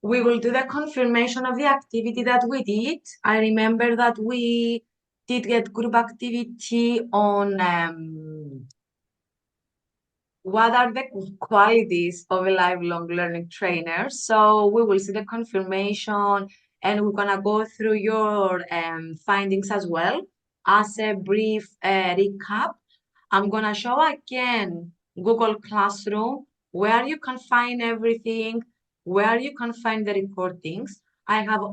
we will do the confirmation of the activity that we did. I remember that we did get group activity on what are the qualities of a lifelong learning trainer. So we will see the confirmation and we're gonna go through your findings as well. As a brief recap, I'm gonna show again Google Classroom where you can find everything, where you can find the recordings. I have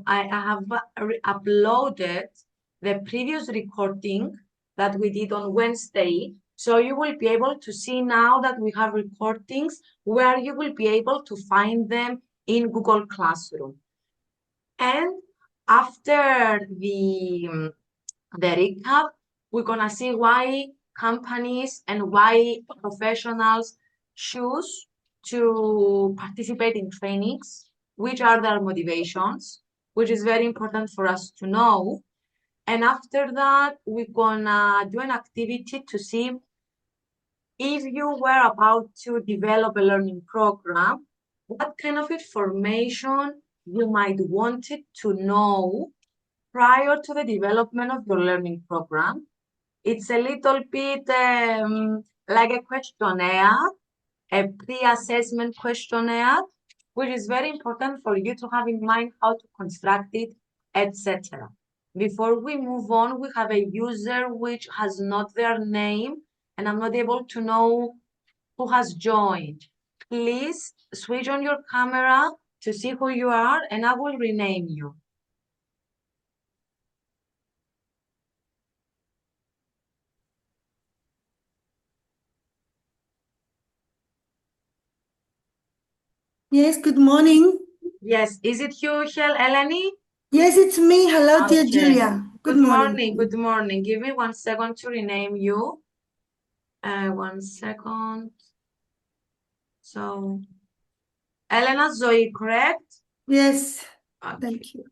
uploaded the previous recording that we did on Wednesday. So you will be able to see now that we have recordings where you will be able to find them in Google Classroom. And after the recap, we're gonna see why companies and why professionals choose to participate in trainings, which are their motivations, which is very important for us to know. And after that, we're gonna do an activity to see if you were about to develop a learning program, what kind of information you might want it to know prior to the development of your learning program. It's a little bit like a questionnaire, a pre-assessment questionnaire, which is very important for you to have in mind how to construct it, etc. Before we move on, we have a user which has not their name, and I'm not able to know who has joined. Please switch on your camera to see who you are, and I will rename you. Yes, good morning. Yes, is it you, Eleni? Yes, it's me. Hello, dear Okay. Julia. Good morning. Good morning. Give me 1 second to rename you. 1 second. So, Elena Zoe, correct? Yes, Okay. thank you.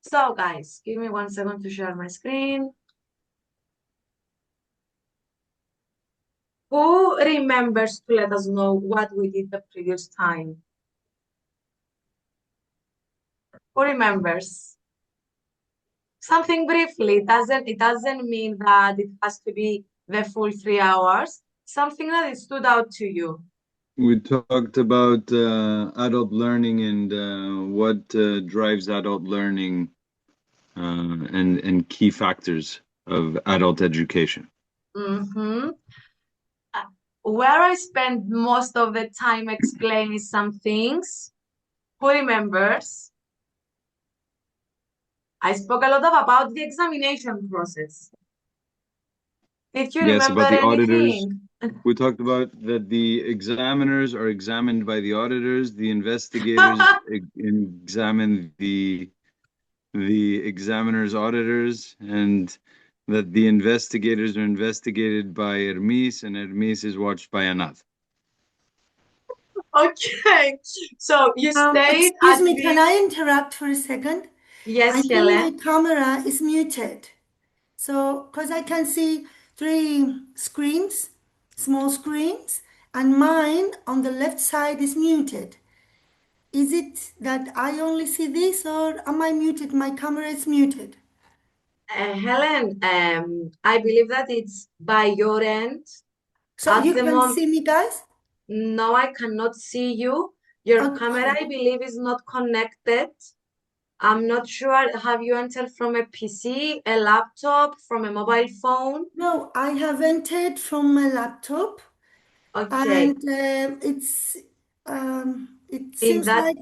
So, guys, give me 1 second to share my screen. Who remembers to let us know what we did the previous time? Who remembers? Something briefly. It doesn't mean that it has to be the full 3 hours. Something that it stood out to you. We talked about adult learning and what drives adult learning and key factors of adult education. Mm-hmm. Where I spend most of the time explaining some things. Who remembers? I spoke a lot about the examination process. Did you remember about the anything? auditors. We talked about that the examiners are examined by the auditors. The investigators examine the examiner's auditors, and that the investigators are investigated by Hermes, and Hermes is watched by Anat. Okay, so you stayed excuse me, can I interrupt for a second? Yes, I think Helen. my camera is muted. So, because I can see 3 screens, small screens, and mine on the left side is muted. Is it that I only see this, or am I muted? My camera is muted. Helen, I believe that it's by your end. So you can see me, guys? No, I cannot see you. Your Okay. camera, I believe, is not connected. I'm not sure. Have you entered from a PC, a laptop, from a mobile phone? No, I have entered from my laptop. Okay. And it seems like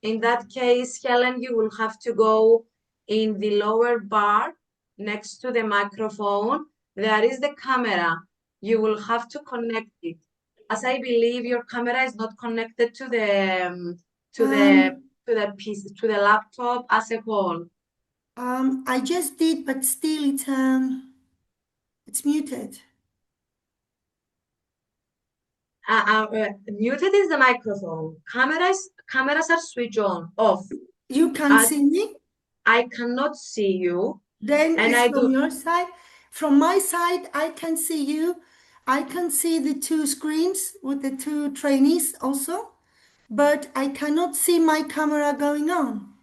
In that case, Helen, you will have to go in the lower bar next to the microphone. There is the camera. You will have to connect it. As I believe your camera is not connected to the piece, to the laptop as a whole. I just did, but still it's muted. Muted is the microphone. Cameras are switched on, off. You can see me? I cannot see you. Then And it's from your side. From my side, I can see you. I can see the two screens with the two trainees also, but I cannot see my camera going on,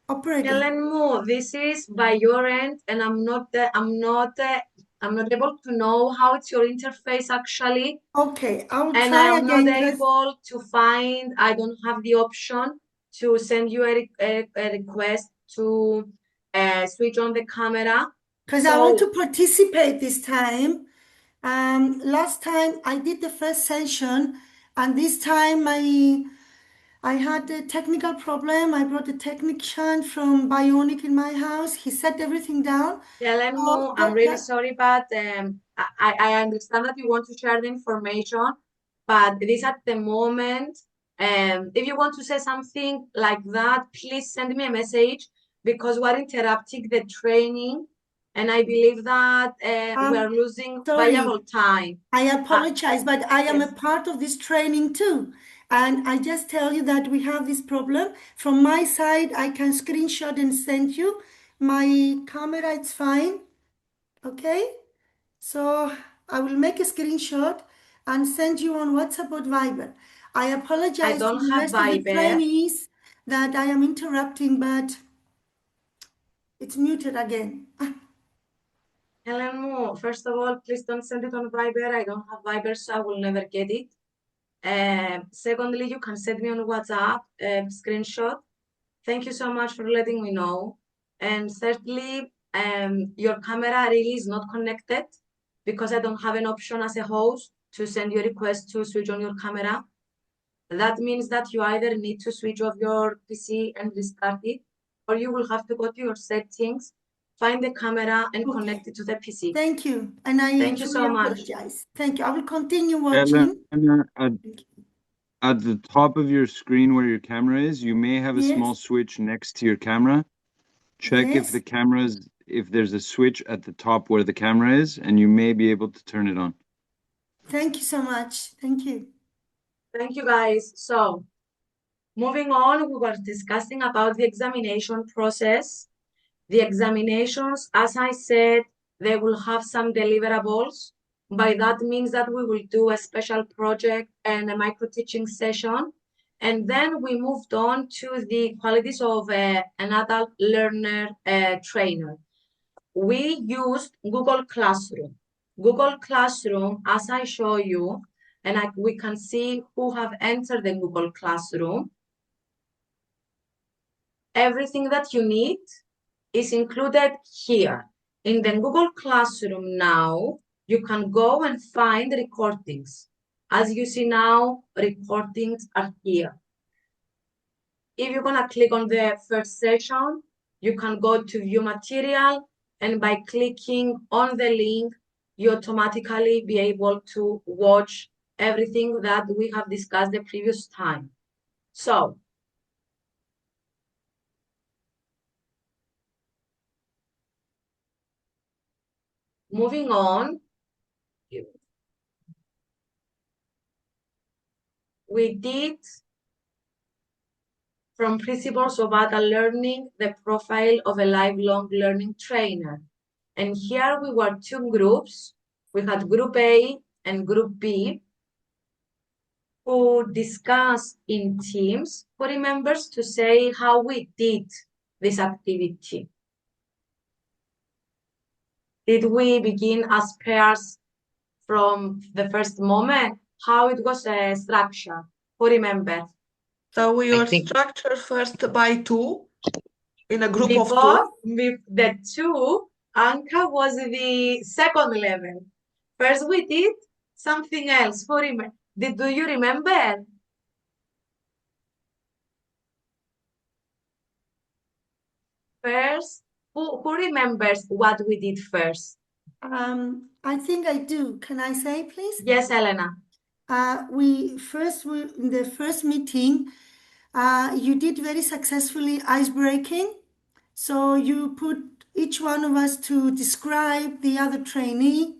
operating. Helen Mo, this is by your end, and I'm not able to know how it's your interface actually, Okay, I'll and try I'm not again. able to find. I don't have the option to send you a request to switch on the camera. Because I want to So participate this time. Last time I did the first session, and this time I had a technical problem. I brought a technician from Bionic in my house. He set everything down. Helen So Mo, I'm really sorry, but I understand that you want to share the information, but this at the moment, if you want to say something like that, please send me a message because we're interrupting the training, and I believe that we're losing sorry. valuable time. I apologize, but I am a Yes. part of this training too. And I just tell you that we have this problem. From my side, I can screenshot and send you. My camera, it's fine. Okay? So I will make a screenshot and send you on WhatsApp or Viber. I I apologize to don't the have rest of the Viber. trainees that I am interrupting, but it's muted again. Helen Mo, first of all, please don't send it on Viber. I don't have Viber, so I will never get it. Secondly, you can send me on WhatsApp screenshot. Thank you so much for letting me know. And thirdly, your camera really is not connected because I don't have an option as a host to send you a request to switch on your camera. That means that you either need to switch off your PC and restart it, or you will have to go to your settings, find the camera, and Okay. connect it to the PC. Thank you. And I Thank you truly so much. apologize. Thank you. I will continue Elena, watching. at the top of your screen where your camera is, you may have a small Yes. switch next to your camera. Check if the Yes. camera's, if there's a switch at the top where the camera is, and you may be able to turn it on. Thank you so much. Thank you. Thank you, guys. So, moving on, we were discussing about the examination process. The examinations, as I said, they will have some deliverables. By that means that we will do a special project and a micro-teaching session. And then we moved on to the qualities of an adult learner trainer. We used Google Classroom. Google Classroom, as I show you, and we can see who have entered the Google Classroom. Everything that you need is included here. In the Google Classroom now, you can go and find recordings. As you see now, recordings are here. If you're gonna click on the first session, you can go to view material, and by clicking on the link, you automatically be able to watch everything that we have discussed the previous time. So, moving on, we did from Principles of Adult Learning, the profile of a lifelong learning trainer. And here we were two groups. We had Group A and Group B, who discussed in teams. Who remembers to say how we did this activity? Did we begin as pairs from the first moment? How it was structured? Who remembers? So we were structured first by two in a group of two. Because with the two, Anka was the second level. First we did something else. Who do you remember? First, who remembers what we did first? I think I do. Can I say, please? Yes, Elena. In the first meeting, you did very successfully ice breaking. So you put each one of us to describe the other trainee.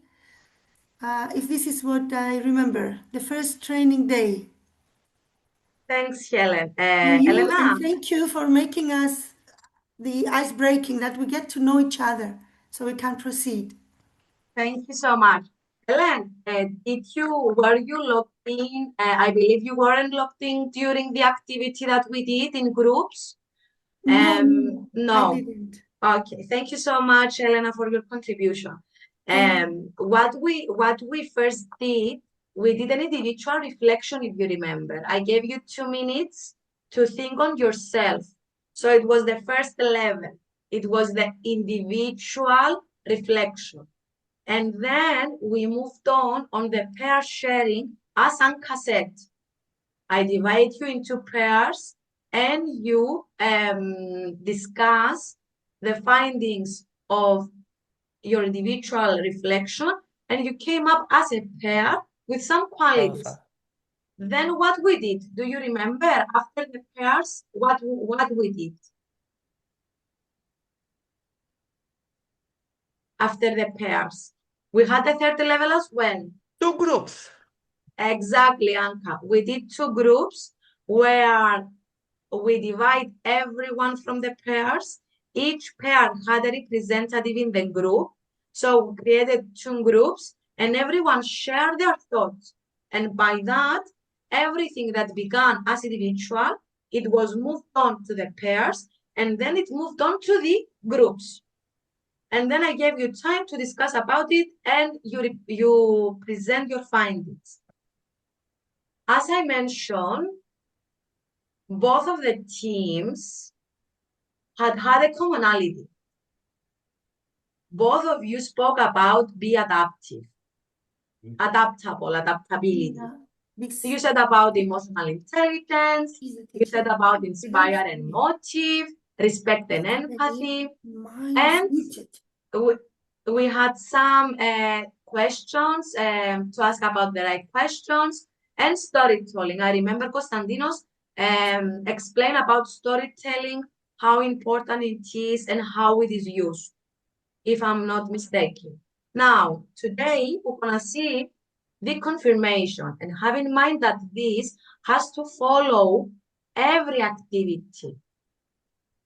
If this is what I remember, the first training day. Thanks, Helen. And Elena. thank you for making us the ice breaking, that we get to know each other so we can proceed. Thank you so much. Ellen, were you logged in? I believe you weren't logged in during the activity that we did in groups. No, I No. didn't. Okay, thank you so much, Elena, for your contribution. Thank you. What we first did, we did an individual reflection, if you remember. I gave you 2 minutes to think on yourself. So it was the first level. It was the individual reflection. And then we moved on the pair sharing, as Anka said. I divide you into pairs and you discuss the findings of your individual reflection, and you came up as a pair with some qualities. Alpha. Then what we did, do you remember after the pairs, what we did? After the pairs, we had the third level as well. 2 groups. Exactly, Anka. We did 2 groups where we divide everyone from the pairs. Each pair had a representative in the group. So we created 2 groups and everyone shared their thoughts. And by that, everything that began as individual, it was moved on to the pairs, and then it moved on to the groups. And then I gave you time to discuss about it, and you present your findings. As I mentioned, both of the teams had a commonality. Both of you spoke about be adaptive, adaptable, adaptability. You said about emotional intelligence, you said about inspire and motive, respect and empathy, and we had some questions to ask about the right questions and storytelling. I remember Konstantinos explain about storytelling, how important it is and how it is used, if I'm not mistaken. Now, today we're gonna see the confirmation, and have in mind that this has to follow every activity.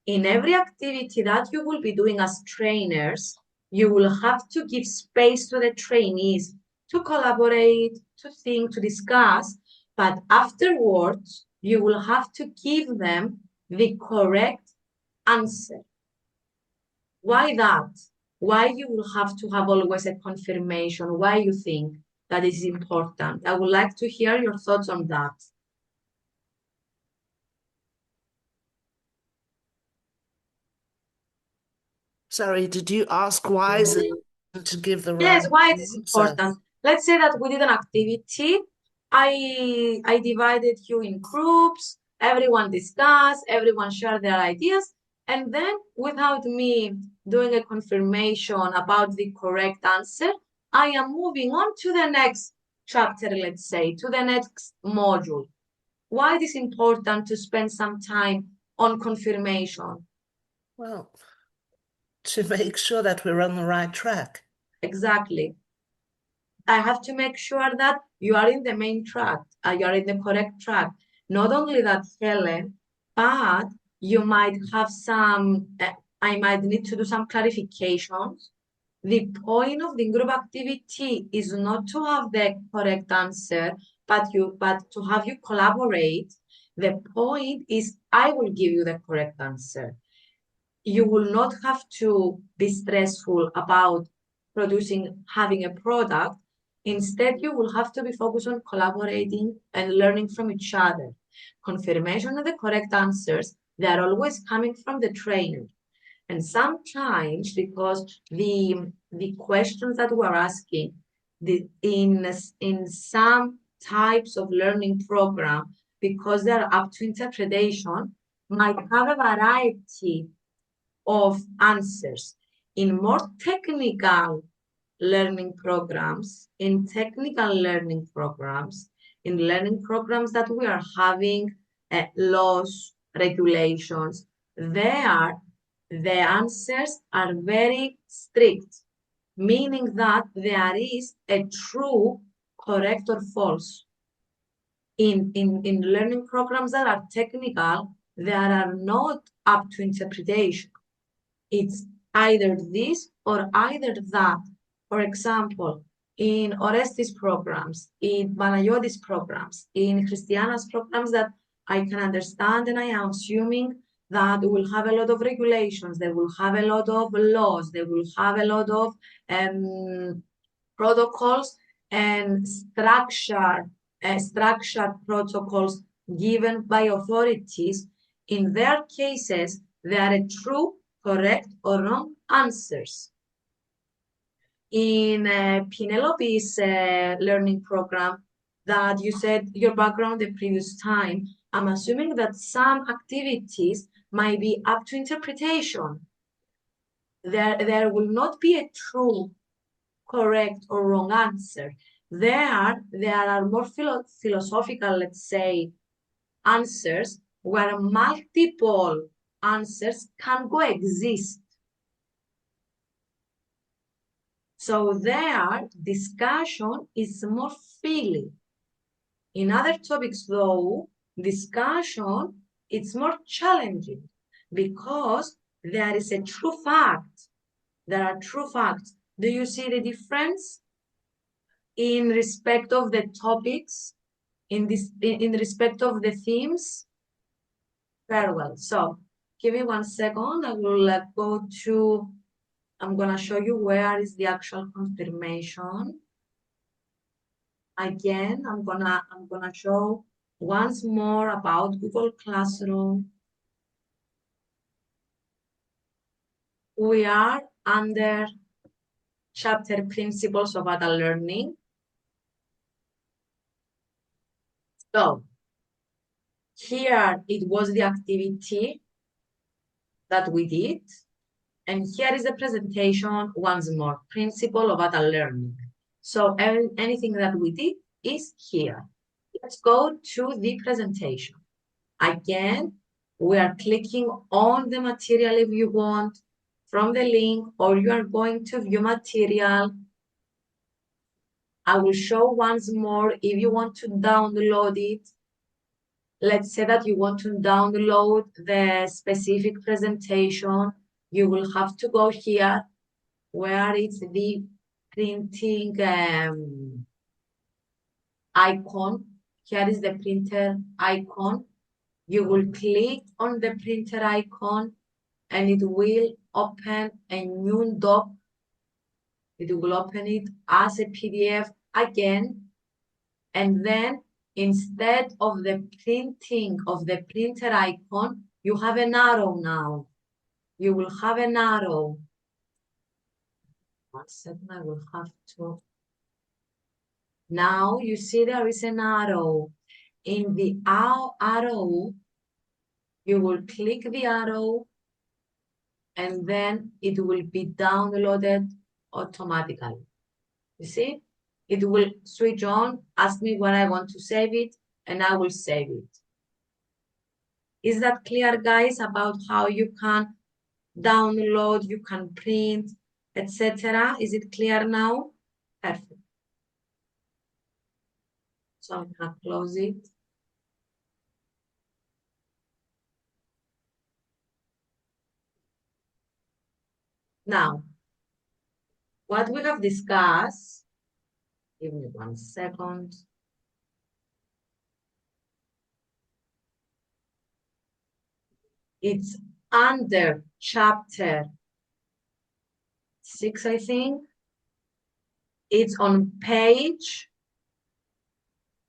In every activity that you will be doing as trainers, you will have to give space to the trainees to collaborate, to think, to discuss, but afterwards, you will have to give them the correct answer. Why that? Why you will have to have always a confirmation? Why you think that is important? I would like to hear your thoughts on that. Sorry, did you ask why is it to give the Yes, right why it is answer? important. Let's say that we did an activity. I divided you in groups. Everyone discussed, everyone shared their ideas. And then without me doing a confirmation about the correct answer, I am moving on to the next chapter, let's say, to the next module. Why it is important to spend some time on confirmation? Well, to make sure that we're on the right track. Exactly. I have to make sure that you are in the main track, you are in the correct track. Not only that, Helen, but you might have some, I might need to do some clarifications. The point of the group activity is not to have the correct answer, but to have you collaborate. The point is I will give you the correct answer. You will not have to be stressful about having a product. Instead, you will have to be focused on collaborating and learning from each other. Confirmation of the correct answers, they are always coming from the trainer. And sometimes, because the questions that we're asking in some types of learning program, because they're up to interpretation, might have a variety of answers. In more technical learning programs, in learning programs that we are having laws, regulations, the answers are very strict, meaning that there is a true correct or false. In learning programs that are technical, there are not up to interpretation. It's either this or either that. For example, in Orestes programs, in Panagiotis programs, in Christiana's programs that I can understand, and I am assuming that we will have a lot of regulations, they will have a lot of laws, they will have a lot of protocols and structured protocols given by authorities. In their cases, there are true, correct, or wrong answers. In Penelope's learning program that you said your background the previous time, I'm assuming that some activities might be up to interpretation. There will not be a true, correct, or wrong answer. There are more philosophical, let's say, answers where multiple answers can coexist. So their discussion is more freely. In other topics, though, discussion is more challenging because there is a true fact. There are true facts. Do you see the difference in respect of the topics, in respect of the themes? Very well. So give me 1 second. I will go to, I'm gonna show you where is the actual confirmation. Again, I'm gonna show once more about Google Classroom. We are under chapter Principles of Adult Learning. So here it was the activity that we did. And here is the presentation once more, Principle of Adult Learning. So anything that we did is here. Let's go to the presentation. Again, we are clicking on the material if you want from the link, or you are going to view material. I will show once more if you want to download it. Let's say that you want to download the specific presentation. You will have to go here where it's the printing icon. Here is the printer icon. You will click on the printer icon and it will open a new doc. It will open it as a PDF again. And then instead of the printing of the printer icon, you have an arrow now. You will have an arrow. 1 second, I will have to. Now you see there is an arrow. In the arrow, you will click the arrow and then it will be downloaded automatically. You see? It will switch on, ask me when I want to save it, and I will save it. Is that clear, guys, about how you can download, you can print, etc.? Is it clear now? Perfect. So I'm gonna close it. Now, what we have discussed, give me 1 second. It's under chapter 6, I think. It's on page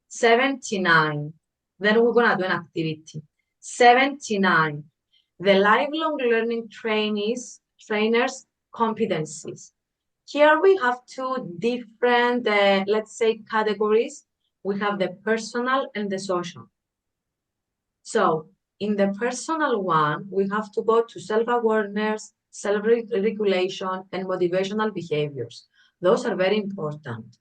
79. Then we're gonna do an activity. 79. The lifelong learning trainers competencies. Here we have two different, let's say, categories. We have the personal and the social. So in the personal one, we have to go to self-awareness, self-regulation, and motivational behaviors. Those are very important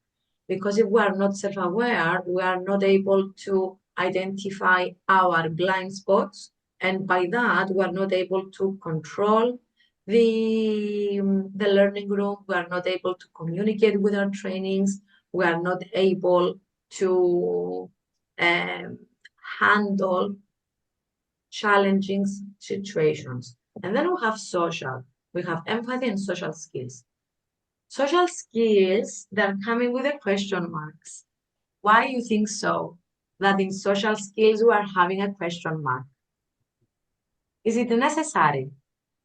because if we are not self-aware, we are not able to identify our blind spots. And by that, we are not able to control the learning room. We are not able to communicate with our trainings. We are not able to handle challenging situations. And then we have social. We have empathy and social skills. Social skills, they're coming with the question marks. Why you think so? That in social skills we are having a question mark. Is it necessary?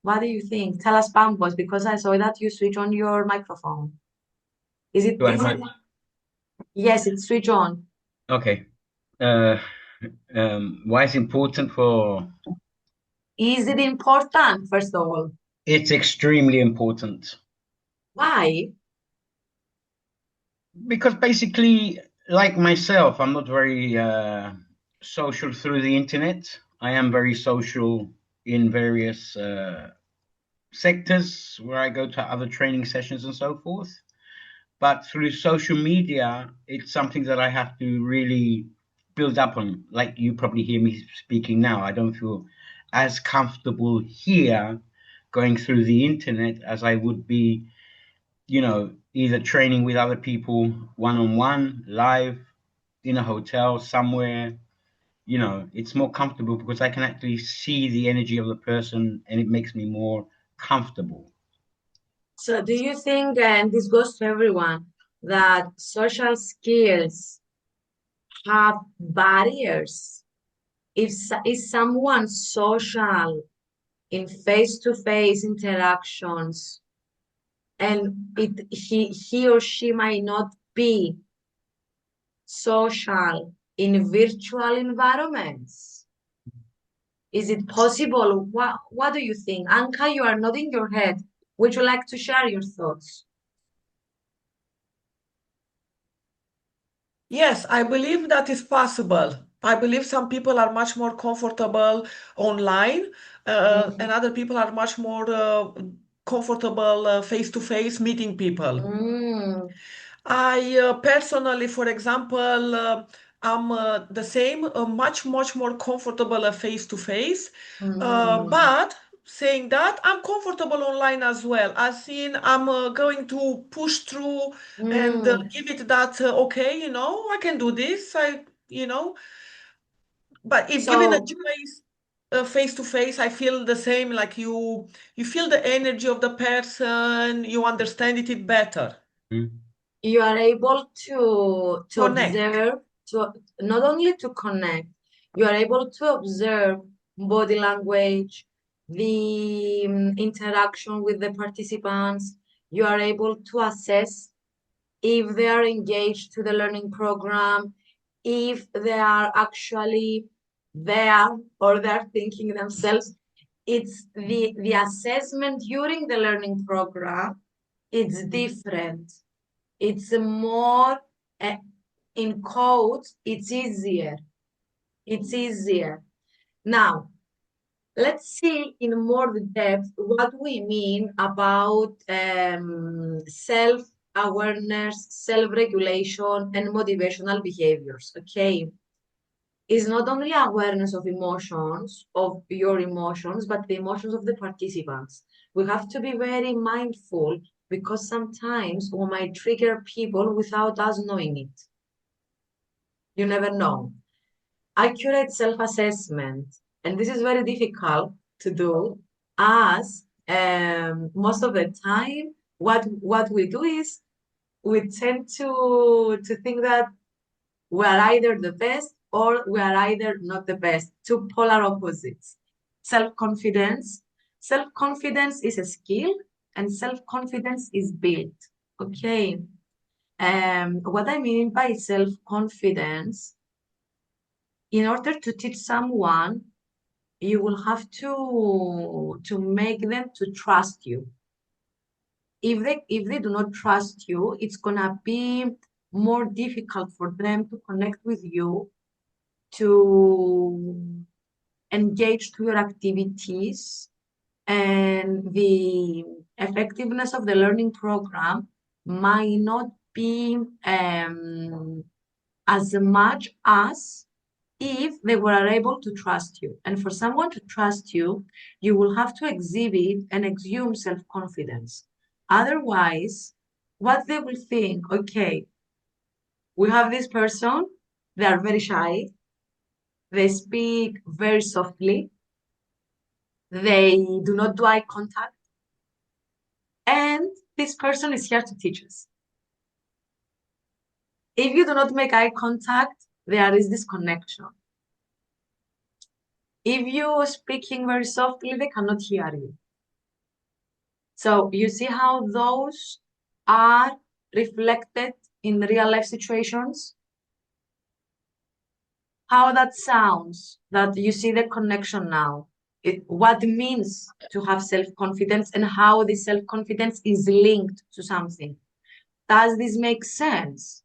What do you think? Tell us, Pampos, because I saw that you switch on your microphone. Is it, Do I is have it? Yes, it's switch on. Okay. Why is it important for? Is it important, first of all? It's extremely important Why? because basically, like myself, I'm not very social through the internet. I am very social in various sectors where I go to other training sessions and so forth. But through social media, it's something that I have to really build up on. Like you probably hear me speaking now. I don't feel as comfortable here going through the internet as I would be, either training with other people one-on-one, live, in a hotel somewhere. It's more comfortable because I can actually see the energy of the person and it makes me more comfortable. So do you think, and this goes to everyone, that social skills have barriers? Is someone social in face-to-face interactions and he or she might not be social in virtual environments? Is it possible? What do you think? Anka, you are nodding your head. Would you like to share your thoughts? Yes, I believe that is possible. I believe some people are much more comfortable online, and other people are much more comfortable face to face meeting people. Mm, I personally, for example, I'm the same, much more comfortable face to face. mm, But saying that, I'm comfortable online as well. As in, I'm going to push through and mm. give it that, okay, I can do this. You know, but if given a So choice, face to face, I feel the same. Like you feel the energy of the person, you understand it better. Mm. you are able to Connect. observe, to not only to connect, you are able to observe body language, the interaction with the participants. You are able to assess if they are engaged to the learning program, if they are actually there or they're thinking themselves. It's the assessment during the learning program, it's different. It's more, uh, in quotes, it's easier. It's easier. Now, let's see in more depth what we mean about self-awareness, self-regulation, and motivational behaviors. Okay, it's not only awareness of emotions, of your emotions, but the emotions of the participants. We have to be very mindful because sometimes we might trigger people without us knowing it. You never know. Accurate self-assessment, and this is very difficult to do, as most of the time what we do is we tend to think that we are either the best or we are either not the best, two polar opposites. Self-confidence. Self-confidence is a skill and self-confidence is built. Okay. What I mean by self-confidence, in order to teach someone, you will have to make them to trust you. If they do not trust you, it's gonna be more difficult for them to connect with you, to engage to your activities, and the effectiveness of the learning program might not be as much as if they were able to trust you. And for someone to trust you, you will have to exhibit and exhume self-confidence. Otherwise, what they will think, okay, we have this person, they are very shy, they speak very softly, they do not do eye contact, and this person is here to teach us. If you do not make eye contact, there is this connection. If you are speaking very softly, they cannot hear you. So you see how those are reflected in real life situations? How that sounds, that you see the connection now. What it means to have self-confidence and how this self-confidence is linked to something. Does this make sense?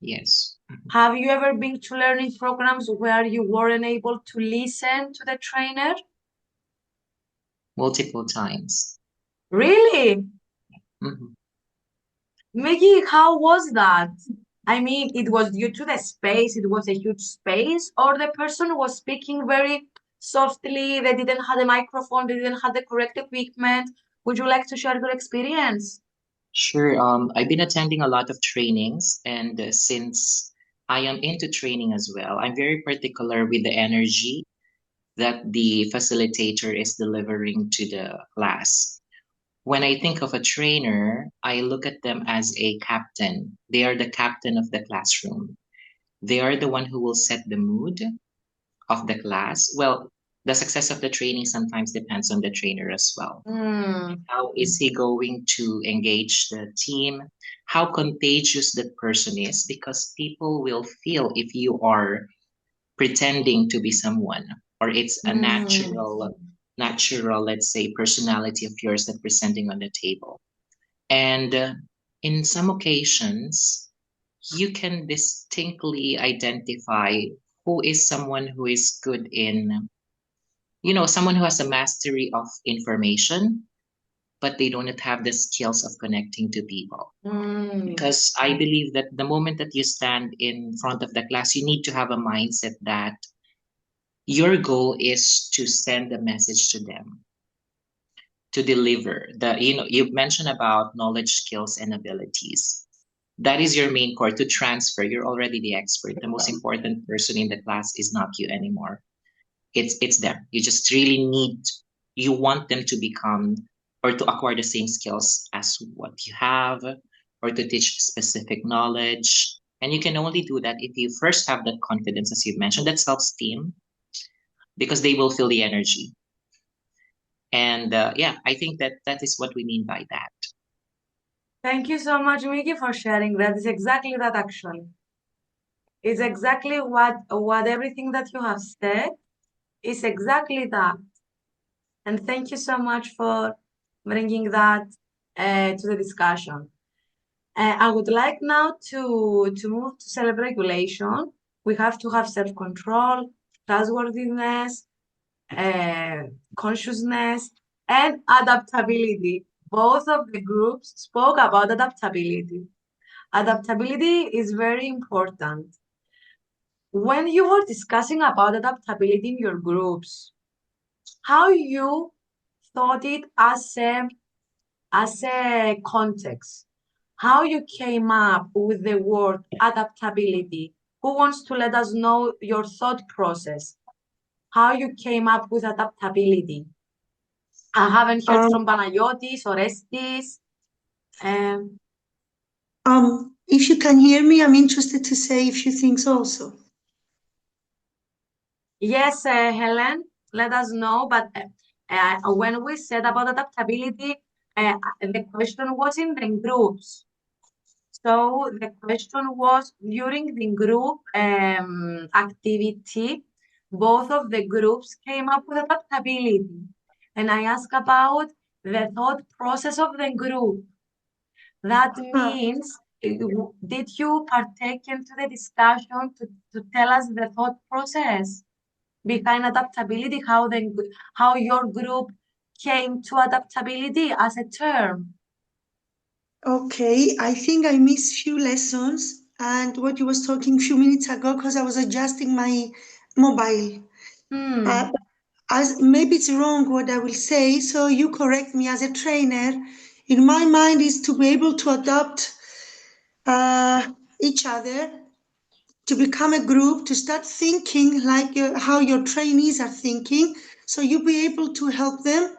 Yes. Have you ever been to learning programs where you weren't able to listen to the trainer? Multiple times. Really? Mhm. Maggie, how was that? I mean, it was due to the space, it was a huge space, or the person was speaking very softly, they didn't have a microphone, they didn't have the correct equipment. Would you like to share your experience? Sure. I've been attending a lot of trainings, and since I am into training as well, I'm very particular with the energy that the facilitator is delivering to the class. When I think of a trainer, I look at them as a captain. They are the captain of the classroom. They are the one who will set the mood of the class. Well, the success of the training sometimes depends on the trainer as well. How is he going to engage the team? How contagious that person is? Because people will feel if you are pretending to be someone, or it's a natural, let's say, personality of yours that presenting on the table. And in some occasions, you can distinctly identify who is someone who is good in, someone who has a mastery of information, but they do not have the skills of connecting to people. Because I believe that the moment that you stand in front of the class, you need to have a mindset that your goal is to send a message to them, to deliver. You've mentioned about knowledge, skills, and abilities. That is your main core, to transfer. You're already the expert. The most important person in the class is not you anymore. It's them. You just really you want them to become or to acquire the same skills as what you have, or to teach specific knowledge. And you can only do that if you first have that confidence, as you mentioned, that self-esteem, because they will feel the energy. And I think that is what we mean by that. Thank you so much, Miki, for sharing that. It's exactly that, actually. It's exactly what everything that you have said is exactly that. And thank you so much for bringing that to the discussion. I would like now to move to self-regulation. We have to have self-control, trustworthiness, consciousness, and adaptability. Both of the groups spoke about adaptability. Adaptability is very important. When you were discussing about adaptability in your groups, how you thought it as a context, how you came up with the word adaptability. Who wants to let us know your thought process? How you came up with adaptability? I haven't heard from Panayotis or Estis. If you can hear me, I'm interested to say a few things also. Yes, Helen, let us know. But when we said about adaptability, the question was in the groups. So the question was during the group activity, both of the groups came up with adaptability. And I asked about the thought process of the group. That means, did you partake into the discussion to tell us the thought process behind adaptability, how your group came to adaptability as a term? Okay, I think I missed few lessons and what you was talking a few minutes ago because I was adjusting my mobile. As maybe it's wrong what I will say, so you correct me as a trainer. In my mind is to be able to adopt each other, to become a group, to start thinking like how your trainees are thinking, so you'll be able to help them,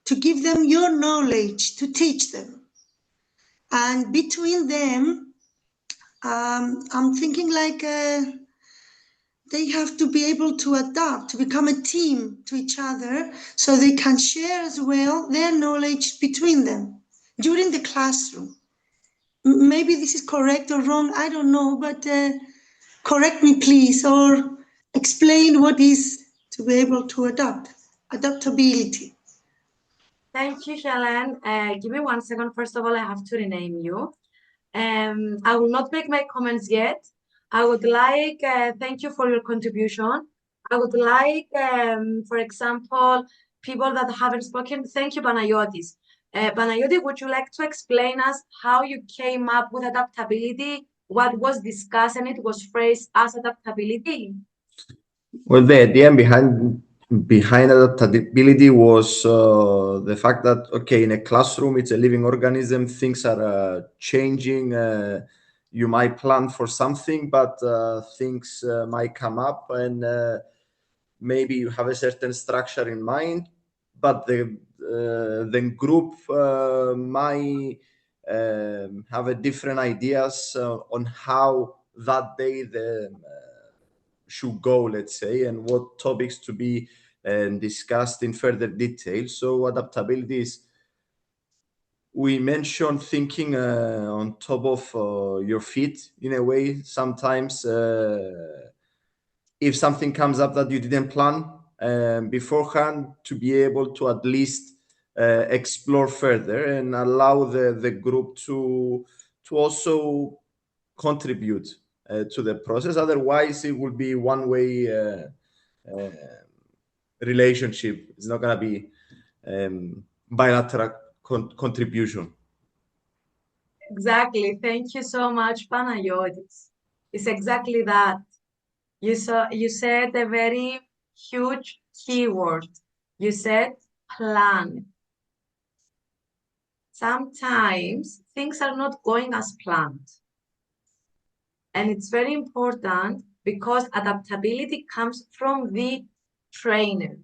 to give them your knowledge, to teach them. And between them, I'm thinking like they have to be able to adapt, to become a team to each other, so they can share as well their knowledge between them during the classroom. Maybe this is correct or wrong, I don't know, but correct me please, or explain what is to be able to adapt, adaptability. Thank you, Helen. Give me 1 second. First of all, I have to rename you. I will not make my comments yet. I would like, thank you for your contribution. I would like, for example, people that haven't spoken, thank you, Panagiotis. Panagiotis, would you like to explain us how you came up with adaptability? What was discussed and it was phrased as adaptability? Well, the idea behind adaptability was the fact that, okay, in a classroom, it's a living organism, things are changing. You might plan for something, but things might come up, and maybe you have a certain structure in mind, but the group might have a different ideas on how that day should go, let's say, and what topics to be discussed in further detail. So adaptability is, we mentioned thinking on top of your feet in a way. Sometimes if something comes up that you didn't plan beforehand, to be able to at least explore further and allow the group to also contribute to the process. Otherwise, it will be one-way relationship. It's not going to be bilateral contribution. Exactly. Thank you so much, Panagiotis. It's exactly that. You said a very huge keyword. You said plan. Sometimes things are not going as planned. And it's very important because adaptability comes from the trainer,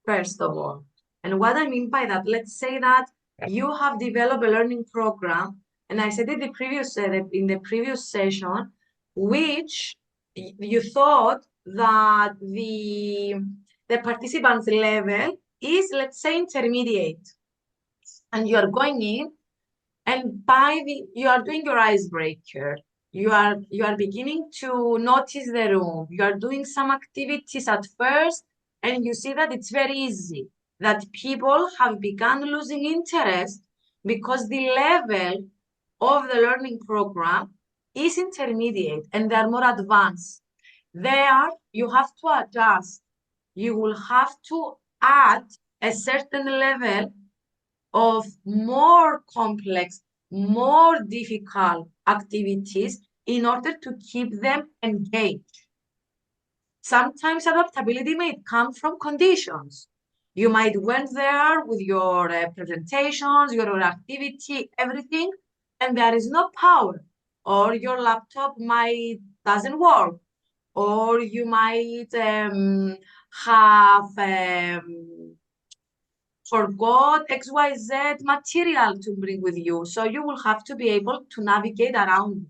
first of all. And what I mean by that, let's say that you have developed a learning program, and I said in the previous session, which you thought that the participants level is, let's say, intermediate, and you are going in, and you are doing your icebreaker. You are beginning to notice the room. You are doing some activities at first, and you see that it's very easy, that people have begun losing interest because the level of the learning program is intermediate and they are more advanced. There, you have to adjust. You will have to add a certain level of more complex, more difficult activities in order to keep them engaged. Sometimes adaptability may come from conditions. You might went there with your presentations, your activity, everything, and there is no power, or your laptop might doesn't work, or you might have forgot XYZ material to bring with you. So you will have to be able to navigate around it.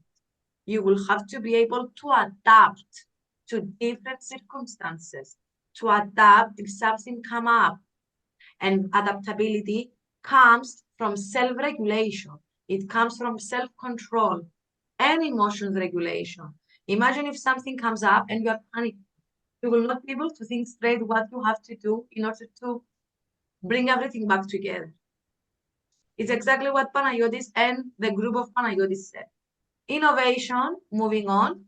You will have to be able to adapt to different circumstances, to adapt if something come up. And adaptability comes from self-regulation. It comes from self-control and emotions regulation. Imagine if something comes up and you are panicking. You will not be able to think straight what you have to do in order to bring everything back together. It's exactly what Panagiotis and the group of Panagiotis said. Innovation, moving on.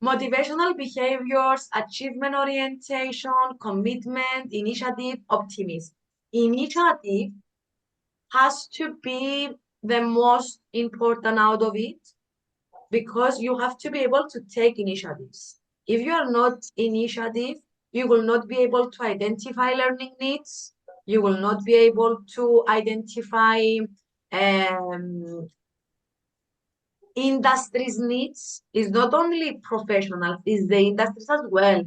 Motivational behaviors, achievement orientation, commitment, initiative, optimism. Initiative has to be the most important out of it because you have to be able to take initiatives. If you are not initiative, you will not be able to identify learning needs. You will not be able to identify industry's needs. Is not only professional, it's the industries as well.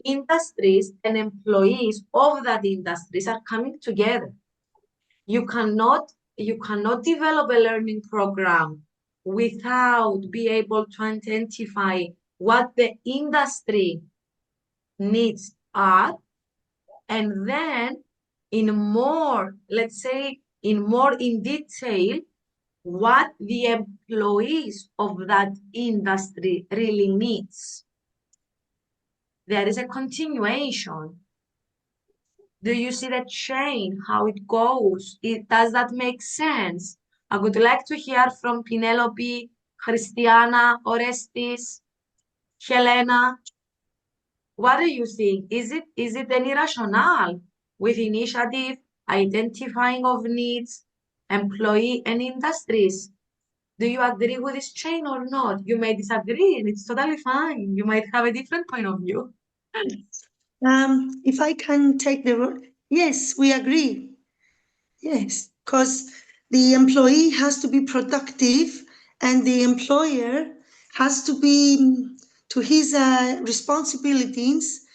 Industries and employees of that industries are coming together. You cannot you cannot develop a learning program without be able to identify what the industry needs are, and then in more, let's say, in more in detail, what the employees of that industry really needs. There is a continuation. Do you see the chain, how it goes? Does that make sense? I would like to hear from Penelope, Christiana, Orestes, Helena. What do you think? Is it any rationale with initiative, identifying of needs, employee and industries? Do you agree with this chain or not? You may disagree, and it's totally fine. You might have a different point of view. If I can take the road, yes, we agree. Yes, because the employee has to be productive and the employer has to be to his responsibilities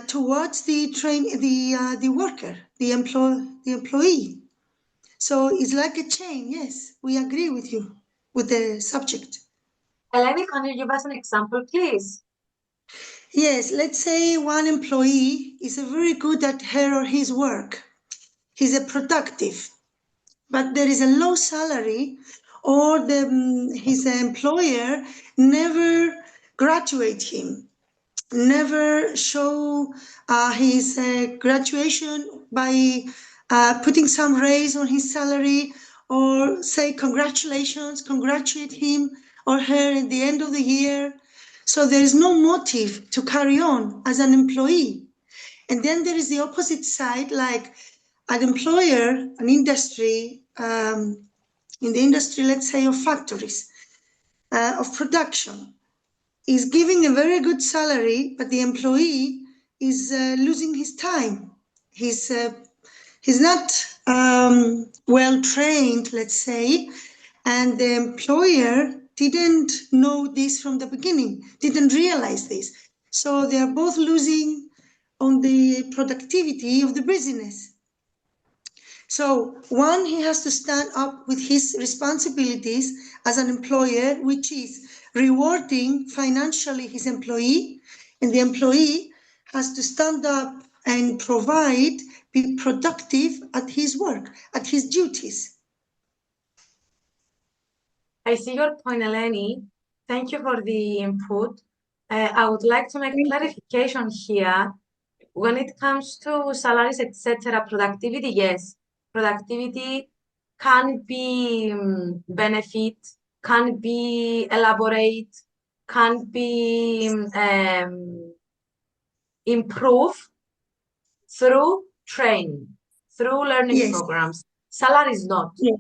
towards the worker, the employee. So it's like a chain. Yes, we agree with you with the subject. Eleni, can you give us an example, please? Yes, let's say one employee is very good at her or his work. He's a productive, but there is a low salary, or his employer never graduate him, never show his graduation by putting some raise on his salary, or say congratulations, congratulate him or her at the end of the year. So there is no motive to carry on as an employee. And then there is the opposite side, like an employer, an industry, in the industry, let's say, of factories, of production, is giving a very good salary, but the employee is losing his time. He's not well trained, let's say, and the employer didn't know this from the beginning, didn't realize this. So they are both losing on the productivity of the business. So one, he has to stand up with his responsibilities as an employer, which is rewarding financially his employee, and the employee has to stand up and provide, be productive at his work, at his duties. I see your point, Eleni. Thank you for the input. I would like to make clarification here. When it comes to salaries, etc., productivity, yes, productivity can be benefit, can be elaborate, can be improve through training, through learning Yes. programs. Salary is not. Yes.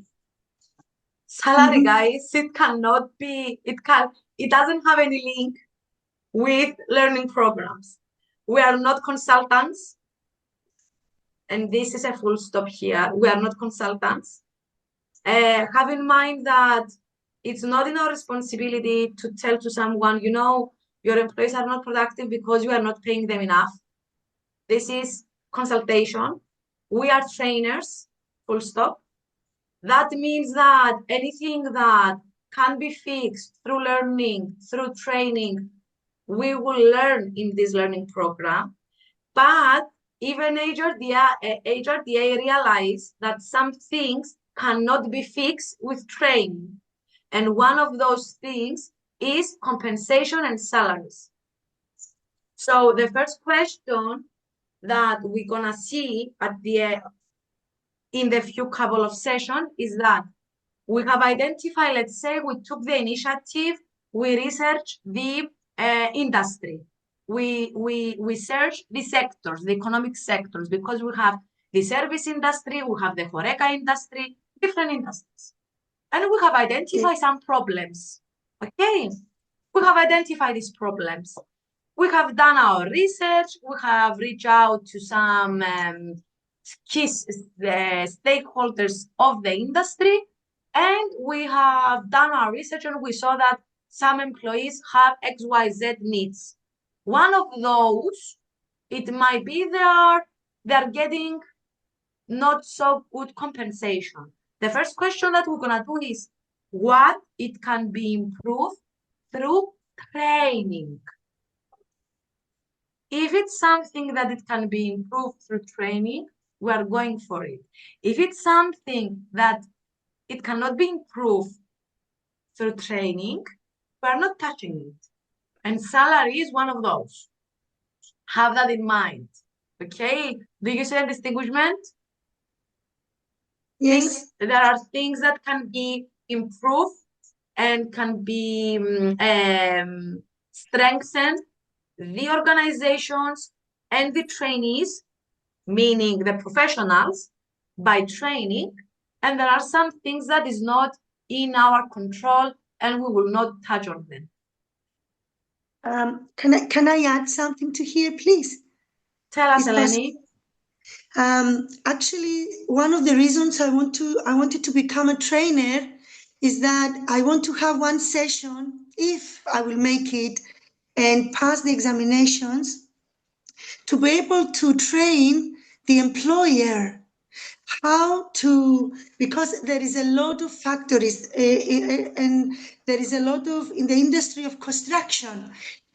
Salary, guys, it cannot be, it doesn't have any link with learning programs. We are not consultants, and this is a full stop here. We are not consultants. Have in mind that it's not in our responsibility to tell to someone, you know, your employees are not productive because you are not paying them enough. This is consultation. We are trainers, full stop. That means that anything that can be fixed through learning, through training, we will learn in this learning program. But even HRDA realized that some things cannot be fixed with training. And one of those things is compensation and salaries. So the first question that we're gonna see at the in the few couple of sessions is that we have identified, let's say we took the initiative, we researched the industry. We search the sectors, the economic sectors, because we have the service industry, we have the HoReCa industry, different industries. And we have identified some problems, okay? We have identified these problems. We have done our research, we have reached out to some key stakeholders of the industry, and we have done our research and we saw that some employees have XYZ needs. One of those, it might be they're getting not so good compensation. The first question that we're gonna do is what it can be improved through training. If it's something that it can be improved through training, we are going for it. If it's something that it cannot be improved through training, we are not touching it. And salary is one of those. Have that in mind. Okay? Do you see a distinguishment? Yes. There are things that can be improved and can be strengthened. The organizations and the trainees, meaning the professionals, by training. And there are some things that is not in our control and we will not touch on them. Can I add something to here, please? Tell us, If Eleni. Actually, one of the reasons I wanted to become a trainer is that I want to have one session, if I will make it and pass the examinations, to be able to train the employer how to, because there is a lot of factories and there is a lot of, in the industry of construction,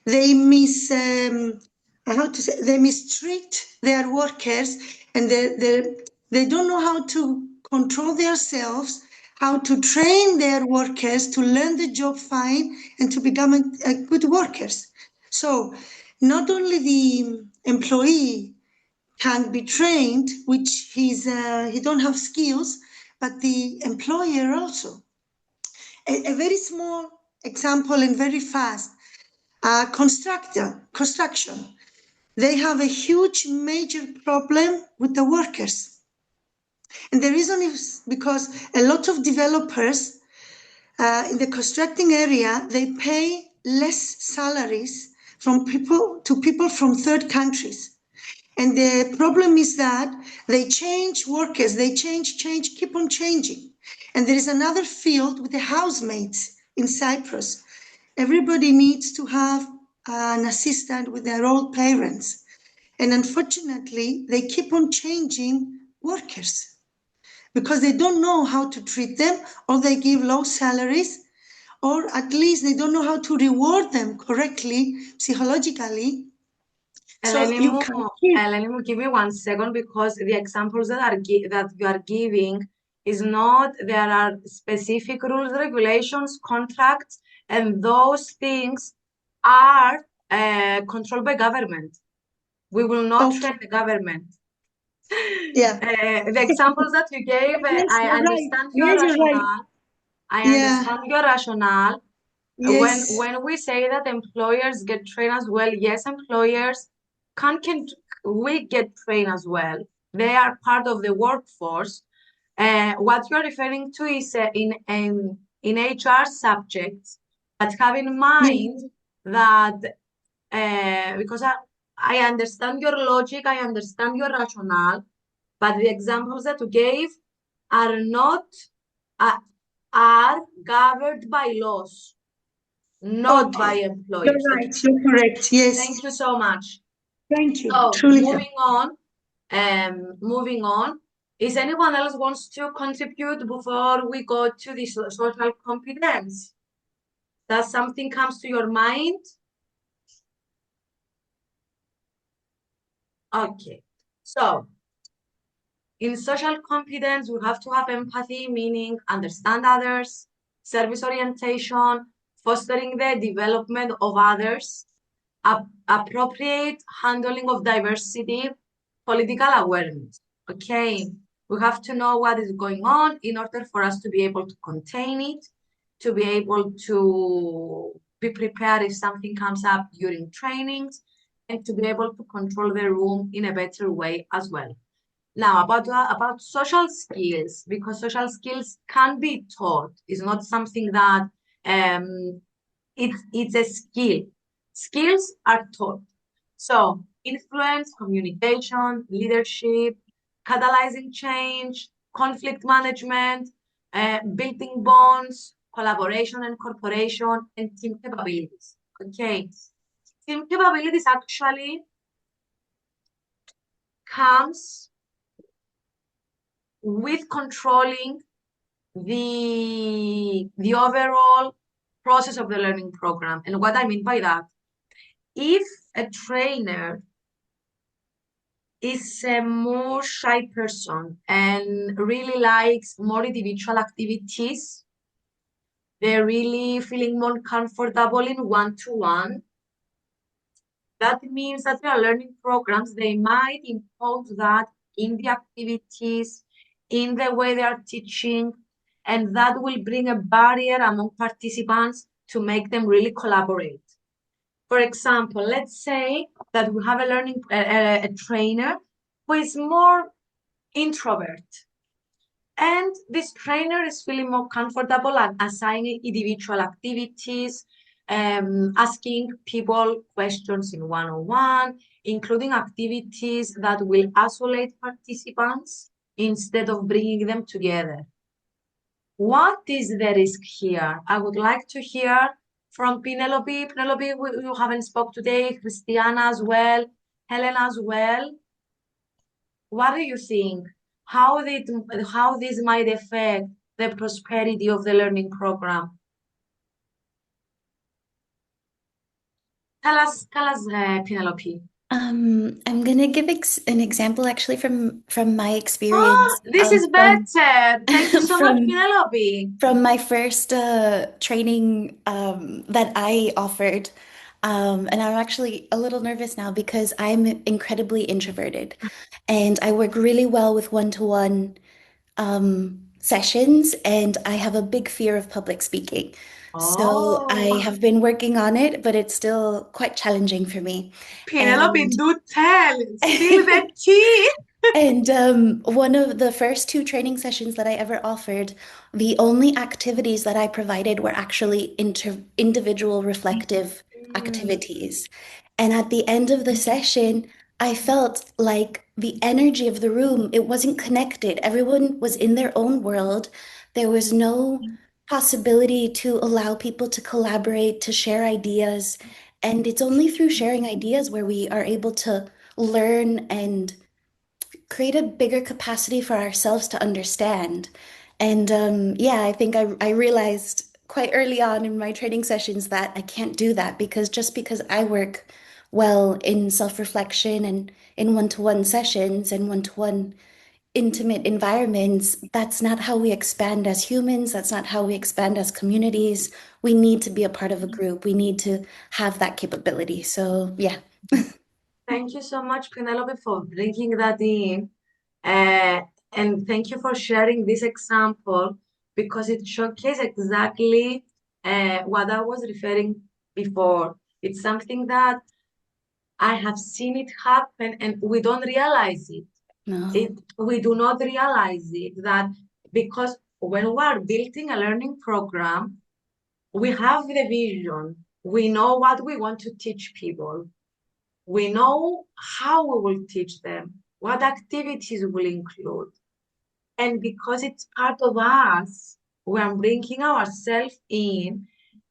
they they mistreat their workers, and they don't know how to control themselves, how to train their workers to learn the job fine and to become a good workers. So not only the employee can be trained, which he don't have skills, but the employer also. A very small example and very fast. Construction. They have a huge major problem with the workers. And the reason is because a lot of developers in the constructing area, they pay less salaries from people from third countries. And the problem is that they change workers, they change, keep on changing. And there is another field with the housemates in Cyprus. Everybody needs to have an assistant with their old parents. And unfortunately, they keep on changing workers because they don't know how to treat them, or they give low salaries, or at least they don't know how to reward them correctly, psychologically. Eleni, give me 1 second, because the examples that you are giving is not, there are specific rules, regulations, contracts, and those things are controlled by government. We will not train the government. Yeah. The examples that you gave, Yes, I understand your rationale. I understand your rationale. Yes. When we say that employers get trained as well, yes, employers we get trained as well. They are part of the workforce. What you're referring to is in HR subjects, but have in mind that because I understand your logic, I understand your rationale, but the examples that you gave are not are governed by laws, not by employers. You're right. You're correct. Yes. Thank you so much. Thank you. So Truly. moving on. Is anyone else wants to contribute before we go to the social competence? Does something comes to your mind? Okay. So in social competence, we have to have empathy, meaning understand others, service orientation, fostering the development of others, appropriate handling of diversity, political awareness. Okay, we have to know what is going on in order for us to be able to contain it, to be able to be prepared if something comes up during trainings, and to be able to control the room in a better way as well. Now, about social skills, because social skills can be taught. It's not something that it's a skill. Skills are taught. So influence, communication, leadership, catalyzing change, conflict management, building bonds, collaboration and cooperation, and team capabilities. Okay. Team capabilities actually comes with controlling the overall process of the learning program. And what I mean by that, if a trainer is a more shy person and really likes more individual activities, they're really feeling more comfortable in one-to-one. That means that their learning programs, they might impose that in the activities, in the way they are teaching, and that will bring a barrier among participants to make them really collaborate. For example, let's say that we have a trainer who is more introvert, and this trainer is feeling more comfortable at assigning individual activities, asking people questions in one-on-one, including activities that will isolate participants instead of bringing them together. What is the risk here? I would like to hear from Penelope. Penelope, you haven't spoke today, Christiana as well, Helen as well. What do you think? How this might affect the prosperity of the learning program? Tell us, Penelope. I'm gonna give an example actually from my experience. This is better. Thank you so much, from Penelope. from my first training that I offered. And I'm actually a little nervous now because I'm incredibly introverted and I work really well with one-to-one sessions, and I have a big fear of public speaking. So I have been working on it, but it's still quite challenging for me. Penelope, And do tell. Spill the tea. and one of the first 2 training sessions that I ever offered, the only activities that I provided were actually individual reflective activities. And at the end of the session, I felt like the energy of the room, it wasn't connected. Everyone was in their own world. There was no possibility to allow people to collaborate, to share ideas. And it's only through sharing ideas where we are able to learn and create a bigger capacity for ourselves to understand. And yeah, I think I realized quite early on in my training sessions that I can't do that because just because I work well in self-reflection and in one-to-one sessions and one-to-one intimate environments, that's not how we expand as humans. That's not how we expand as communities. We need to be a part of a group. We need to have that capability. So yeah. Thank you so much, Penelope, for bringing that in. And thank you for sharing this example because it showcases exactly what I was referring before. It's something that I have seen it happen and we don't realize it. No. We do not realize it that because when we are building a learning program, we have the vision. We know what we want to teach people. We know how we will teach them, what activities will include. And because it's part of us, we are bringing ourselves in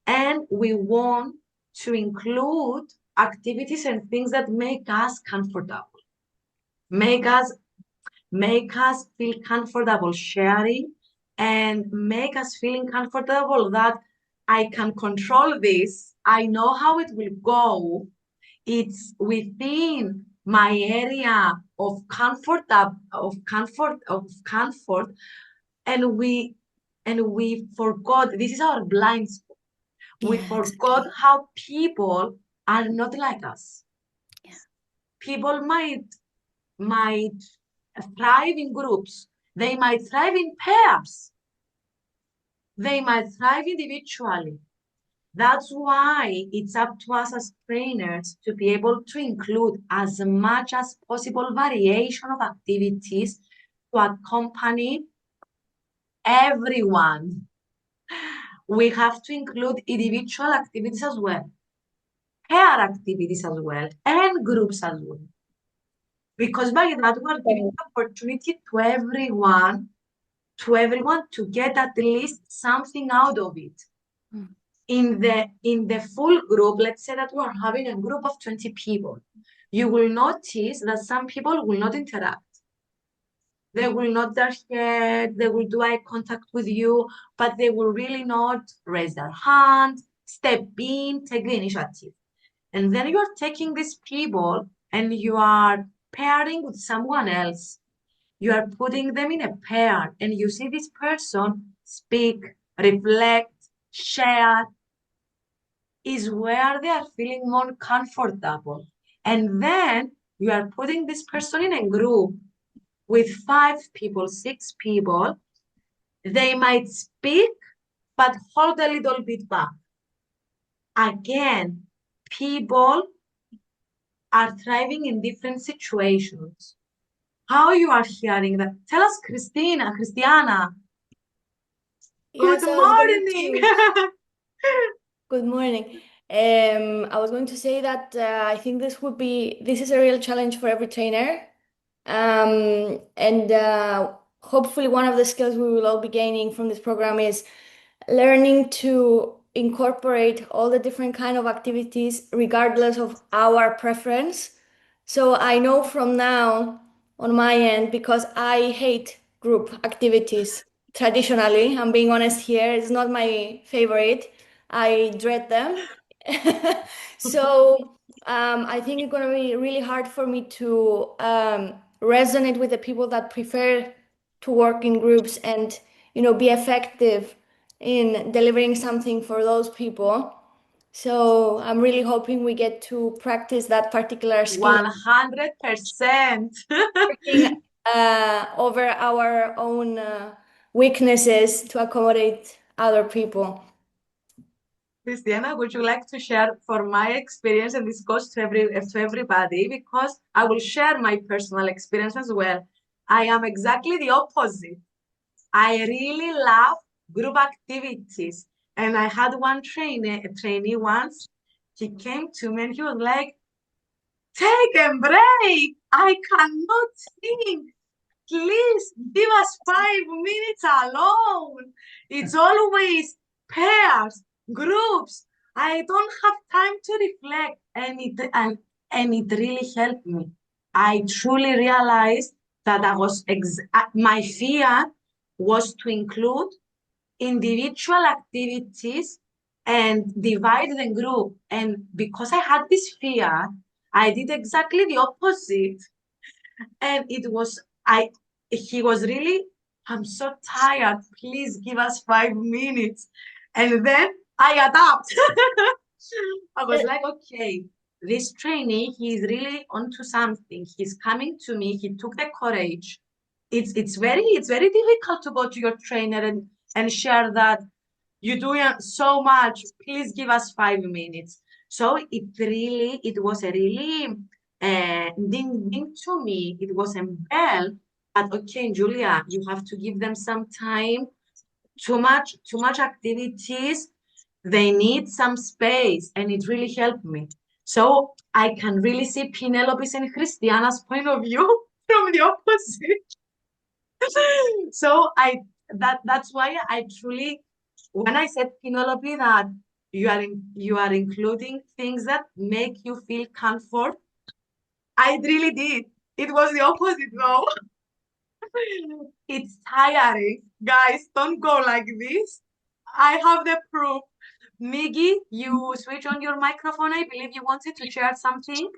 and we want to include activities and things that make us comfortable, make us feel comfortable sharing and make us feeling comfortable that I can control this. I know how it will go. It's within my area of comfort, and we forgot. This is our blind spot. We Yeah, forgot exactly. how people are not like us. Yeah. People might thrive in groups. They might thrive in pairs. They might thrive individually. That's why it's up to us as trainers to be able to include as much as possible variation of activities to accompany everyone. We have to include individual activities as well, pair activities as well, and groups as well. Because by that we're giving the opportunity to everyone to get at least something out of it. In the full group, let's say that we're having a group of 20 people, you will notice that some people will not interact. They will nod their head, they will do eye contact with you, but they will really not raise their hand, step in, take the initiative. And then you are taking these people and you are pairing with someone else. You are putting them in a pair and you see this person speak, reflect, share, is where they are feeling more comfortable. And then you are putting this person in a group with 5 people, 6 people. They might speak, but hold a little bit back. Again, people are thriving in different situations. How you are hearing that? Tell us, Christiana. Yes, Good I was going morning. to. Good morning. I was going to say that I think this is a real challenge for every trainer. And hopefully one of the skills we will all be gaining from this program is learning to incorporate all the different kind of activities regardless of our preference. So I know from now on my end, because I hate group activities traditionally, I'm being honest here, it's not my favorite. I dread them. So I think it's going to be really hard for me to resonate with the people that prefer to work in groups and, be effective in delivering something for those people. So I'm really hoping we get to practice that particular skill 100%. working over our own weaknesses to accommodate other people. Christiana, would you like to share for my experience, and this goes to everybody, because I will share my personal experience as well. I am exactly the opposite. I really love group activities. And I had one trainee once. He came to me and he was like, take a break. I cannot think. Please give us 5 minutes alone. It's always pairs, groups. I don't have time to reflect. And it really helped me. I truly realized that my fear was to include individual activities and divide the group. And because I had this fear, I did exactly the opposite. And he was really, I'm so tired. Please give us 5 minutes. And then I adapt. I was like, okay, this trainee, he's really onto something. He's coming to me. He took the courage. It's very difficult to go to your trainer and share that you're doing so much. Please give us 5 minutes. So it was a really ding to me. It was a bell. But okay, Julia, you have to give them some time. Too much activities. They need some space, and it really helped me. So I can really see Penelope's and Christiana's point of view from the opposite. So that's why I truly, when I said, Penelope, that you are including things that make you feel comfort, I really did. It was the opposite though. It's tiring. Guys, don't go like this. I have the proof. Miggy, you switch on your microphone. I believe you wanted to share something.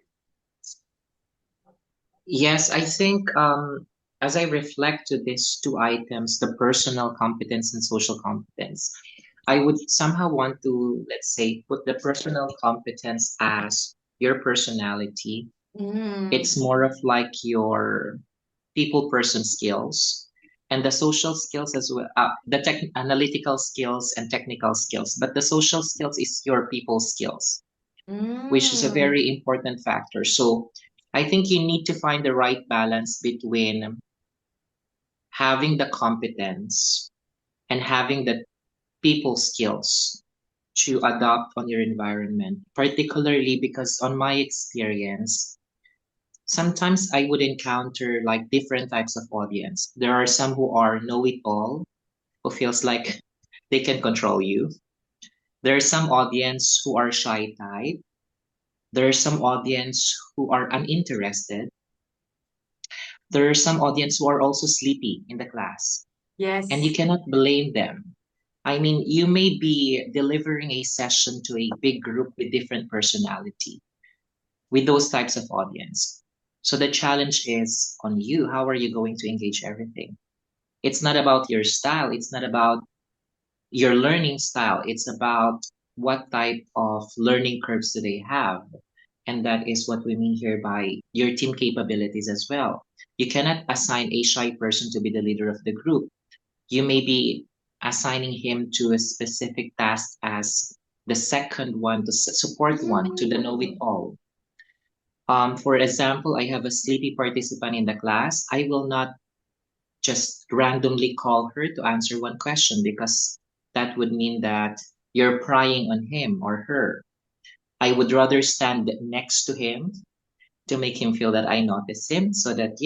Yes, I think as I reflect to these 2 items, the personal competence and social competence, I would somehow want to, let's say, put the personal competence as your personality. It's more of like your people person skills, and the social skills as well, the analytical skills and technical skills. But the social skills is your people skills, which is a very important factor. So I think you need to find the right balance between having the competence and having the people skills to adapt on your environment, particularly because on my experience, sometimes I would encounter like different types of audience. There are some who are know-it-all, who feels like they can control you. There are some audience who are shy type. There are some audience who are uninterested. There are some audience who are also sleepy in the class, Yes. and you cannot blame them. I mean, you may be delivering a session to a big group with different personality, with those types of audience. So the challenge is on you. How are you going to engage everything? It's not about your style. It's not about your learning style. It's about what type of learning curves do they have. And that is what we mean here by your team capabilities as well. You cannot assign a shy person to be the leader of the group. You may be assigning him to a specific task as the second one, the support one, to the know-it-all. For example, I have a sleepy participant in the class. I will not just randomly call her to answer one question because that would mean that you're prying on him or her. I would rather stand next to him to make him feel that I notice him so that,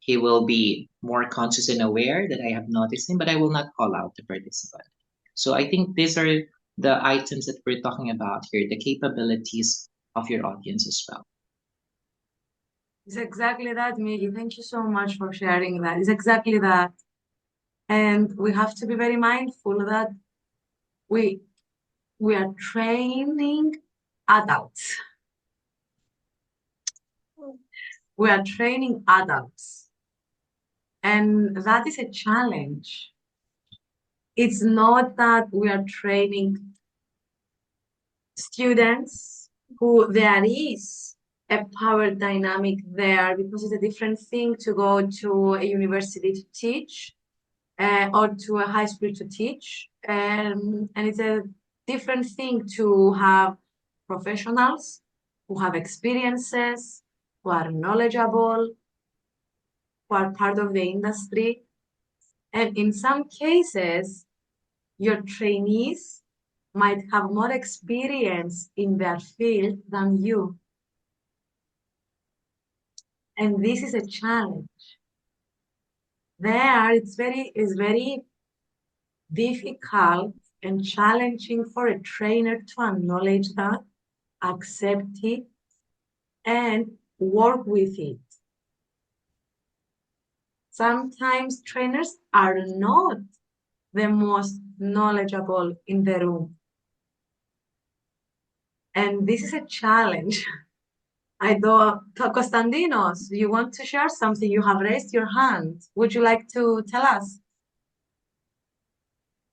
he will be more conscious and aware that I have noticed him, but I will not call out the participant. So I think these are the items that we're talking about here, the capabilities of your audience as well. It's exactly that, Miggy. Thank you so much for sharing that. It's exactly that. And we have to be very mindful that we are training adults. We are training adults. And that is a challenge. It's not that we are training students who there is a power dynamic there, because it's a different thing to go to a university to teach or to a high school to teach. And it's a different thing to have professionals who have experiences, who are knowledgeable, who are part of the industry. And in some cases, your trainees might have more experience in their field than you. And this is a challenge. There, it's very difficult and challenging for a trainer to acknowledge that, accept it, and work with it. Sometimes trainers are not the most knowledgeable in the room. And this is a challenge. Konstantinos, you want to share something? You have raised your hand. Would you like to tell us?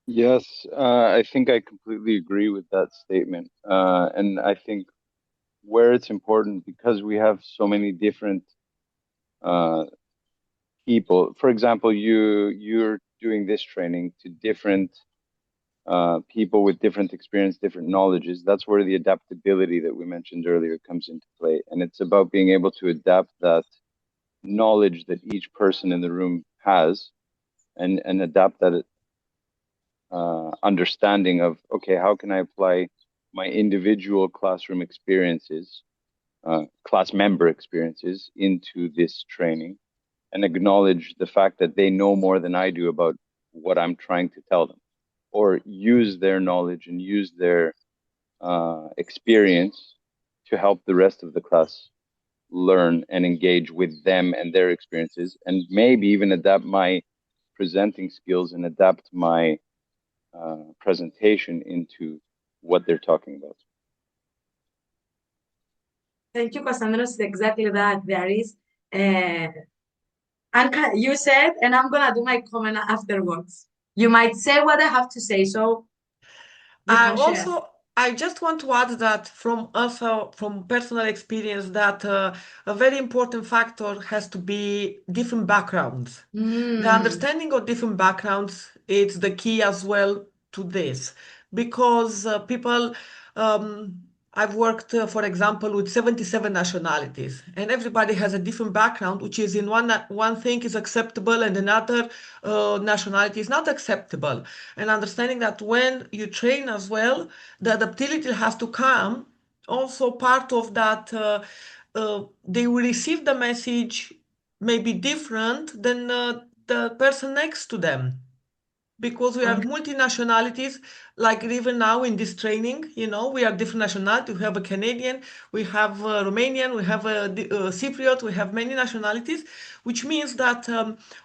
Yes, I think I completely agree with that statement. And I think where it's important, because we have so many different people. For example, you're doing this training to different people with different experience, different knowledges. That's where the adaptability that we mentioned earlier comes into play. And it's about being able to adapt that knowledge that each person in the room has and adapt that understanding of, okay, how can I apply my individual classroom experiences, class member experiences into this training, and acknowledge the fact that they know more than I do about what I'm trying to tell them, or use their knowledge and use their experience to help the rest of the class learn and engage with them and their experiences, and maybe even adapt my presenting skills and adapt my presentation into what they're talking about. Thank you, Konstantinos. Exactly that. There is, Anka, you said, and I'm gonna do my comment afterwards. You might say what I have to say, so you can share. I just want to add that from personal experience that a very important factor has to be different backgrounds. The understanding of different backgrounds is the key as well to this, because people, I've worked, for example, with 77 nationalities, and everybody has a different background, which is in one thing is acceptable and another nationality is not acceptable. And understanding that when you train as well, the adaptability has to come. Also, part of that, they will receive the message maybe different than the person next to them. because we are multinationalities, like even now in this training, you know, we are different nationalities. We have a Canadian, we have a Romanian, we have a Cypriot, we have many nationalities, which means that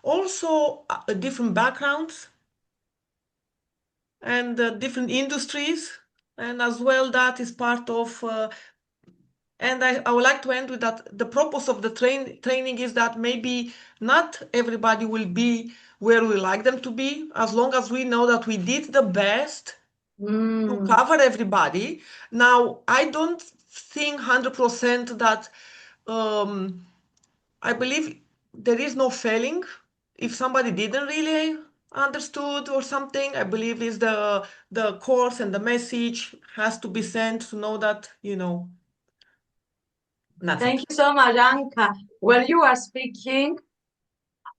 also different backgrounds and different industries, and as well that is part of and I would like to end with that the purpose of the training is that maybe not everybody will be where we like them to be, as long as we know that we did the best to cover everybody. Now, I don't think 100% that I believe there is no failing. If somebody didn't really understood or something, I believe is the course and the message has to be sent to know that, you know, that's Thank it. you so much, Anka. When you are speaking,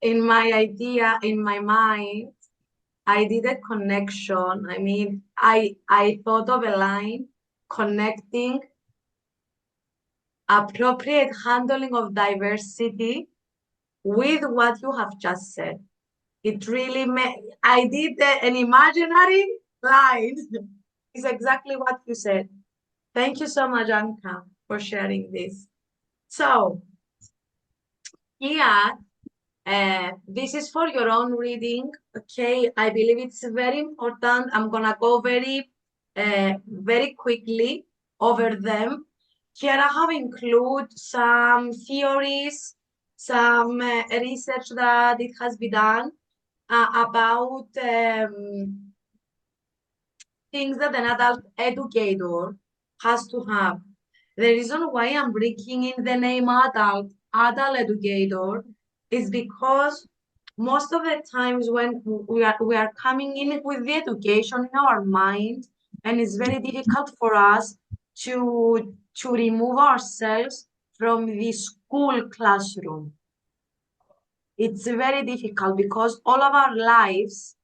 in my idea, in my mind, I did a connection. I mean, I thought of a line connecting appropriate handling of diversity with what you have just said. It really I did an imaginary line. It's exactly what you said. Thank you so much, Anka, for sharing this. So, here, this is for your own reading, okay? I believe it's very important. I'm gonna go very quickly over them. Here I have included some theories, some research that it has been done about things that an adult educator has to have. The reason why I'm bringing in the name adult educator is because most of the times when we are coming in with the education in our mind, and it's very difficult for us to remove ourselves from the school classroom. It's very difficult because all of our lives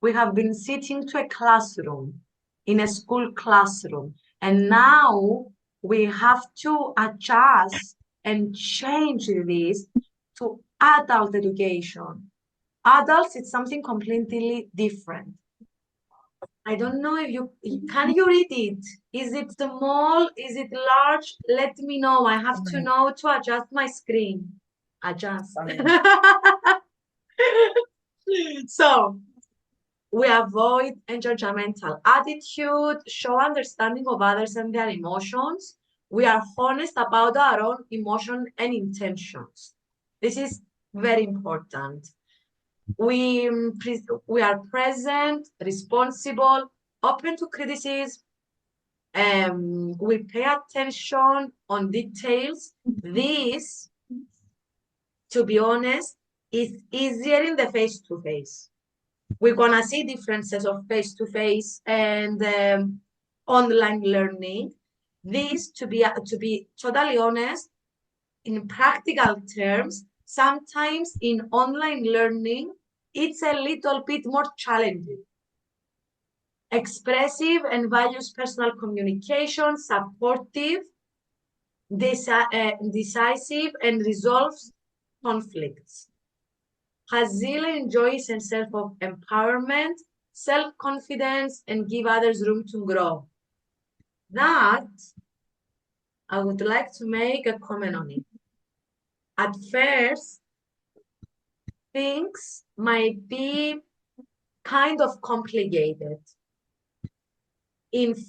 we have been sitting to a classroom, in a school classroom, and now we have to adjust and change this to adult education. Adults, it's something completely different. I don't know if can you read it? Is it small? Is it large? Let me know. I have to know to adjust my screen. Adjust. So, we avoid judgmental attitude, show understanding of others and their emotions. We are honest about our own emotion and intentions. This is very important. We are present, responsible, open to criticism. We pay attention on details. This, to be honest, is easier in the face-to-face. We're gonna see differences of face-to-face and online learning. This, to be totally honest, in practical terms, sometimes in online learning, it's a little bit more challenging. Expressive and values personal communication, supportive, decisive, and resolves conflicts. Has zeal and enjoys and self-empowerment, self-confidence, and give others room to grow. That, I would like to make a comment on it. At first, things might be kind of complicated.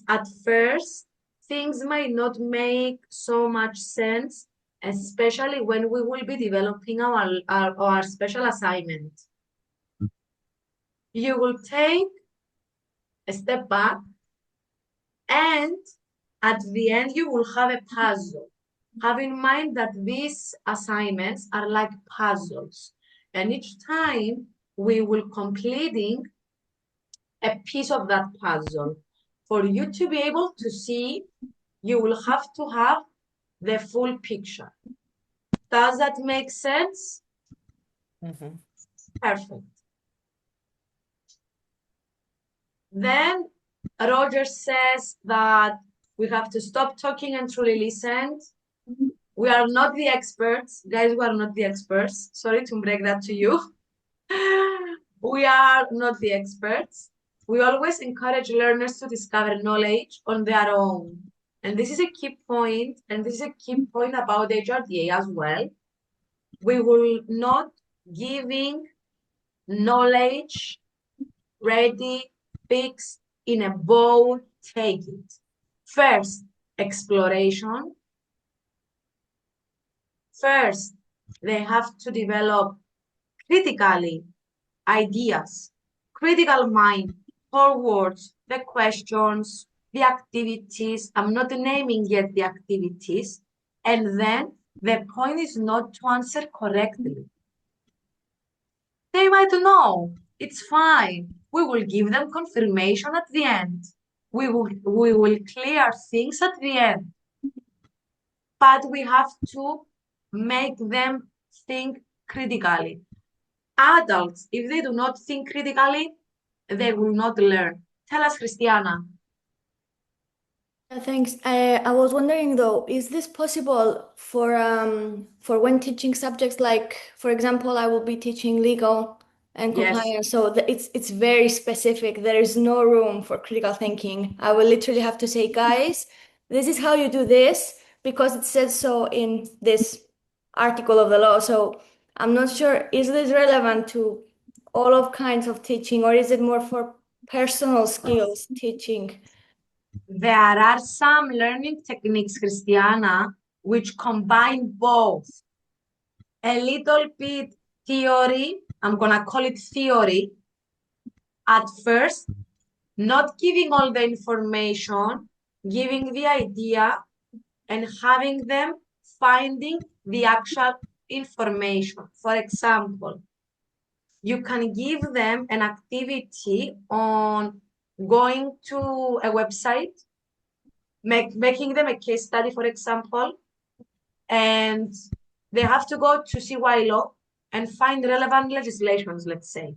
At first, things might not make so much sense, especially when we will be developing our special assignment. You will take a step back, and at the end, you will have a puzzle. Have in mind that these assignments are like puzzles, and each time we will completing a piece of that puzzle. For you to be able to see, you will have to have the full picture. Does that make sense? Mm-hmm. Perfect. Then Roger says that we have to stop talking and truly listen. We are not the experts. Guys, we are not the experts. Sorry to break that to you. We are not the experts. We always encourage learners to discover knowledge on their own. And this is a key point, and this is a key point about HRDA as well. We will not giving knowledge ready, fixed, in a bowl, take it. First, exploration. First, they have to develop critically ideas, critical mind, towards the questions, the activities. I'm not naming yet the activities. And then the point is not to answer correctly. They might know. It's fine. We will give them confirmation at the end. We will clear things at the end. But we have to make them think critically. Adults, if they do not think critically, they will not learn. Tell us, Christiana. Thanks. I was wondering though, is this possible for when teaching subjects like, for example, I will be teaching legal and Yes. compliance, so it's very specific. There is no room for critical thinking. I will literally have to say, guys, this is how you do this because it says so in this article of the law. So I'm not sure, is this relevant to all of kinds of teaching, or is it more for personal skills teaching? There are some learning techniques, Christiana, which combine both. A little bit theory, I'm gonna call it theory, at first, not giving all the information, giving the idea, and having them finding the actual information. For example, you can give them an activity on going to a website, making them a case study, for example, and they have to go to CY Law and find relevant legislations, let's say.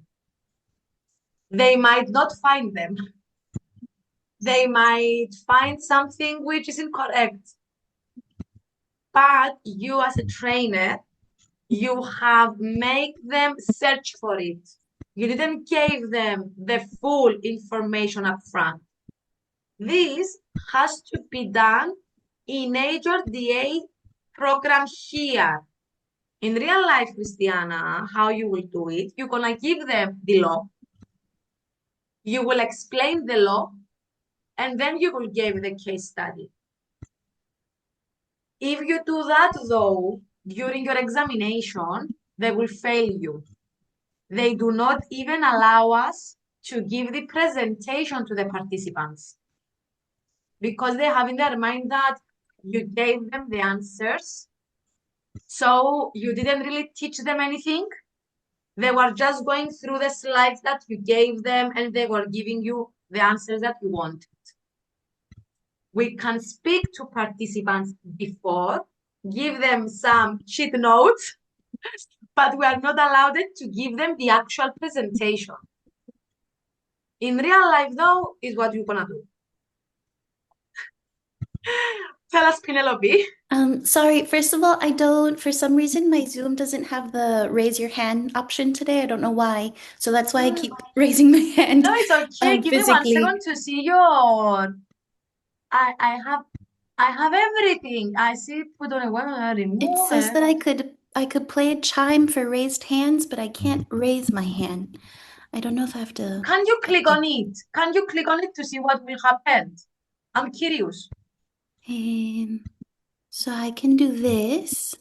They might not find them. They might find something which is incorrect. But you as a trainer, you have made them search for it. You didn't give them the full information up front. This has to be done in HRDA program here. In real life, Christiana, how you will do it, you're gonna give them the law. You will explain the law, and then you will give the case study. If you do that, though, during your examination, they will fail you. They do not even allow us to give the presentation to the participants because they have in their mind that you gave them the answers, so you didn't really teach them anything. They were just going through the slides that you gave them, and they were giving you the answers that you wanted. We can speak to participants before, give them some cheat notes, but we are not allowed to give them the actual presentation. In real life, though, is what you're gonna do. Tell us, Penelope. Sorry, first of all, for some reason, my Zoom doesn't have the raise your hand option today. I don't know why. So that's why I keep raising my hand. No, it's okay. Give me 1 physically. second to see your. I have everything. I see put on a webinar It remove. says that I could play a chime for raised hands, but I can't raise my hand. I don't know if I have to. Can you click on it? Can you click on it to see what will happen? I'm curious. So I can do this.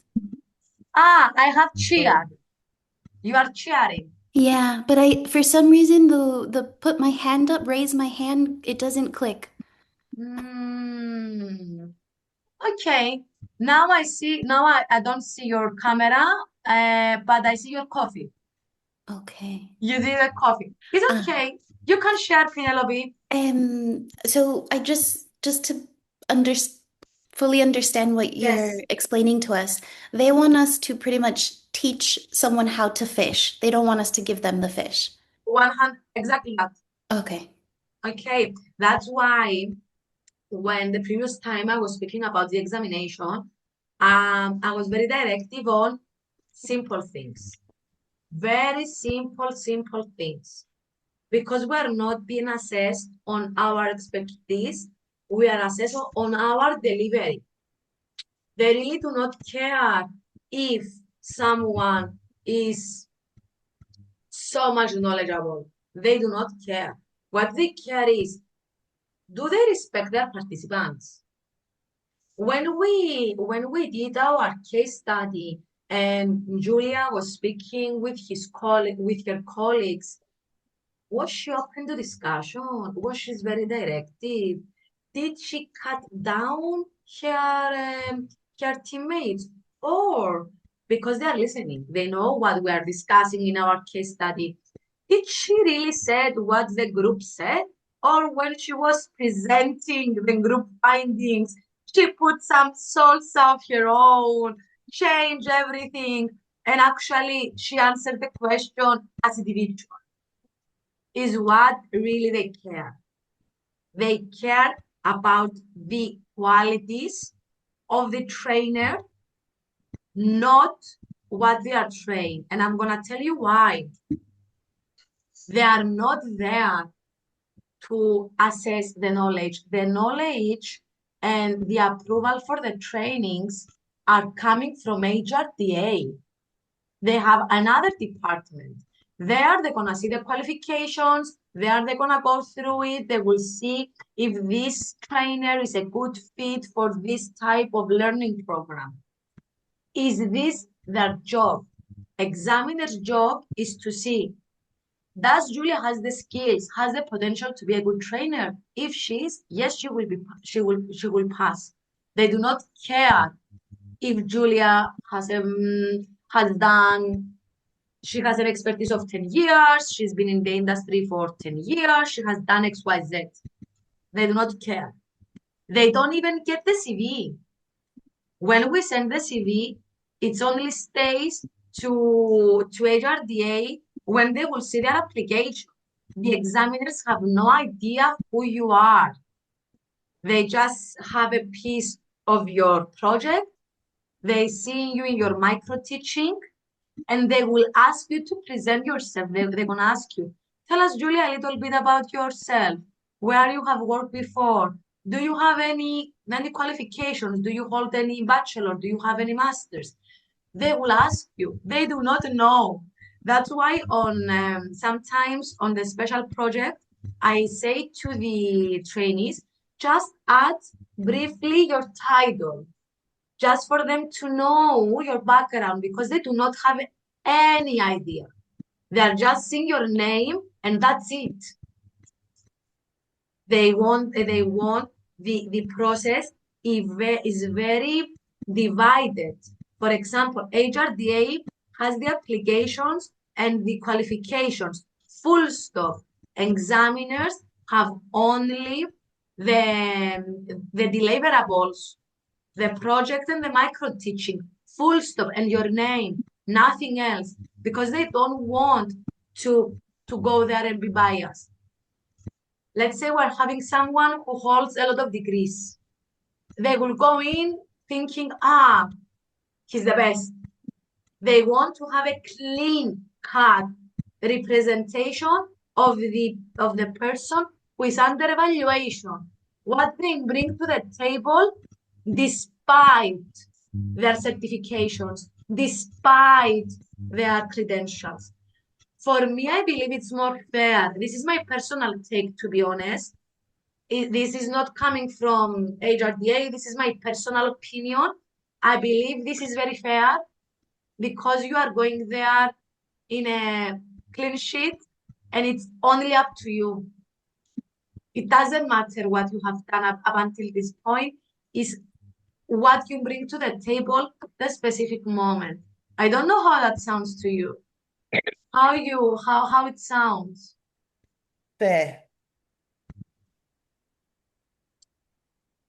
I have cheered. You are cheering. Yeah, but for some reason the put my hand up, raise my hand, it doesn't click. Okay. Now I see. Now I don't see your camera, but I see your coffee. Okay. You did a coffee. It's okay. You can share, Penelope. So I just to fully understand what you're explaining to us, they want us to pretty much teach someone how to fish. They don't want us to give them the fish. 100, exactly that. Okay. Okay. That's why when the previous time I was speaking about the examination, I was very directive on simple things. Very simple things. Because we are not being assessed on our expertise, we are assessed on our delivery. They really do not care if someone is so much knowledgeable. They do not care. What they care is, do they respect their participants? When we did our case study and Julia was speaking with her colleagues, was she open to discussion? Was she very directive? Did she cut down her teammates? Or because they are listening, they know what we are discussing in our case study. Did she really said what the group said? Or when she was presenting the group findings, she put some salts of her own, changed everything, and actually she answered the question as individual. Is what really they care. They care about the qualities of the trainer, not what they are trained. And I'm going to tell you why. They are not there to assess the knowledge. The knowledge and the approval for the trainings are coming from HRDA. They have another department. There, they're going to see the qualifications. There, they're going to go through it. They will see if this trainer is a good fit for this type of learning program. Is this their job? Examiner's job is to see, does Julia has the skills, has the potential to be a good trainer? If she is, yes, she will pass. They do not care if Julia has done. She has an expertise of 10 years. She's been in the industry for 10 years. She has done XYZ. They do not care. They don't even get the CV. When we send the CV, it only stays to HRDA when they will see their application. The examiners have no idea who you are. They just have a piece of your project. They see you in your micro teaching. And they will ask you to present yourself. They're going to ask you, tell us, Julia, a little bit about yourself. Where you have worked before? Do you have any qualifications? Do you hold any bachelor? Do you have any masters? They will ask you. They do not know. That's why sometimes on the special project, I say to the trainees, just add briefly your title, just for them to know your background, because they do not have any idea. They're just seeing your name and that's it. They want the process is very divided. For example, HRDA has the applications and the qualifications, full stop. Examiners have only the deliverables, the project and the micro teaching, full stop, and your name, nothing else, because they don't want to go there and be biased. Let's say we're having someone who holds a lot of degrees. They will go in thinking, he's the best. They want to have a clean cut representation of the person who is under evaluation, what they bring to the table despite their certifications, despite their credentials. For me, I believe it's more fair. This is my personal take, to be honest. This is not coming from HRDA. This is my personal opinion. I believe this is very fair because you are going there in a clean sheet and it's only up to you. It doesn't matter what you have done up until this point. Is what you bring to the table at the specific moment. I don't know how that sounds to you. How it sounds. Fair.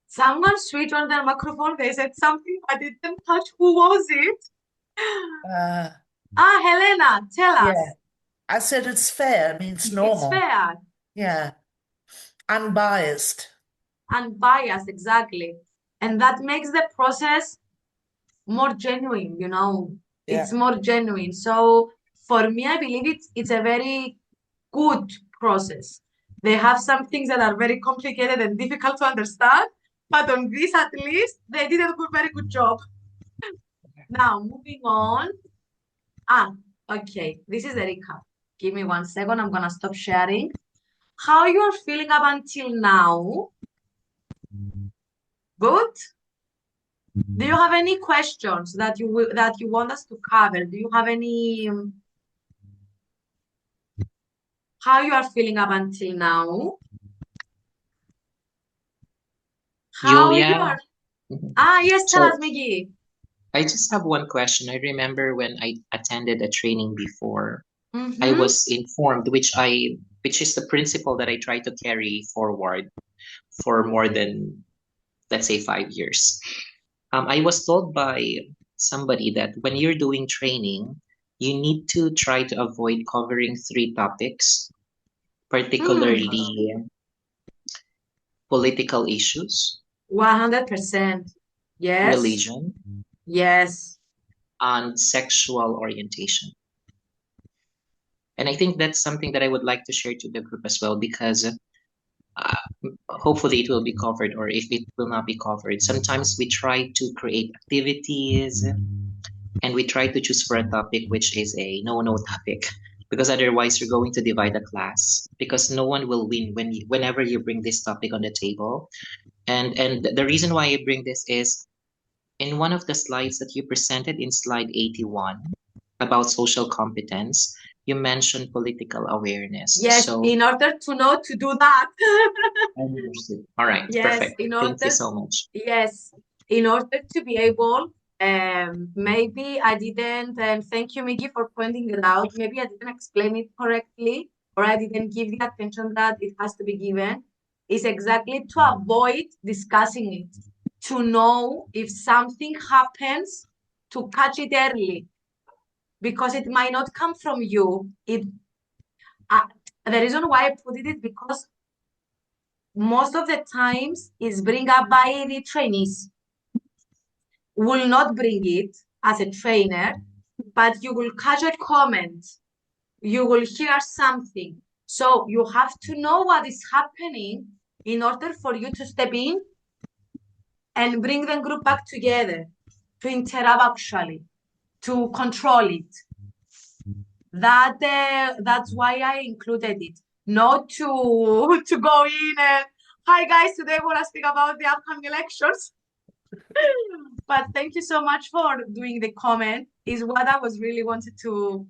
Someone switched on their microphone. They said something I didn't touch. Who was it? Helena, tell us. Yeah. I said it's fair, means normal. It's fair. Yeah. Unbiased. Unbiased, exactly. And that makes the process more genuine, you know. Yeah. It's more genuine. So for me, I believe it's a very good process. They have some things that are very complicated and difficult to understand, but on this at least they did a very good job. Now moving on. Okay, this is the recap. Give me 1 second. I'm gonna stop sharing. How you are feeling up until now? Good? Do you have any questions that you want us to cover? Do you have any how you are feeling up until now? How you Julia, are? Yes, tell us, so Miggy. I just have one question. I remember when I attended a training before, I Mm-hmm. was informed, which is the principle that I try to carry forward for more than, let's say, 5 years. I was told by somebody that when you're doing training, you need to try to avoid covering 3 topics, particularly political issues, 100%. Yes. religion, Yes. and sexual orientation. And I think that's something that I would like to share to the group as well, because hopefully it will be covered, or if it will not be covered, sometimes we try to create activities and we try to choose for a topic which is a no topic, because otherwise you're going to divide the class, because no one will win whenever you bring this topic on the table. And the reason why I bring this is, in one of the slides that you presented in slide 81 about social competence, you mentioned political awareness. Yes, So in order to know to do that. I understood. All right, Yes, perfect. in Thank you order, so much. yes, in order to be able, maybe I didn't, and thank you, Miggy, for pointing it out. Maybe I didn't explain it correctly, or I didn't give the attention that it has to be given. Is exactly to avoid discussing it, to know if something happens, to catch it early, because it might not come from you. The reason why I put it is because most of the times is bring up by the trainees. Will not bring it as a trainer, but you will catch a comment. You will hear something. So you have to know what is happening in order for you to step in and bring the group back together, to interrupt actually, to control it. That's why I included it. Not to go in and, hi guys, today we're gonna speak about the upcoming elections. But thank you so much for doing the comment, is what I was really wanted to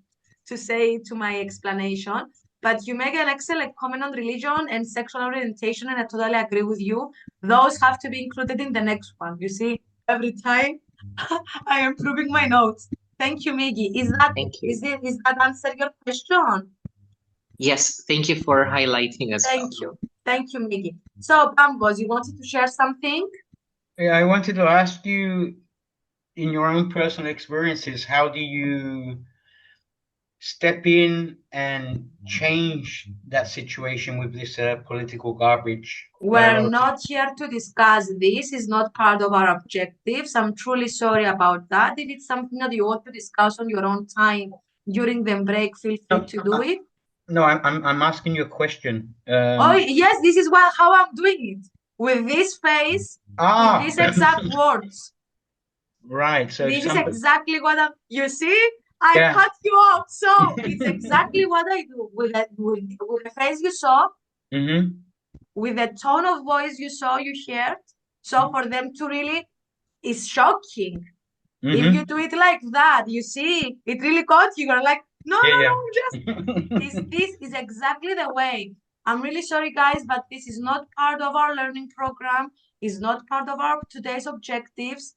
say to my explanation. But you make an excellent comment on religion and sexual orientation, and I totally agree with you. Those have to be included in the next one. You see, every time I am improving my notes. Thank you, Miggy. Thank you. Is that answer your question? Yes, thank you for highlighting as well. Thank you. Thank you, Miggy. So, Bambos, you wanted to share something? Yeah, I wanted to ask you, in your own personal experiences, how do you step in and change that situation with this political garbage? We're not here to discuss this. Is not part of our objectives. I'm truly sorry about that. If it's something that you want to discuss on your own time during the break, feel free to do it. No, I'm asking you a question. Oh yes, this is how I'm doing it, with this face, with these exact words. Right. So this is exactly what you see. I cut you off, so it's exactly what I do with the face you saw. Mm-hmm. With the tone of voice you saw, you heard. So for them to really, is shocking. Mm-hmm. If you do it like that, you see, it really got you. You're like, no, this is exactly the way. I'm really sorry, guys, but this is not part of our learning program. It's not part of our today's objectives.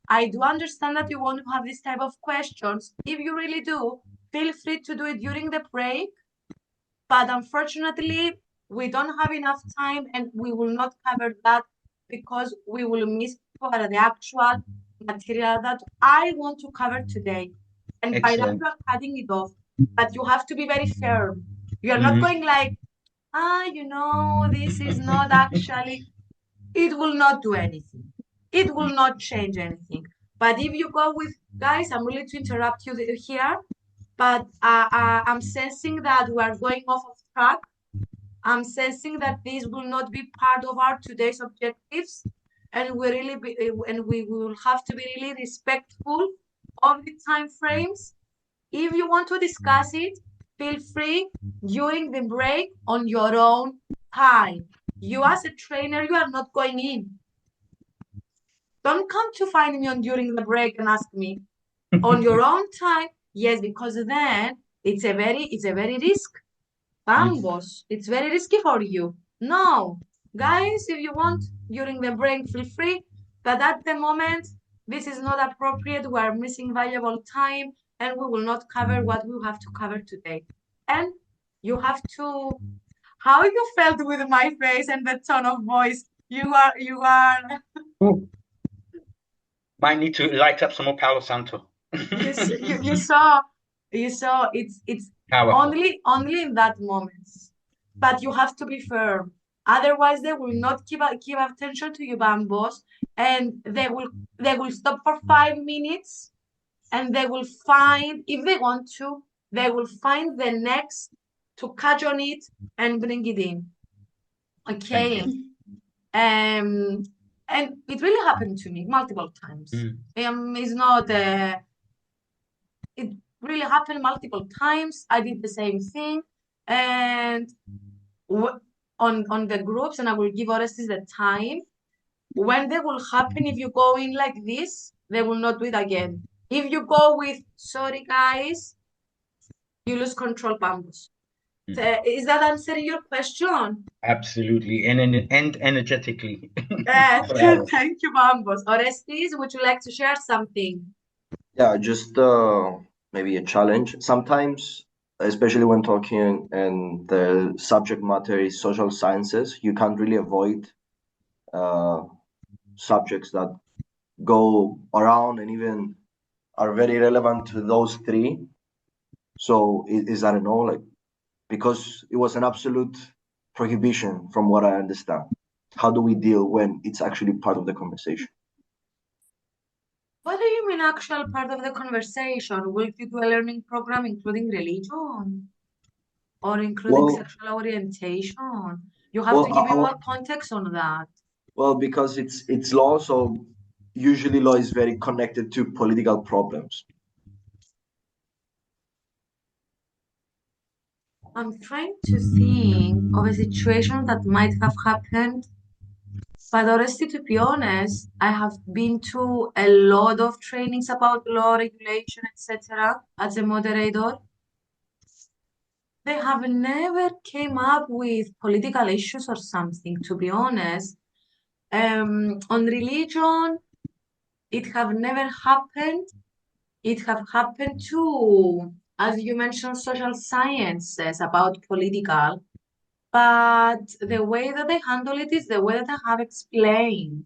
I do understand that you want to have this type of questions. If you really do, feel free to do it during the break. But unfortunately, we don't have enough time, and we will not cover that because we will miss the actual material that I want to cover today. And by that, you are cutting it off. But you have to be very firm. You are not going like, this is not actually, it will not do anything. It will not change anything. But if you go with, guys, I'm really to interrupt you here. but I'm sensing that we are going off of track. I'm sensing that this will not be part of our today's objectives, and we will have to be really respectful of the time frames. If you want to discuss it, feel free during the break on your own time. You as a trainer, you are not going in. Don't come to find me during the break and ask me on your own time. Yes, because then it's a very risk. Vamos, it's very risky for you. No, guys, if you want during the break, feel free. But at the moment, this is not appropriate. We are missing valuable time, and we will not cover what we have to cover today. And you have to. How you felt with my face and the tone of voice? You are. Ooh. Might need to light up some more Palo Santo. You saw it's Powerful. only in that moment. But you have to be firm. Otherwise, they will not give attention to you, Bambos, and they will stop for 5 minutes, and they will find, if they want to, they will find the next to catch on it and bring it in. Okay. And it really happened to me multiple times. It's not it really happened multiple times. I did the same thing, and on the groups, and I will give Orestes the time when they will happen. If you go in like this, they will not do it again. If you go with sorry guys, you lose control, Bambus. Is that answering your question? Absolutely, and energetically. Thank you, Bambus. Orestes, would you like to share something? Yeah, just maybe a challenge. Sometimes, especially when talking and the subject matter is social sciences, you can't really avoid subjects that go around and even are very relevant to those three. So is I don't know, like, because it was an absolute prohibition from what I understand. How do we deal when it's actually part of the conversation? What do you mean actual part of the conversation? Will you do a learning program including religion or including sexual orientation? You have to give me more context on that. Well, because it's law, so usually law is very connected to political problems. I'm trying to think of a situation that might have happened, but honestly, to be honest, I have been to a lot of trainings about law, regulation, etc. as a moderator. They have never came up with political issues or something, to be honest. On religion, it have never happened. It have happened to, as you mentioned, social sciences about political, but the way that they handle it is the way that I have explained.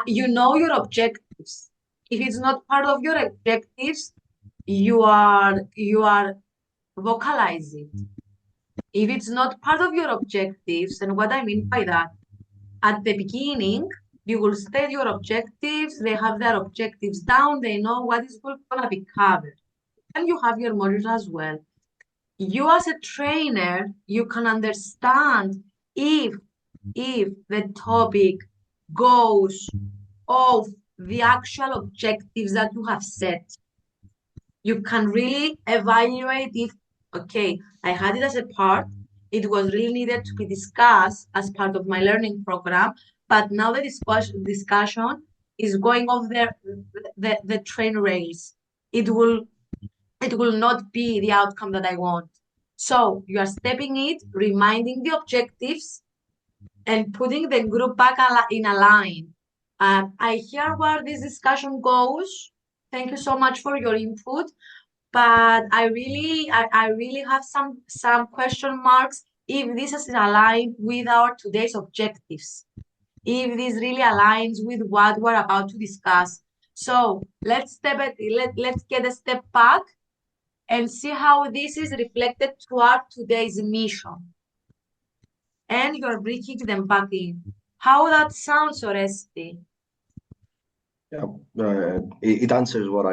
You know your objectives. If it's not part of your objectives, you are vocalizing. If it's not part of your objectives, and what I mean by that, at the beginning, you will state your objectives, they have their objectives down, they know what is going to be covered. And you have your modules as well. You as a trainer, you can understand if the topic goes off the actual objectives that you have set. You can really evaluate if, okay, I had it as a part, it was really needed to be discussed as part of my learning program, but now the discussion is going off the train rails. It will not be the outcome that I want. So you are stepping it, reminding the objectives, and putting the group back in a line. I hear where this discussion goes. Thank you so much for your input. But I really have some question marks if this is aligned with our today's objectives, if this really aligns with what we're about to discuss. So let's get a step back and see how this is reflected to our today's mission. And you're bringing them back in. How that sounds, Oresti? Yeah, it answers what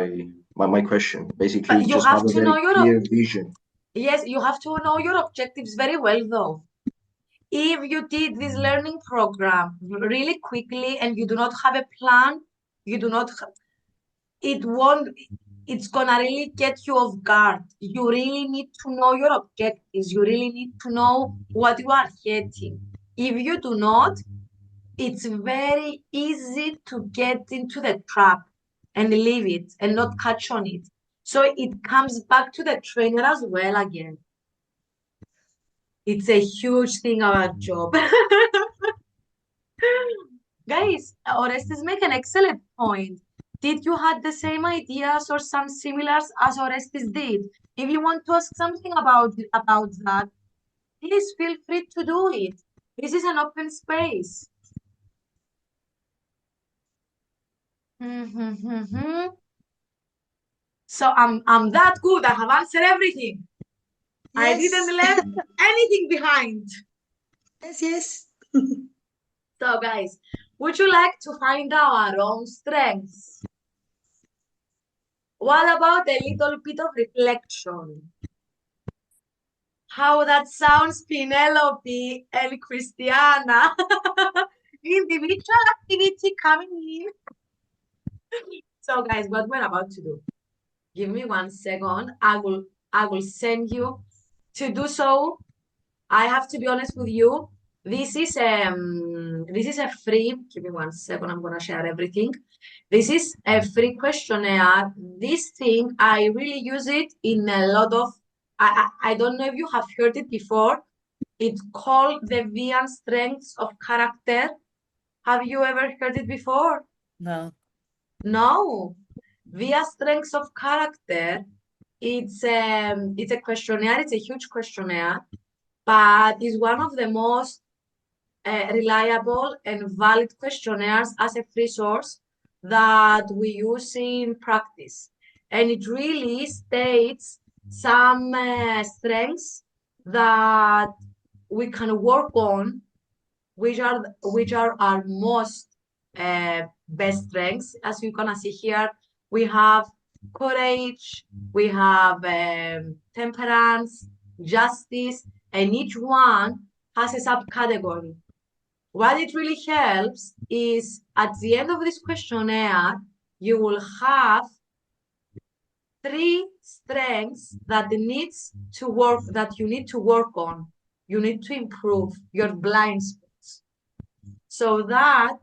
my question. Basically, But you just have have a to very know your clear vision. yes, you have to know your objectives very well, though. If you did this learning program really quickly and you do not have a plan, you do not, it won't, it's gonna really get you off guard. You really need to know your objectives. You really need to know what you are getting. If you do not, it's very easy to get into the trap and leave it and not catch on it. So it comes back to the trainer as well again. It's a huge thing about job. Guys, Orestes make an excellent point. Did you had the same ideas or some similars as Orestes did? If you want to ask something about that, please feel free to do it. This is an open space. So I'm that good. I have answered everything. I didn't Yes. leave anything behind. Yes. So guys, would you like to find out our own strengths? What about a little bit of reflection? How that sounds, Penelope and Christiana. Individual activity coming in. So guys, what we're about to do. Give me 1 second. I will send you. To do so, I have to be honest with you. This is a free. Give me 1 second. I'm gonna share everything. This is a free questionnaire. This thing I really use it in a lot of. I don't know if you have heard it before. It's called the Vian Strengths of Character. Have you ever heard it before? No. No. Via Strengths of Character. It's a questionnaire. It's a huge questionnaire, but it's one of the most reliable and valid questionnaires as a free source that we use in practice. And it really states some strengths that we can work on, which are our most best strengths. As you're gonna see here, we have courage, we have temperance, justice, and each one has a subcategory. What it really helps is at the end of this questionnaire, you will have 3 strengths that you need to work on. You need to improve your blind spots. So that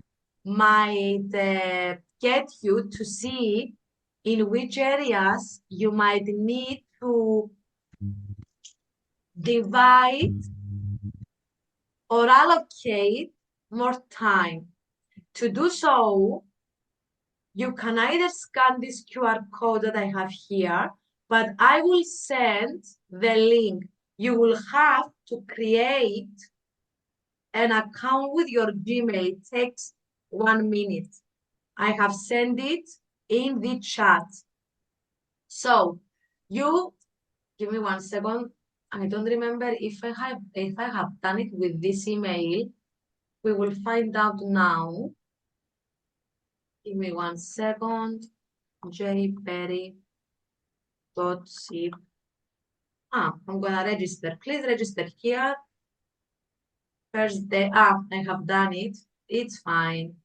might get you to see in which areas you might need to divide or allocate more time. To do so, you can either scan this QR code that I have here, but I will send the link. You will have to create an account with your Gmail. It takes 1 minute. I have sent it in the chat. So you give me 1 second. I don't remember if I have done it with this email. We will find out now. Give me 1 second. jperry.zip. I'm gonna register. Please register here. First day. I have done it. It's fine.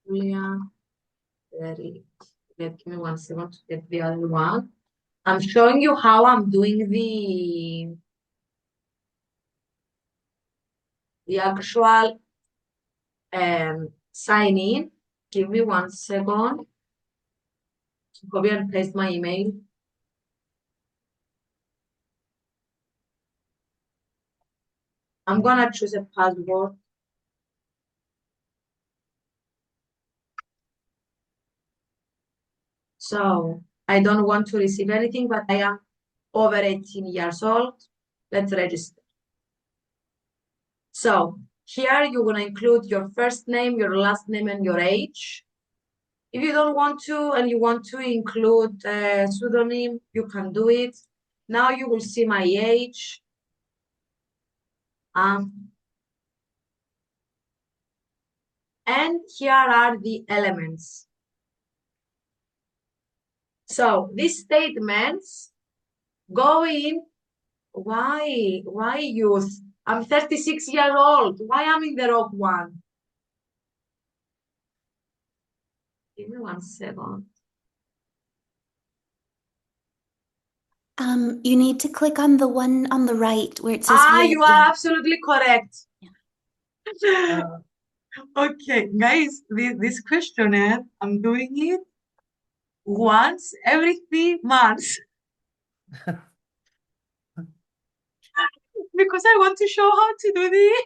Julia, Perry. Give me 1 second to get the other one. I'm showing you how I'm doing the actual sign in. Give me 1 second to copy and paste my email. I'm gonna choose a password. So I don't want to receive anything, but I am over 18 years old. Let's register. So here you're gonna include your first name, your last name, and your age. If you don't want to, and you want to include a pseudonym, you can do it. Now you will see my age. And here are the elements. So these statements go in, why youth? I'm 36 years old. Why I'm in the wrong one? Give me 1 second. You need to click on the one on the right where it says You are absolutely correct. Okay, guys, this questionnaire, I'm doing it once every 3 months because I want to show how to do this.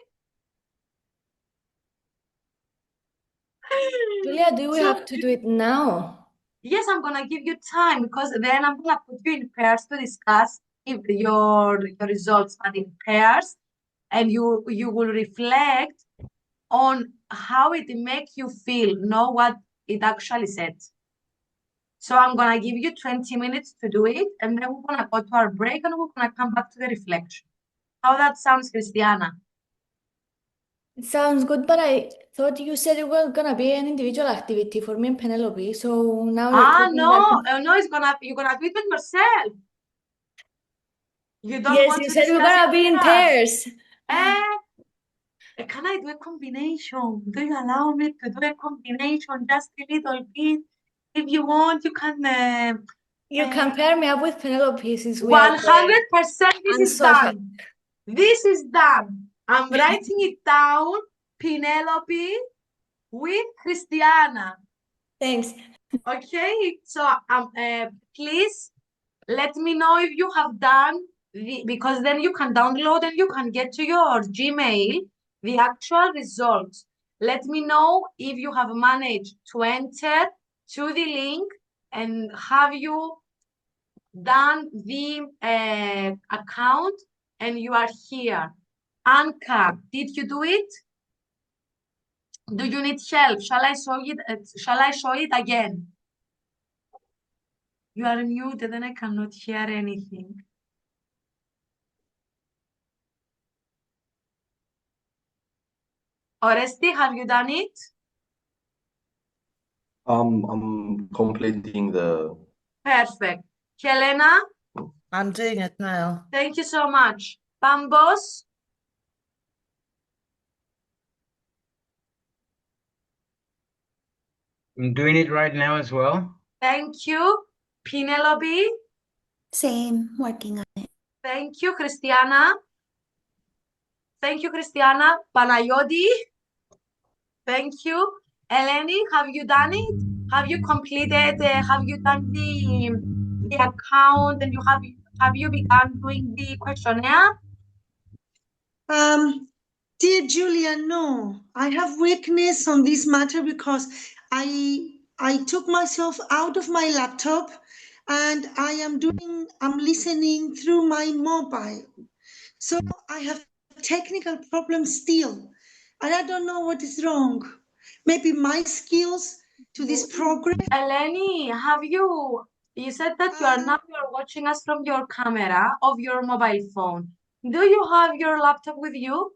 Julia, do we So- have to do it now? Yes, I'm gonna give you time because then I'm gonna put you in pairs to discuss if your results are in pairs, and you will reflect on how it make you feel, know what it actually said. So I'm gonna give you 20 minutes to do it, and then we're gonna go to our break and we're gonna come back to the reflection. How that sounds, Christiana? It sounds good, but I thought you said it was gonna be an individual activity for me and Penelope. So now you're talking No, that. no, you're gonna do it with yourself. You don't Yes, want you to said we're discuss gonna it be in with us. pairs. Can I do a combination? Do you allow me to do a combination just a little bit? If you want, you can. You can pair me up with Penelope since we are 100% this is unsocial. done. This is done. I'm writing it down. Penelope with Christiana. Thanks. Okay, so please let me know if you have done because then you can download and you can get to your Gmail the actual results. Let me know if you have managed to enter to the link and have you done the account and you are here. Anka, did you do it? Do you need help? Shall I show it again? You are muted and I cannot hear anything. Oresti, have you done it? I'm completing the. Perfect. Helena, I'm doing it now. thank you so much. Bambos, I'm doing it right now as well. thank you. Penelope, Same, working on it. thank you. Christiana, thank you. Christiana. Panayoti, thank you. Eleni, have you done it? Have you completed? Have you done the account and have you begun doing the questionnaire? Dear Julia, no, I have weakness on this matter because I took myself out of my laptop and I'm listening through my mobile. So I have technical problems still, and I don't know what is wrong. Maybe my skills to this program. Eleni, you said that you're watching us from your camera of your mobile phone. Do you have your laptop with you?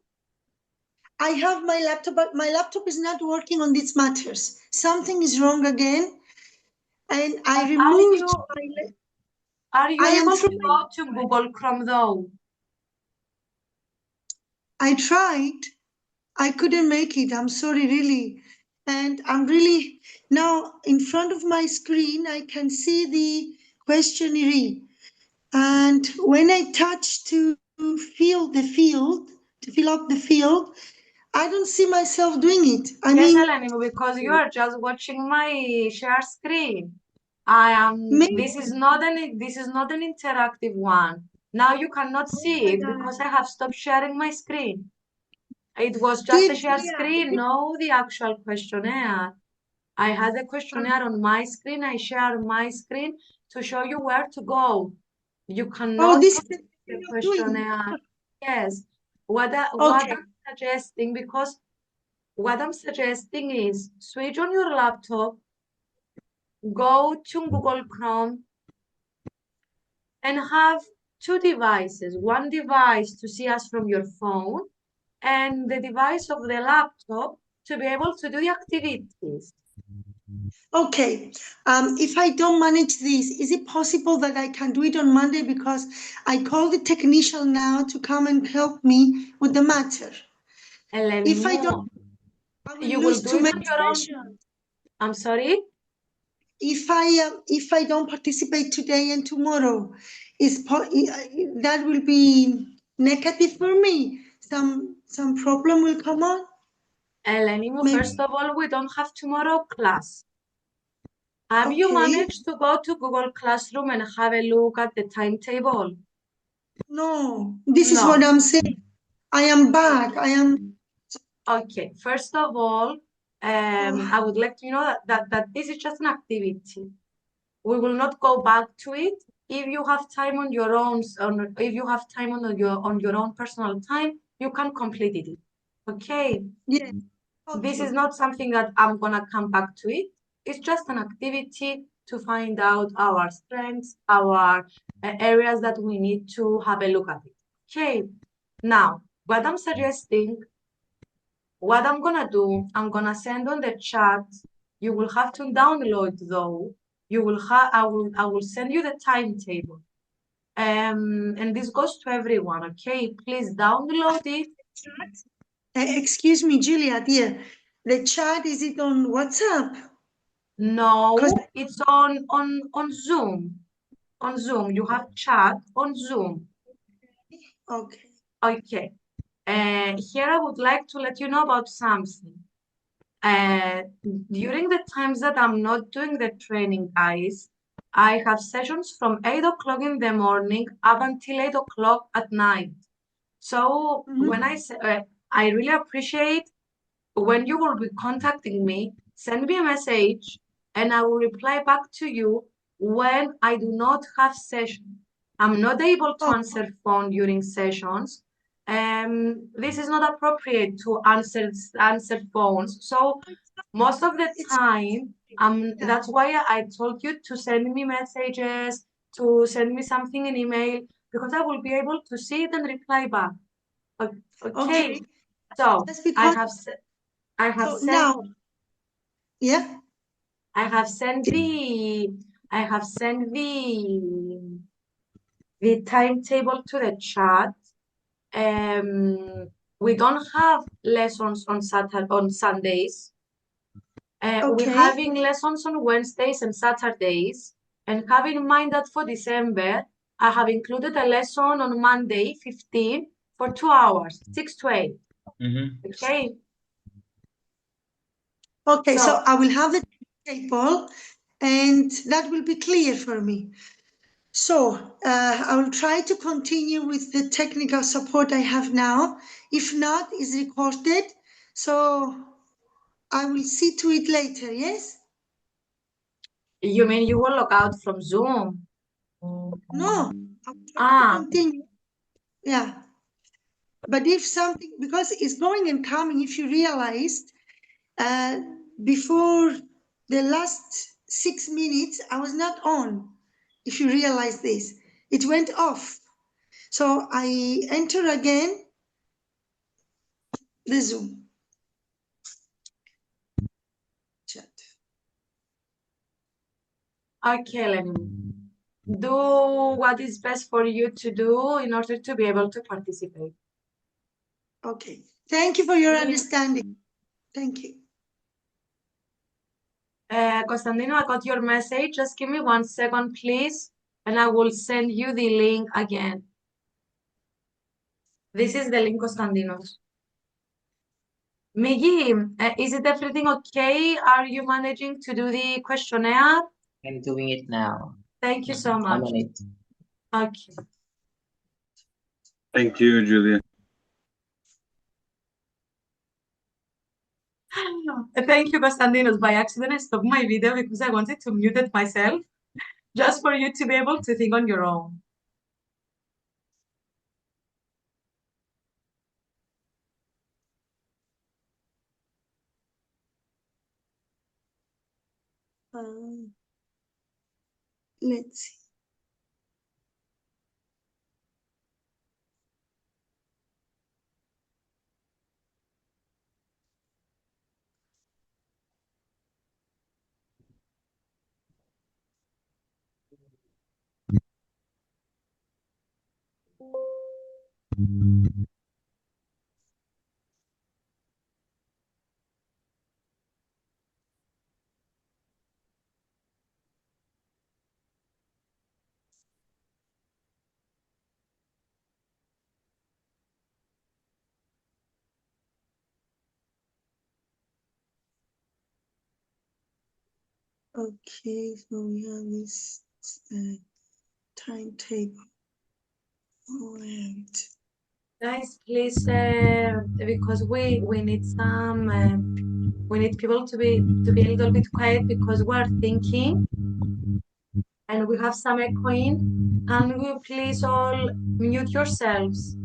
I have my laptop, but my laptop is not working on these matters. Something is wrong again. And I removed Are you I am able to trying. go to Google Chrome though? I tried. I couldn't make it. I'm sorry, really. And I'm really now in front of my screen, I can see the questionnaire. And when I touch to fill up the field, I don't see myself doing it. I Yes, mean, Eleni, because you are just watching my share screen. This is not an interactive one. Now you cannot see it because I have stopped sharing my screen. It was just a share screen, no the actual questionnaire. I had a questionnaire on my screen. I share my screen to show you where to go. You cannot this put the questionnaire. Yes. What I'm suggesting, because what I'm suggesting is switch on your laptop, go to Google Chrome, and have two devices. One device to see us from your phone, and the device of the laptop to be able to do the activities. Okay. If I don't manage this, is it possible that I can do it on Monday? Because I called the technician now to come and help me with the matter. Eleni If I μου, don't, I will you will lose do too it many on your own. sessions. I'm sorry? If I don't participate today and tomorrow, that will be negative for me. Some problem will come on. Eleni μου, Maybe. first of all, we don't have tomorrow class. Have you Okay. managed to go to Google Classroom and have a look at the timetable? No, this is what No. I'm saying. I am back. Okay, first of all, I would like to know that this is just an activity. We will not go back to it. If you have time on your own, if you have time on your own personal time, you can complete it. Okay. Yes. This is Okay. not something that I'm gonna come back to it. It's just an activity to find out our strengths, our areas that we need to have a look at it. Okay. Now, what I'm suggesting, what I'm gonna do, I'm gonna send on the chat. You will have to download though. You will have I will send you the timetable. And this goes to everyone, okay? Please download it. Excuse me, Julia, dear. The chat, is it on WhatsApp? No, 'Cause- it's on Zoom. On Zoom, you have chat on Zoom. Okay. Okay. Here I would like to let you know about something. During the times that I'm not doing the training, guys, I have sessions from 8 o'clock in the morning up until 8 o'clock at night. So when I say, I really appreciate when you will be contacting me, send me a message and I will reply back to you when I do not have session. I'm not able to answer phone during sessions. This is not appropriate to answer phones. So most of the time, that's why I told you to send me messages, to send me something in email, because I will be able to see it and reply back. Okay. So That's because I have so sent now, yeah. I have sent the timetable to the chat. We don't have lessons on Sundays. We're Okay. having lessons on Wednesdays and Saturdays. And have in mind that for December, I have included a lesson on Monday, 15, for 2 hours, 6 to 8. Okay. Okay, so So I will have the table and that will be clear for me. So I will try to continue with the technical support I have now. If not, it's recorded. So I will see to it later, yes? you mean you will log out from Zoom? No, I'm trying to continue. Yeah. But if something, because it's going and coming, if you realized, before the last 6 minutes, I was not on. If you realize this, it went off. So I enter again the Zoom chat. Okay, Lenny. Do what is best for you to do in order to be able to participate. Okay. Thank you for your understanding. Thank you. Constantino, I got your message. Just give me 1 second, please, and I will send you the link again. This is the link, Constantinos. Miggy, is it everything okay? Are you managing to do the questionnaire? I'm doing it now. Thank you so I'm much. on it. Okay. Thank you, Julia. Thank you, Constantinos. By accident, I stopped my video because I wanted to mute it myself, just for you to be able to think on your own. Let's see. Okay, so we have this timetable. All right. Guys, please, because we need some we need people to be a little bit quiet because we're thinking and we have some echoing. Can you please all mute yourselves?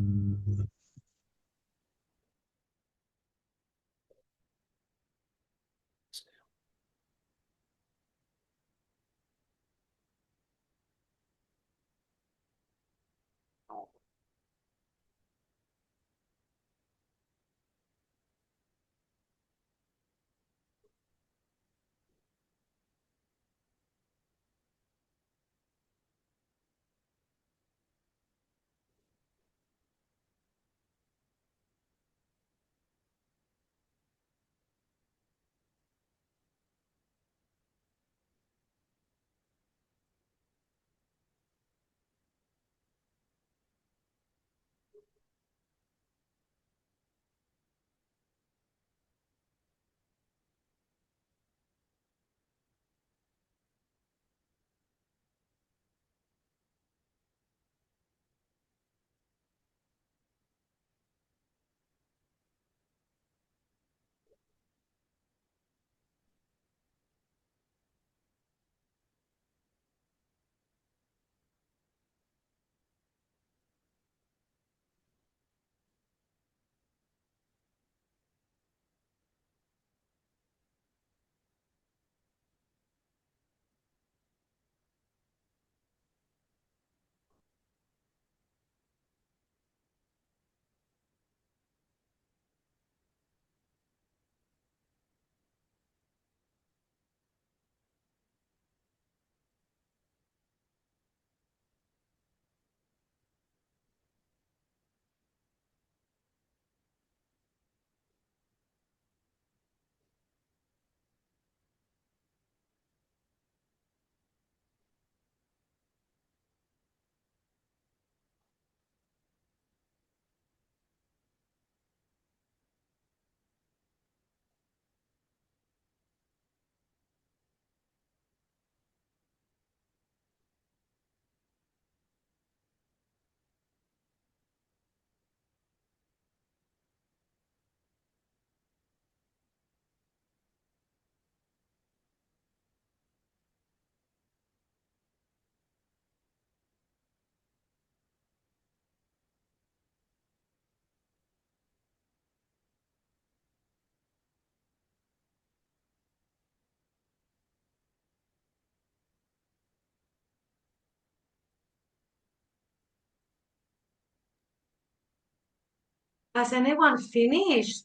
Has anyone finished?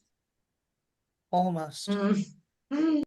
Almost. Mm.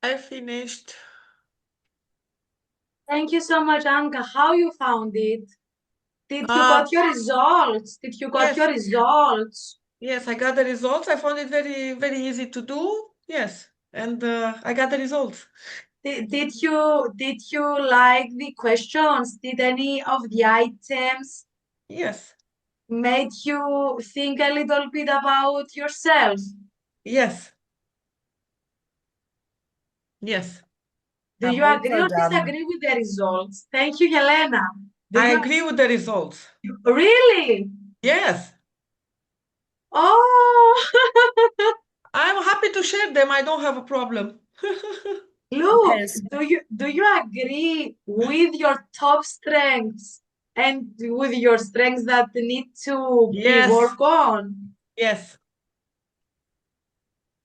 I finished. Thank you so much, Anka. How you found it? Did you got your results? Did you got your results? Yes, I got the results. I found it very, very easy to do. Yes, and I got the results. Did you like the questions? Did any of the items Yes. made you think a little bit about yourself? Yes. Yes. Do you agree or disagree with the results? Thank you, Helena. I agree with the results. Really? Yes. Oh, I'm happy to share them. I don't have a problem. look, do you agree with your top strengths and with your strengths that need to be Yes. worked on? Yes.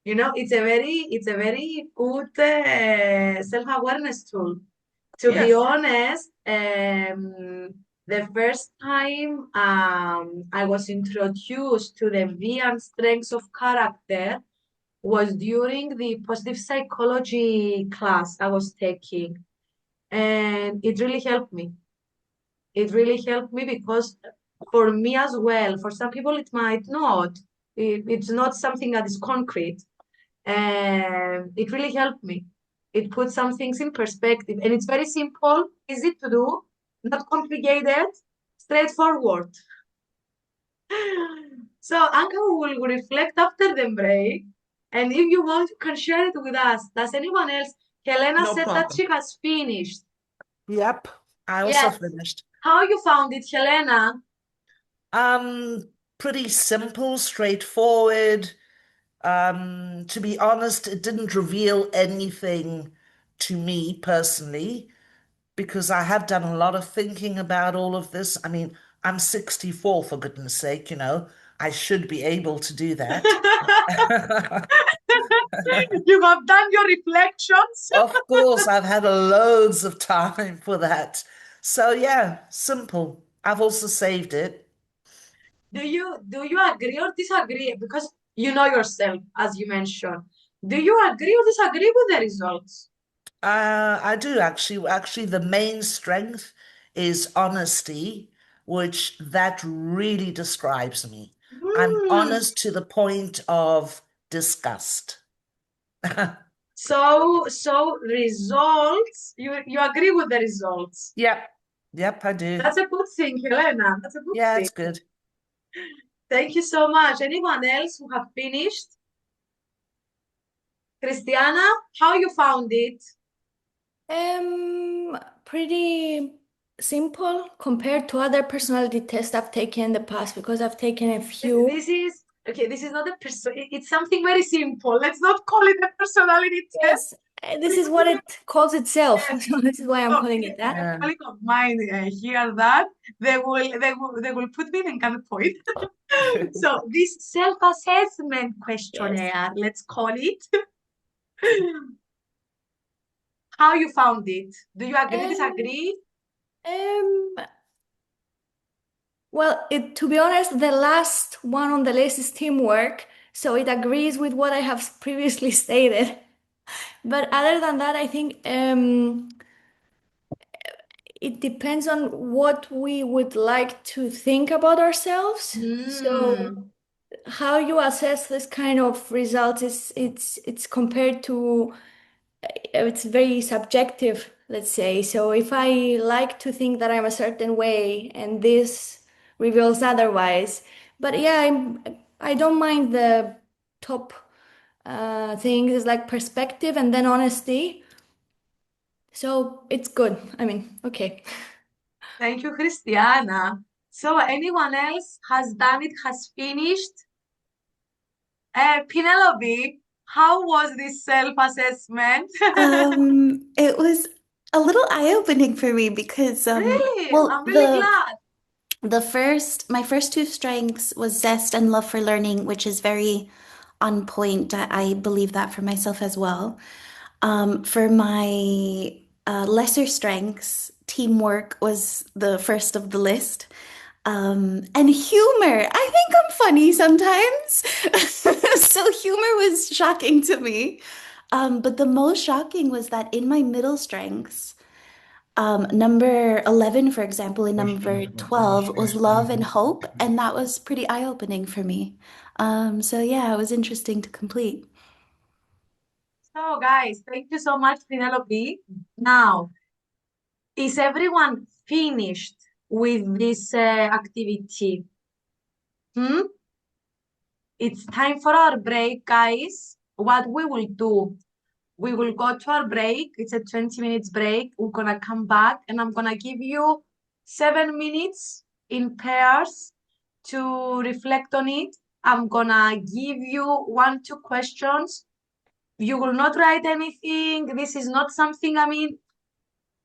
You know, it's a very good self-awareness tool. To be Yes. honest, the first time I was introduced to the V and strengths of character was during the positive psychology class I was taking, and it really helped me. It really helped me because for me as well, for some people it might not. It's not something that is concrete. And it really helped me. It puts some things in perspective, and it's very simple, easy to do, not complicated, straightforward. So Anka will reflect after the break, and if you want, you can share it with us. Does anyone else? Helena No said that problem. she has finished. Yep, I also Yes. finished. How you found it, Helena? Pretty simple, straightforward. To be honest, it didn't reveal anything to me personally because I have done a lot of thinking about all of this. I mean, I'm 64, for goodness sake, you know, I should be able to do that. You have done your reflections. Of course, I've had loads of time for that. So yeah, simple. I've also saved it. Do you agree or disagree? Because you know yourself, as you mentioned. Do you agree or disagree with the results? I do actually. Actually, the main strength is honesty, which that really describes me. I'm honest to the point of disgust. So results, you agree with the results. Yep, I do. That's a good thing, Helena. That's a good Yeah, thing. it's good. Thank you so much. Anyone else who have finished? Christiana, how you found it? Pretty simple compared to other personality tests I've taken in the past because I've taken a few. This is okay. This is not a it's something very simple. Let's not call it a personality test. Yes, this is what it calls itself. So this is why I'm calling it that. A colleague of mine hear that they will put me in gunpoint. So this self-assessment questionnaire, let's call it. How you found it? Do you agree, disagree? Well, to be honest, the last one on the list is teamwork, so it agrees with what I have previously stated. But other than that, I think it depends on what we would like to think about ourselves. So how you assess this kind of results is it's compared to it's very subjective, let's say. So if I like to think that I'm a certain way and this reveals otherwise, but yeah, I don't mind the top things is like perspective and then honesty. So it's good. I mean, okay. Thank you, Christiana. So anyone else has done it, has finished? Penelope, how was this self-assessment? It was a little eye-opening for me because Really? well, I'm really glad. my first two strengths was zest and love for learning, which is very on point. I believe that for myself as well. For my lesser strengths, teamwork was the first of the list. And humor. I think I'm funny sometimes. So humor was shocking to me. But the most shocking was that in my middle strengths, number 11, for example, and number 12 was love and hope, and that was pretty eye-opening for me. So yeah, it was interesting to complete. So, guys, thank you so much, Penelope. Now, is everyone finished with this activity? Hmm? It's time for our break, guys. What we will do, we will go to our break. It's a 20 minutes break. We're gonna come back and I'm gonna give you 7 minutes in pairs to reflect on it. I'm gonna give you 1, 2 questions. You will not write anything. This is not something,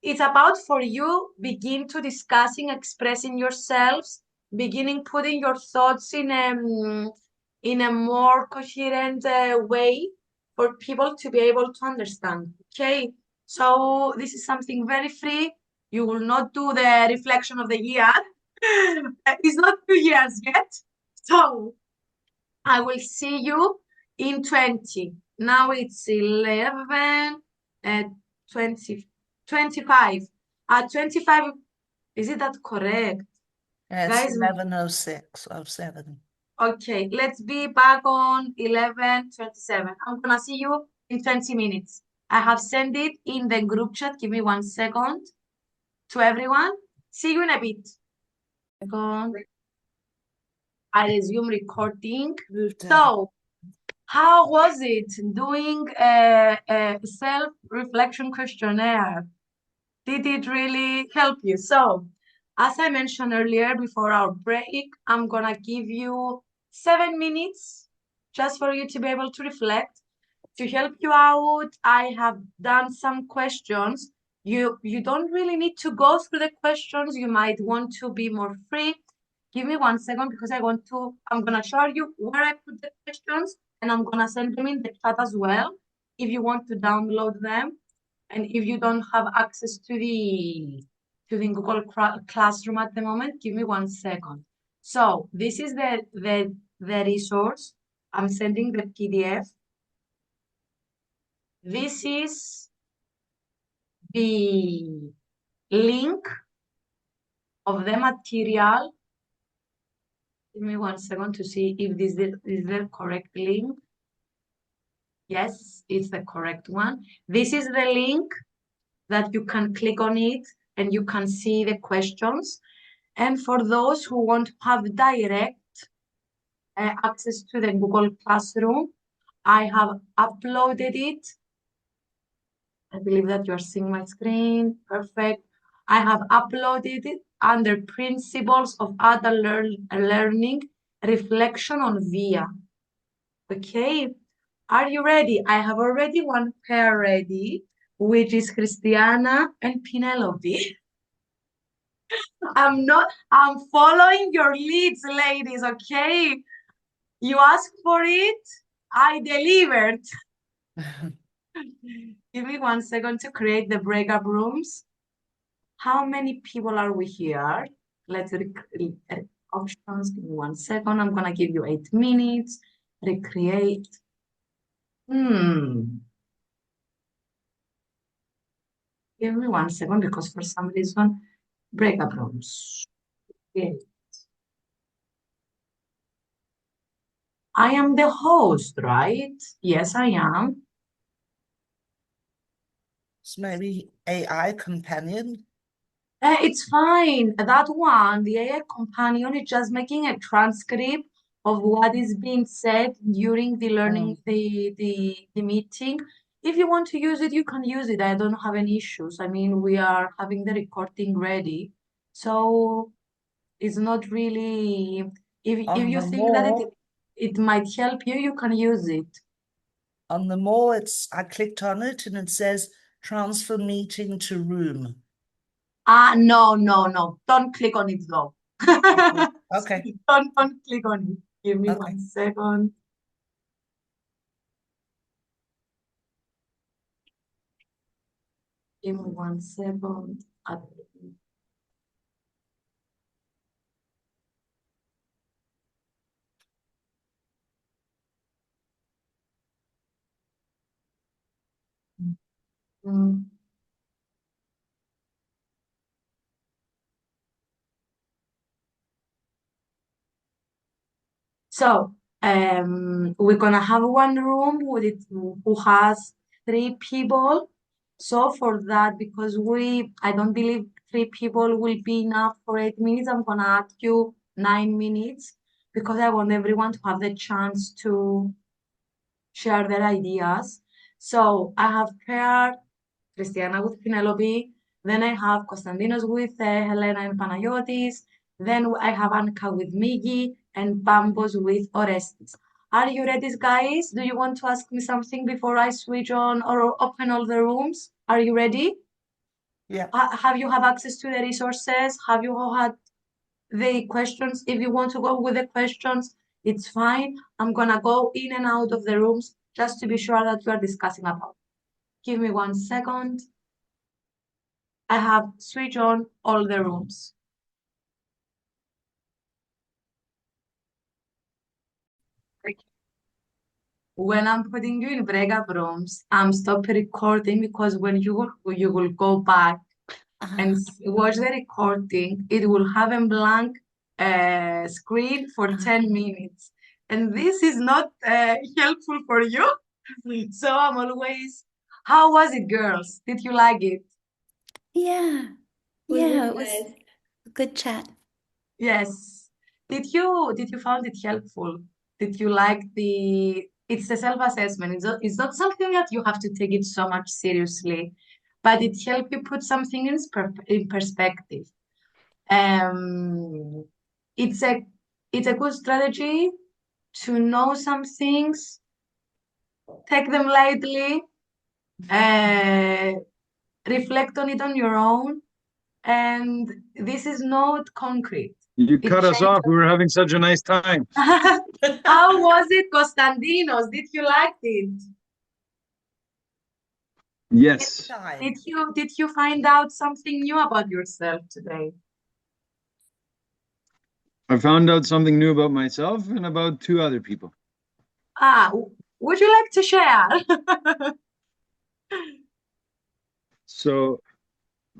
it's about for you begin to discussing, expressing yourselves, beginning putting your thoughts in a more coherent way for people to be able to understand. Okay, so this is something very free. You will not do the reflection of the year. It's not 2 years yet. So I will see you in 20. Now it's 11, 20, 25. At 25, is it that correct? It's Guys, 11:06:07. okay, let's be back on 11:27. I'm gonna see you in 20 minutes. I have sent it in the group chat. Give me 1 second to everyone. See you in a bit. I resume recording. So, how was it doing a self-reflection questionnaire? Did it really help you? So, as I mentioned earlier before our break, I'm gonna give you 7 minutes just for you to be able to reflect. To help you out, I have done some questions. You don't really need to go through the questions. You might want to be more free. Give me 1 second because I'm gonna show you where I put the questions and I'm gonna send them in the chat as well if you want to download them. And if you don't have access to the Google Classroom at the moment, give me 1 second. So this is the resource. I'm sending the PDF. This is the link of the material. Give me 1 second to see if this is the correct link. Yes, it's the correct one. This is the link that you can click on it and you can see the questions. And for those who want to have direct access to the Google Classroom, I have uploaded it. I believe that you're seeing my screen. Perfect. I have uploaded it under Principles of Adult Learning, Reflection on VIA. Okay, are you ready? I have already one pair ready, which is Christiana and Penelope. I'm following your leads, ladies, okay? You asked for it, I delivered. Give me 1 second to create the breakup rooms. How many people are we here? Let's options. Give me 1 second. I'm gonna give you 8 minutes. Recreate. Give me 1 second because for some reason, breakup rooms. Okay. I am the host, right? Yes, I am. It's maybe AI companion. It's fine. That one, the AI companion, is just making a transcript of what is being said during the learning, the meeting. If you want to use it, you can use it. I don't have any issues. I mean, we are having the recording ready. So it's not really, if On you the think that more, it might help you, you can use it. on the more, I clicked on it and it says transfer meeting to room. No. Don't click on it though. Okay. Don't click on it. Give me Okay. 1 second. Give me 1 second. Mm. So, we're gonna have one room with it who has 3 people. So for that, because I don't believe 3 people will be enough for 8 minutes, I'm gonna ask you 9 minutes because I want everyone to have the chance to share their ideas. So I have paired Christiana with Penelope. Then I have Konstantinos with Helena and Panayotis. Then I have Anka with Migi and Bambos with Orestes. Are you ready, guys? Do you want to ask me something before I switch on or open all the rooms? Are you ready? Yeah. Have you have access to the resources? Have you all had the questions? If you want to go with the questions, it's fine. I'm gonna go in and out of the rooms just to be sure that you are discussing about. Give me 1 second. I have switched on all the rooms. When I'm putting you in breakup rooms, I'm stopping recording because when you will go back and watch the recording, it will have a blank screen for 10 minutes. And this is not helpful for you. So I'm always, how was it, girls? Did you like it? Yeah. Was Yeah, really it was nice. a good chat. Yes. Did you find it helpful? Did you like it's a self-assessment. It's not something that you have to take it so much seriously, but it helps you put something in perspective. Um, it's a it's a good strategy to know some things, take them lightly, uh, reflect on it on your own, and this is not concrete. You It cut us changes. off. We were having such a nice time. How was it, Konstantinos? Did you like it? Yes. Time. Did you find out something new about yourself today? I found out something new about myself and about 2 other people. Would you like to share? So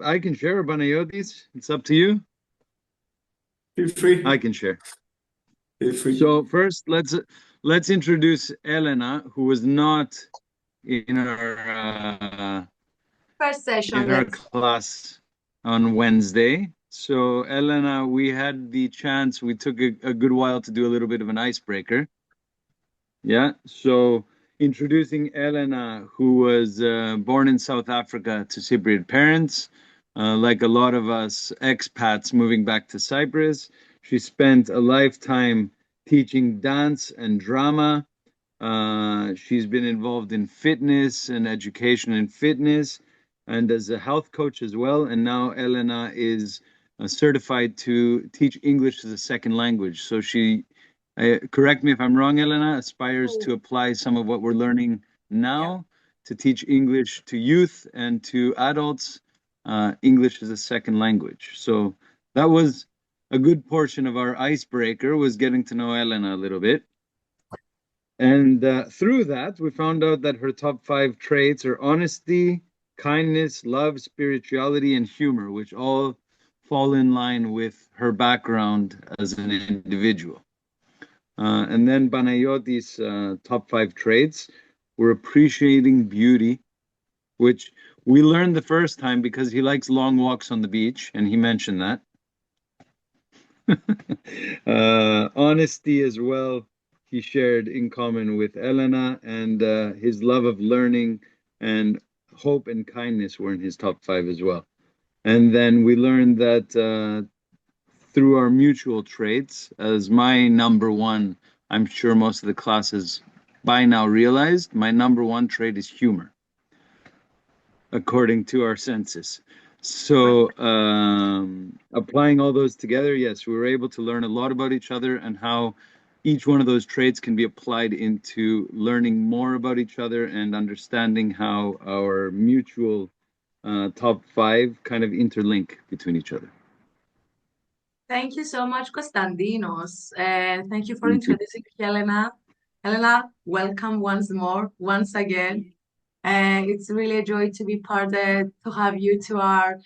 I can share, Panayotis. It's up to you. Feel free. I can share. Feel free. So first, let's introduce Elena, who was not in our First session, class on Wednesday. So Elena, we had the chance. We took a good while to do a little bit of an icebreaker. Yeah. So introducing Elena, who was born in South Africa to Cypriot parents, like a lot of us expats moving back to Cyprus. She spent a lifetime teaching dance and drama. She's been involved in fitness and education in fitness and as a health coach as well. And now Elena is certified to teach English as a second language. So she, correct me if I'm wrong, Elena, aspires to apply some of what we're learning now to teach English to youth and to adults, English as a second language. So that was a good portion of our icebreaker, was getting to know Elena a little bit. And through that, we found out that her top 5 traits are honesty, kindness, love, spirituality, and humor, which all fall in line with her background as an individual. And then Panayotis' top 5 traits were appreciating beauty, which we learned the first time because he likes long walks on the beach, and he mentioned that. Honesty as well, he shared in common with Elena, and his love of learning and hope and kindness were in his top 5 as well. And then we learned that through our mutual traits, as my number one, I'm sure most of the classes by now realized, my number one trait is humor, according to our census. So applying all those together, yes, we were able to learn a lot about each other and how each one of those traits can be applied into learning more about each other and understanding how our mutual top 5 kind of interlink between each other. Thank you so much, Konstantinos. And thank you for introducing Helena. Helena, welcome once again. It's really a joy to be to have you to our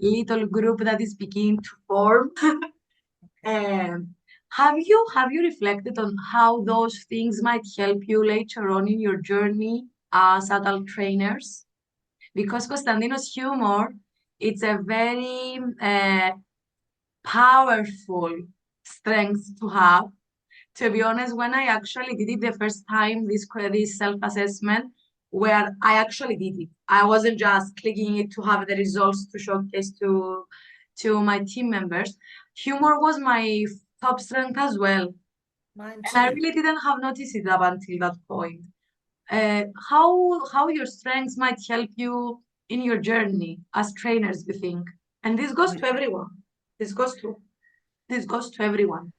little group that is beginning to form. Have you reflected on how those things might help you later on in your journey as adult trainers? Because Konstantinos' humor, it's a very powerful strength to have. To be honest, when I actually did it the first time, this self-assessment, where I actually did it, I wasn't just clicking it to have the results to showcase to my team members. Humor was my top strength as well, Mine and I too. really didn't have noticed it up until that point. How your strengths might help you in your journey as trainers, you think? And this goes to everyone. This goes to everyone.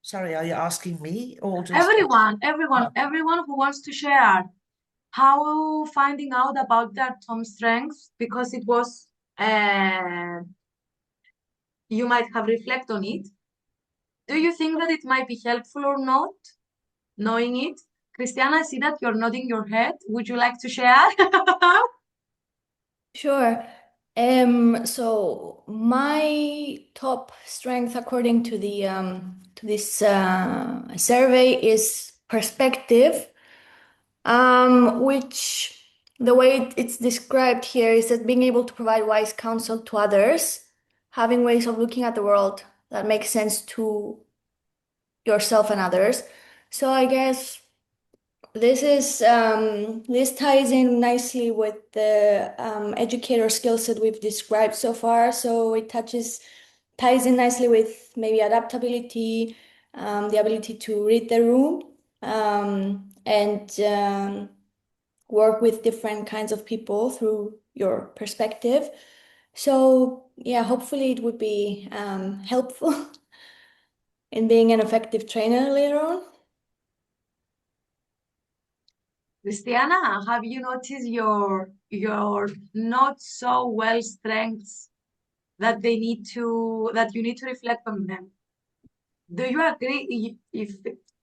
Sorry, are you asking me or just Everyone who wants to share how finding out about their Tom strengths, because it was you might have reflect on it. Do you think that it might be helpful or not, knowing it? Christiana, I see that you're nodding your head. Would you like to share? Sure. So my top strength, according to this survey, is perspective, which the way it's described here is that being able to provide wise counsel to others, having ways of looking at the world that make sense to yourself and others. So I guess this ties in nicely with the educator skill set we've described so far. So it ties in nicely with maybe adaptability, the ability to read the room, and work with different kinds of people through your perspective. So yeah, hopefully it would be helpful in being an effective trainer later on. Christiana, have you noticed your not so well strengths that you need to reflect on them? Do you agree? If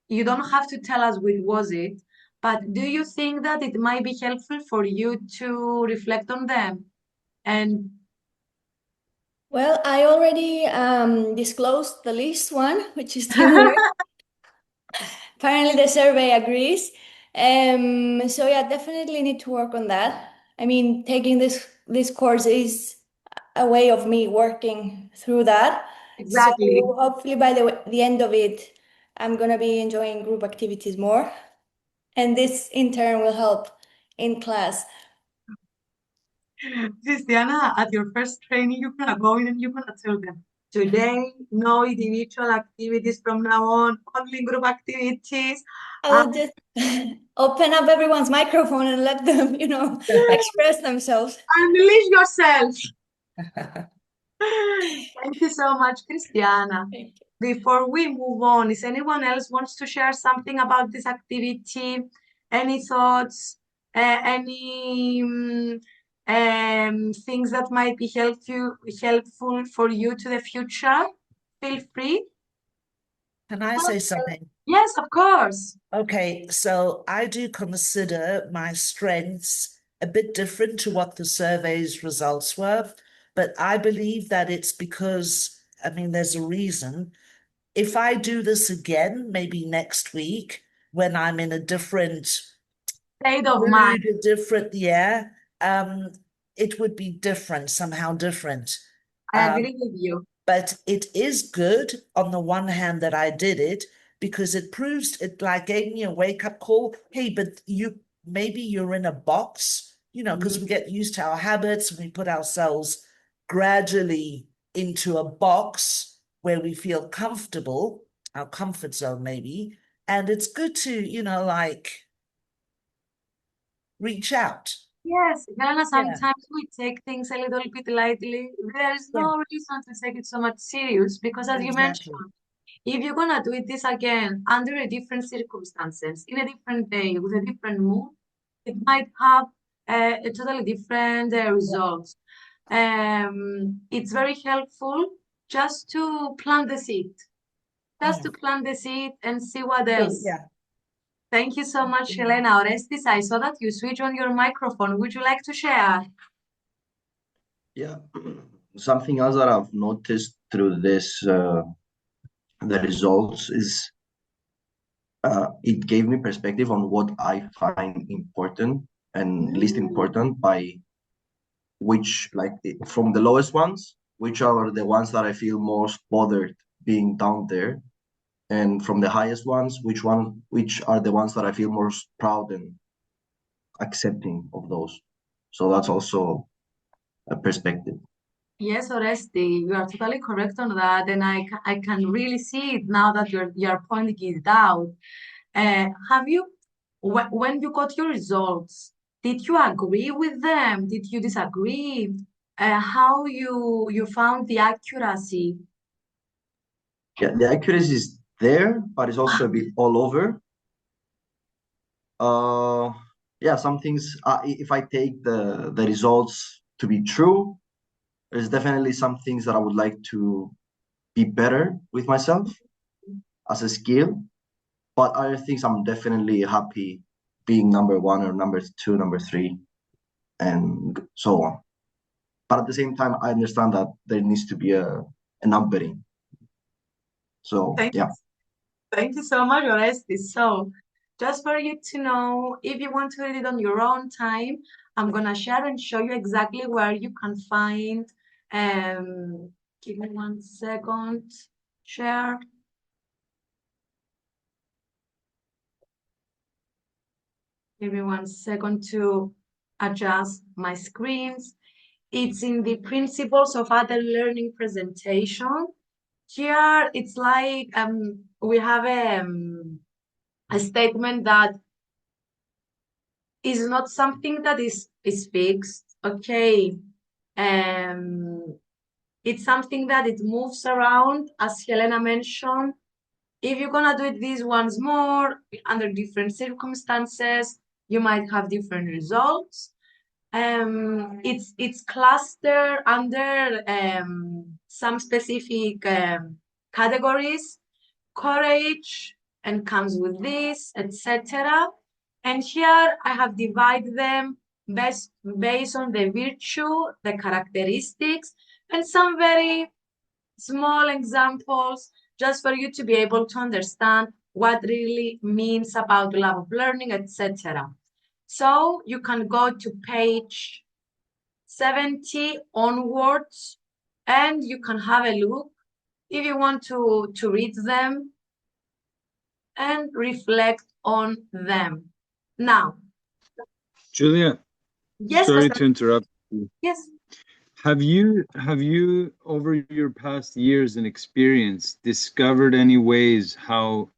you don't have to tell us which was it, but do you think that it might be helpful for you to reflect on them? And Well, I already disclosed the least one, which is teamwork. Apparently, the survey agrees. So yeah, definitely need to work on that. I mean, taking this course is a way of me working through that. exactly. So hopefully by the end of it, I'm gonna be enjoying group activities more, and this in turn will help in class. Christiana, at your first training, you're gonna go in and you're gonna tell them, today, no individual activities from now on, only group activities. I will just open up everyone's microphone and let them, express themselves. Unleash yourself. Thank you so much, Christiana. Thank you. Before we move on, is anyone else wants to share something about this activity? Any thoughts? Any things that might be helpful for you to the future? Feel free. Can I say something? Yes, of course. Okay, so I do consider my strengths a bit different to what the survey's results were, but I believe that it's because, there's a reason. If I do this again, maybe next week, when I'm in a different state of mind, it would be different, somehow different. I agree with you. But it is good on the one hand that I did it, because it proves it gave me a wake-up call. Hey, but maybe you're in a box, because we get used to our habits and we put ourselves gradually into a box where we feel comfortable, our comfort zone maybe, and it's good to, reach out. Yes, Helena, sometimes we take things a little bit lightly. There is no reason to take it so much serious because, as you mentioned, if you're gonna do this again under a different circumstances, in a different day, with a different mood, it might have a totally different result. It's very helpful just to plant the seed, and see what else. Thank you so much, Helena. Orestes, I saw that you switch on your microphone. Would you like to share? Yeah, something else that I've noticed through this, the results is it gave me perspective on what I find important and least important by which, like from the lowest ones, which are the ones that I feel most bothered being down there, and from the highest ones, which are the ones that I feel most proud and accepting of those. So that's also a perspective. Yes, Oresti, you are totally correct on that, and I can really see it now that you're pointing it out. Have you, when you got your results, did you agree with them? Did you disagree? How you found the accuracy? Yeah, the accuracy is there, but it's also a bit all over. Yeah, some things, if I take the results to be true, there's definitely some things that I would like to be better with myself as a skill, but other things I'm definitely happy being number one or number two, number three, and so on. But at the same time, I understand that there needs to be a numbering. So yeah. Thank you so much, Orestes. So, just for you to know, if you want to read it on your own time, I'm gonna share and show you exactly where you can find. Give me 1 second. Share. Give me 1 second to adjust my screens. It's in the Principles of Adult Learning presentation. Here, it's like we have a statement that is not something that is fixed, okay? It's something that it moves around, as Helena mentioned. If you're gonna do it these ones more under different circumstances, you might have different results. It's clustered under some specific categories, courage, and comes with this, etc. And here I have divided them based on the virtue, the characteristics, and some very small examples just for you to be able to understand what really means about love of learning, etc. So you can go to page 70 onwards and you can have a look if you want to read them and reflect on them. Now, Julia, yes, sorry to interrupt you. Yes. Have you over your past years and experience discovered any ways how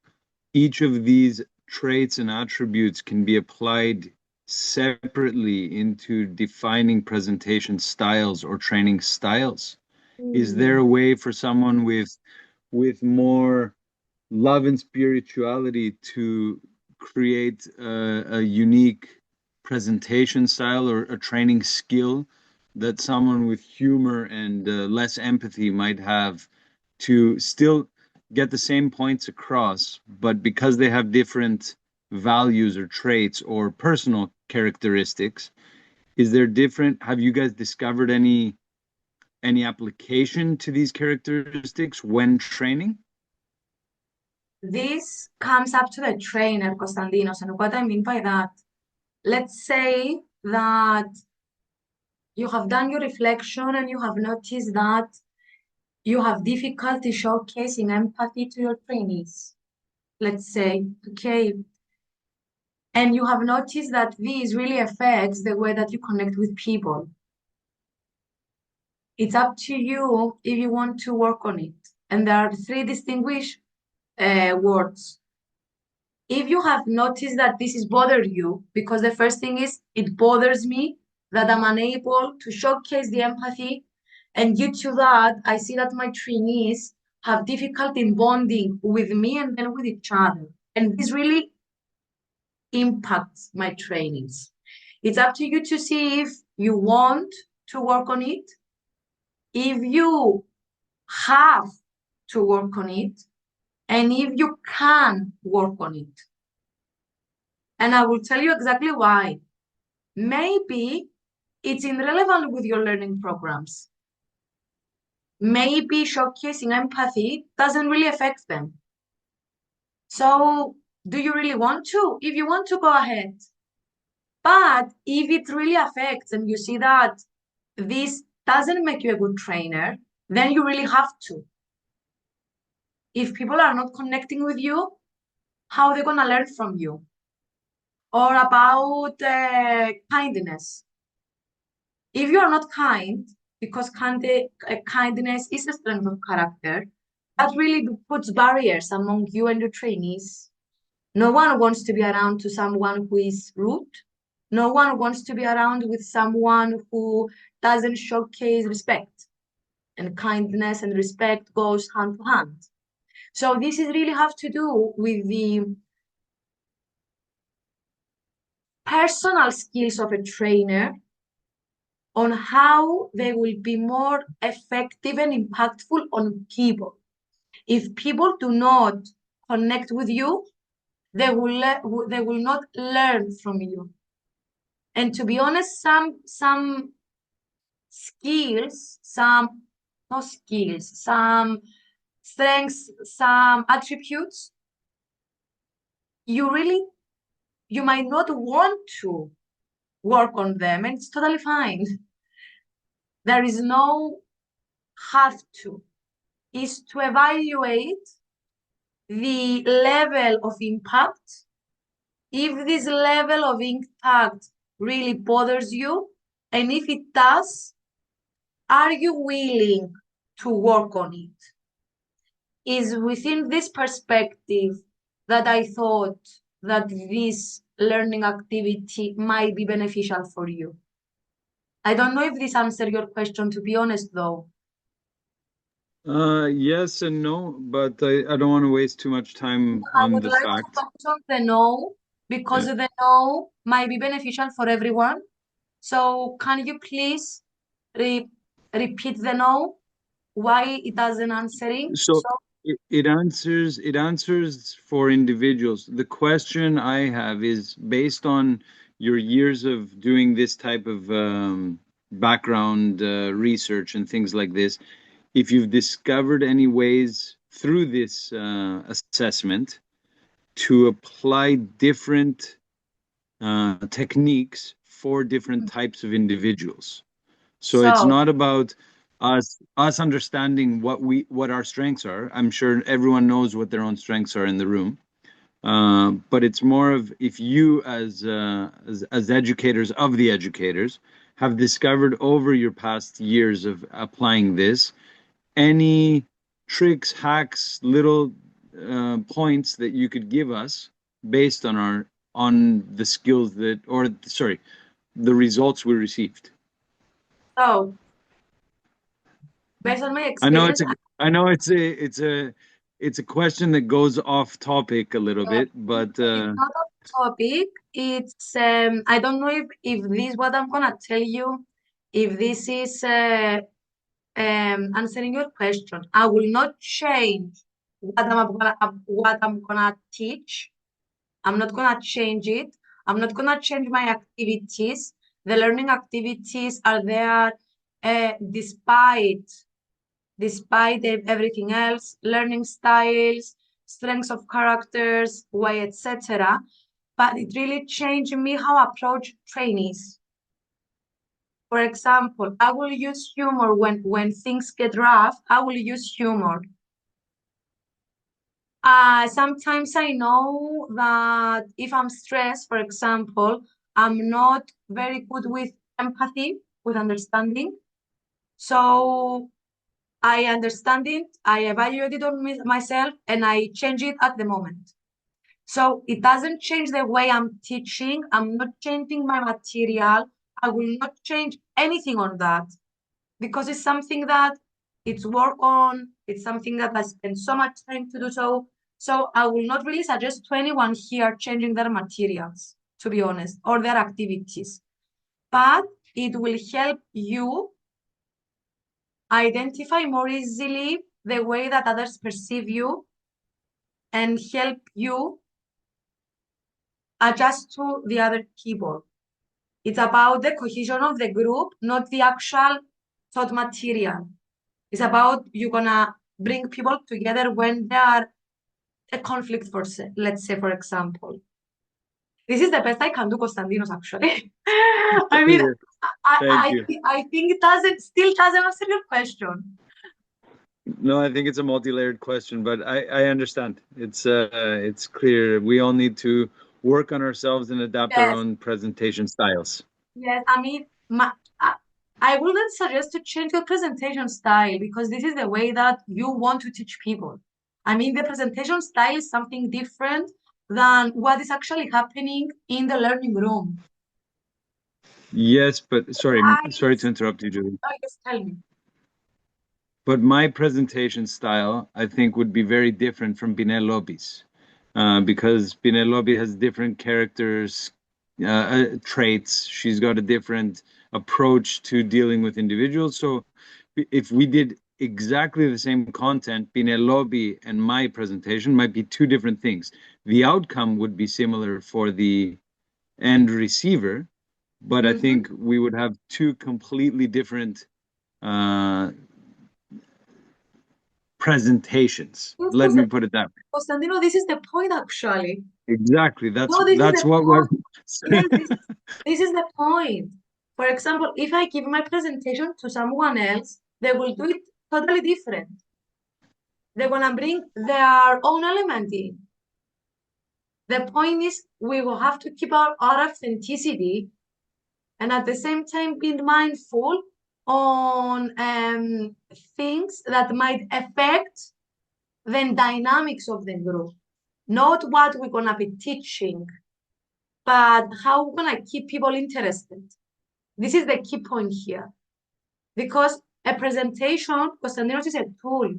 each of these traits and attributes can be applied separately into defining presentation styles or training styles? Is there a way for someone with more love and spirituality to create a unique presentation style or a training skill that someone with humor and less empathy might have to still get the same points across, but because they have different values or traits or personal characteristics, is there different, have you guys discovered any application to these characteristics when training? This comes up to the trainer, Konstantinos, and what I mean by that, let's say that you have done your reflection and you have noticed that you have difficulty showcasing empathy to your trainees, let's say, okay, and you have noticed that this really affects the way that you connect with people. It's up to you if you want to work on it. And there are 3 distinguished words. If you have noticed that this is bothering you, because the first thing is, it bothers me that I'm unable to showcase the empathy, and due to that, I see that my trainees have difficulty in bonding with me and then with each other. And this really impacts my trainings. It's up to you to see if you want to work on it, if you have to work on it, and if you can work on it. And I will tell you exactly why. Maybe it's irrelevant with your learning programs. Maybe showcasing empathy doesn't really affect them. So do you really want to? If you want to, go ahead. But if it really affects and you see that this doesn't make you a good trainer, then you really have to. If people are not connecting with you, how are they going to learn from you? Or about kindness. If you are not kind, because kindness is a strength of character, that really puts barriers among you and your trainees. No one wants to be around to someone who is rude. No one wants to be around with someone who doesn't showcase respect. And kindness and respect goes hand to hand. So this is really have to do with the personal skills of a trainer on how they will be more effective and impactful on people. If people do not connect with you, they will not learn from you. And to be honest, some skills, some strengths, some attributes, you might not want to work on them, and it's totally fine. There is no have to. Is to evaluate the level of impact. If this level of impact really bothers you, and if it does, are you willing to work on it? Is within this perspective that I thought that this learning activity might be beneficial for you. I don't know if this answered your question, to be honest, though. Yes and no, but I don't want to waste too much time I on would the like to fact. focus on the no, because the no might be beneficial for everyone. So can you please repeat the no? Why it doesn't answering? So it answers for individuals. The question I have is based on your years of doing this type of background research and things like this. If you've discovered any ways through this assessment to apply different techniques for different types of individuals. So it's not about us understanding what our strengths are. I'm sure everyone knows what their own strengths are in the room. But it's more of if you as educators of the educators have discovered over your past years of applying this, any tricks, hacks, little points that you could give us based on the skills that, or sorry, the results we received. So, based on my I know experience, it's a question that goes off topic a little bit, but it's not off topic. It's I don't know if this what I'm gonna tell you, if this is answering your question. I will not change what I'm gonna teach. I'm not gonna change it. I'm not gonna change my activities. The learning activities are there despite everything else, learning styles, strengths of characters, way, etc. But it really changed me how I approach trainees. For example, I will use humor when things get rough. I will use humor. Sometimes I know that if I'm stressed, for example, I'm not very good with empathy, with understanding. So I understand it, I evaluate it on myself, and I change it at the moment. So it doesn't change the way I'm teaching. I'm not changing my material. I will not change anything on that because it's something that it's work on. It's something that I spend so much time to do so. So I will not really suggest to anyone here changing their materials, to be honest, or their activities. But it will help you identify more easily the way that others perceive you and help you adjust to the other keyboard. It's about the cohesion of the group, not the actual taught material. It's about you're gonna bring people together when they are a conflict, let's say, for example. This is the best I can do, Konstantinos, actually. I mean, I think it still doesn't answer your question. No, I think it's a multi-layered question, but I understand. It's clear. We all need to work on ourselves and adapt our own presentation styles. Yes, I mean, I wouldn't suggest to change your presentation style because this is the way that you want to teach people. I mean, the presentation style is something different than what is actually happening in the learning room. Yes, but sorry to interrupt you, Julie. Oh, just tell me. But my presentation style, I think, would be very different from Penelope's, because Penelope has different characters, traits. She's got a different approach to dealing with individuals. So if we did exactly the same content, Penelope and my presentation might be two different things. The outcome would be similar for the end receiver, but I think we would have two completely different presentations. Let me put it that way. Konstantino, this is the point, actually. Exactly. That's what this is the point. For example, if I give my presentation to someone else, they will do it totally different. They're gonna bring their own element in. The point is we will have to keep our authenticity and at the same time be mindful on things that might affect the dynamics of the group. Not what we're gonna be teaching, but how we're gonna keep people interested. This is the key point here. Because a presentation, Konstantinos, is a tool.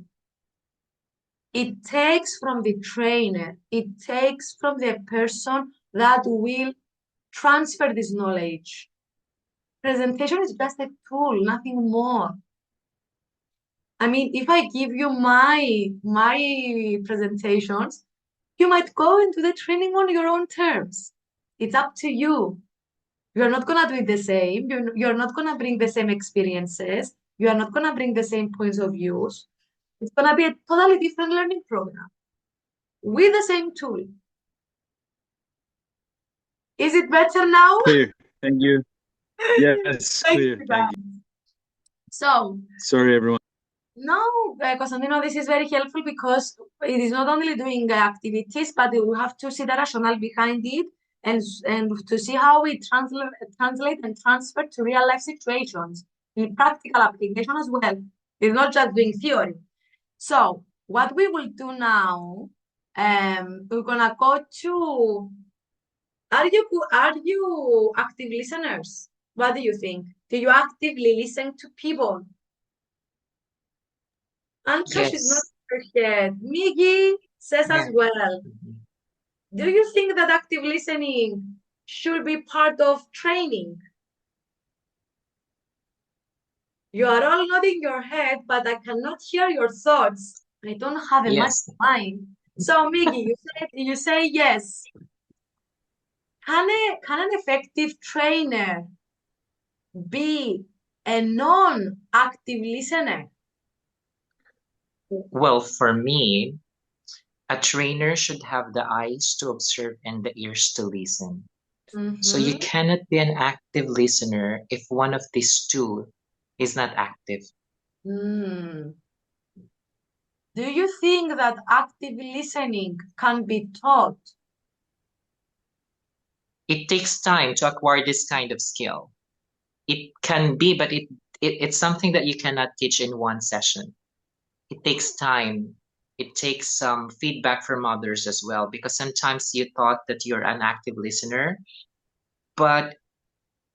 It takes from the trainer, it takes from the person that will transfer this knowledge. Presentation is just a tool, nothing more. I mean, if I give you my presentations, you might go into the training on your own terms. It's up to you. You're not gonna do it the same. You're not gonna bring the same experiences. You are not gonna bring the same points of views. It's gonna be a totally different learning program with the same tool. Is it better now? Clear. Thank you. Yes, clear. Thank you. So, sorry, everyone. No, Konstantino, this is very helpful because it is not only doing activities, but we have to see the rationale behind it and to see how we translate and transfer to real life situations in practical application as well. It's not just doing theory. So what we will do now, we're gonna go to, are you active listeners? What do you think? Do you actively listen to people? Anka, she's not yet. Miggy says as well. Do you think that active listening should be part of training? You are all nodding your head, but I cannot hear your thoughts. I don't have a much mind. So, Miggy, you say yes. Can an effective trainer be a non-active listener? Well, for me, a trainer should have the eyes to observe and the ears to listen. So you cannot be an active listener if one of these two is not active. Do you think that active listening can be taught? It takes time to acquire this kind of skill. It can be, but it's something that you cannot teach in one session. It takes time. It takes some feedback from others as well, because sometimes you thought that you're an active listener, but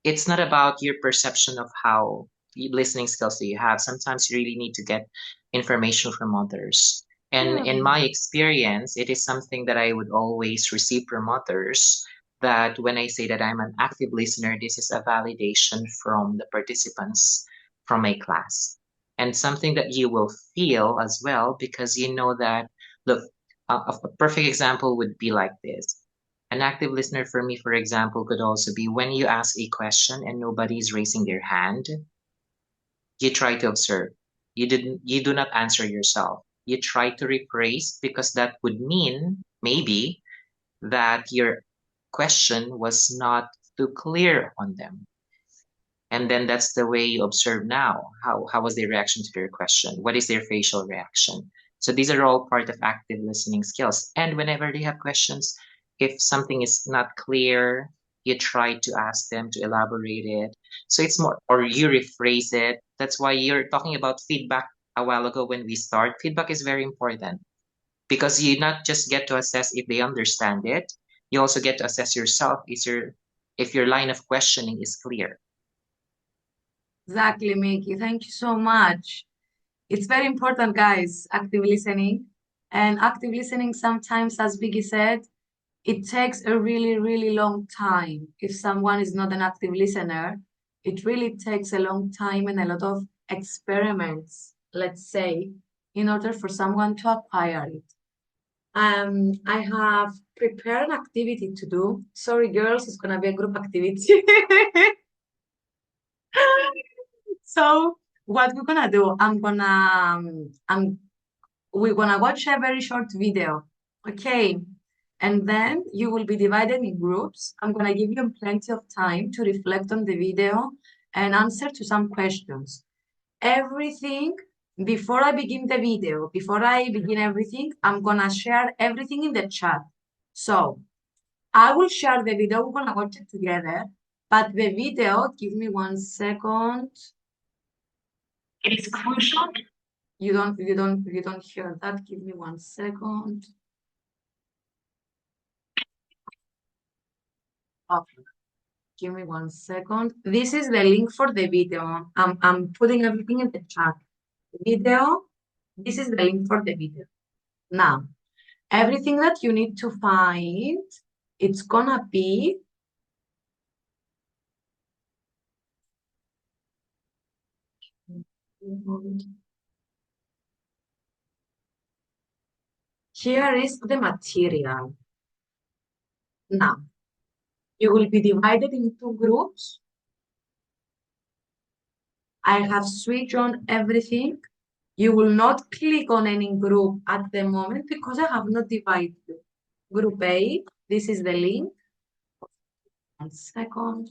it's not about your perception of how listening skills that you have. Sometimes you really need to get information from others. And in my experience, it is something that I would always receive from others, that when I say that I'm an active listener, this is a validation from the participants from my class. And something that you will feel as well, because you know that, look, a perfect example would be like this. An active listener for me, for example, could also be when you ask a question and nobody is raising their hand, you try to observe. You do not answer yourself. You try to rephrase because that would mean maybe that your question was not too clear on them. And then that's the way you observe now. How was their reaction to your question? What is their facial reaction? So these are all part of active listening skills. And whenever they have questions, if something is not clear, you try to ask them to elaborate it. So it's more, or you rephrase it. That's why you're talking about feedback a while ago when we start. Feedback is very important because you not just get to assess if they understand it, you also get to assess yourself if your line of questioning is clear. Exactly, Mickey. Thank you so much. It's very important, guys, active listening. And active listening sometimes, as Vicky said, it takes a really, really long time. If someone is not an active listener, it really takes a long time and a lot of experiments, let's say, in order for someone to acquire it. I have prepared an activity to do. Sorry, girls, it's gonna be a group activity. So what we're gonna do, we're gonna watch a very short video, okay? And then you will be divided in groups. I'm gonna give you plenty of time to reflect on the video and answer to some questions. Everything, before I begin the video, before I begin everything, I'm gonna share everything in the chat. So I will share the video, we're gonna watch it together, but the video, give me 1 second. It is crucial. You don't hear that. Give me 1 second. Okay. Give me 1 second. This is the link for the video. I'm putting everything in the chat. Video. This is the link for the video. Now, everything that you need to find, it's gonna be here is the material. Now, you will be divided into groups. I have switched on everything. You will not click on any group at the moment because I have not divided you. Group A, this is the link. 1 second.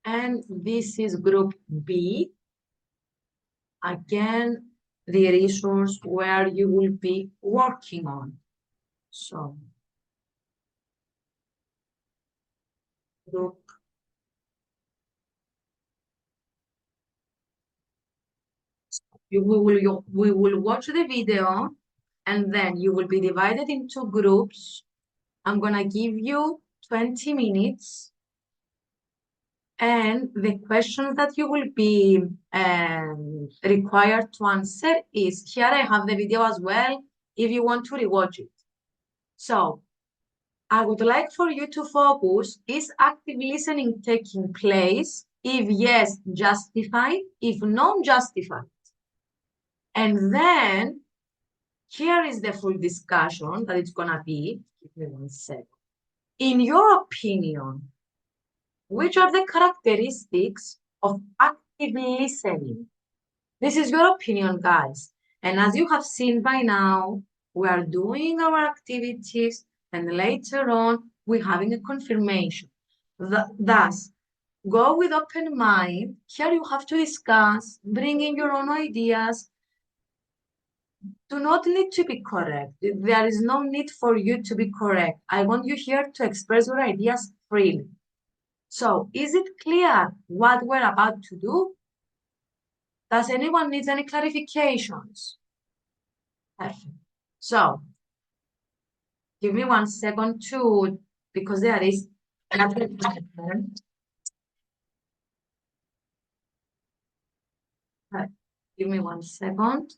And this is group B. Again, the resource where you will be working on. So, group we will watch the video and then you will be divided into groups. I'm gonna give you 20 minutes and the question that you will be required to answer is, here I have the video as well if you want to rewatch it. So I would like for you to focus, is active listening taking place? If yes, justified. If not, justified. And then here is the full discussion that it's gonna be. Give me 1 second. In your opinion, which are the characteristics of active listening? This is your opinion, guys. And as you have seen by now, we are doing our activities and later on, we're having a confirmation. Thus, go with open mind. Here you have to discuss, bring in your own ideas. Do not need to be correct. There is no need for you to be correct. I want you here to express your ideas freely. So, is it clear what we're about to do? Does anyone need any clarifications? Perfect. So, give me 1 second to, because there is another question. Give me 1 second.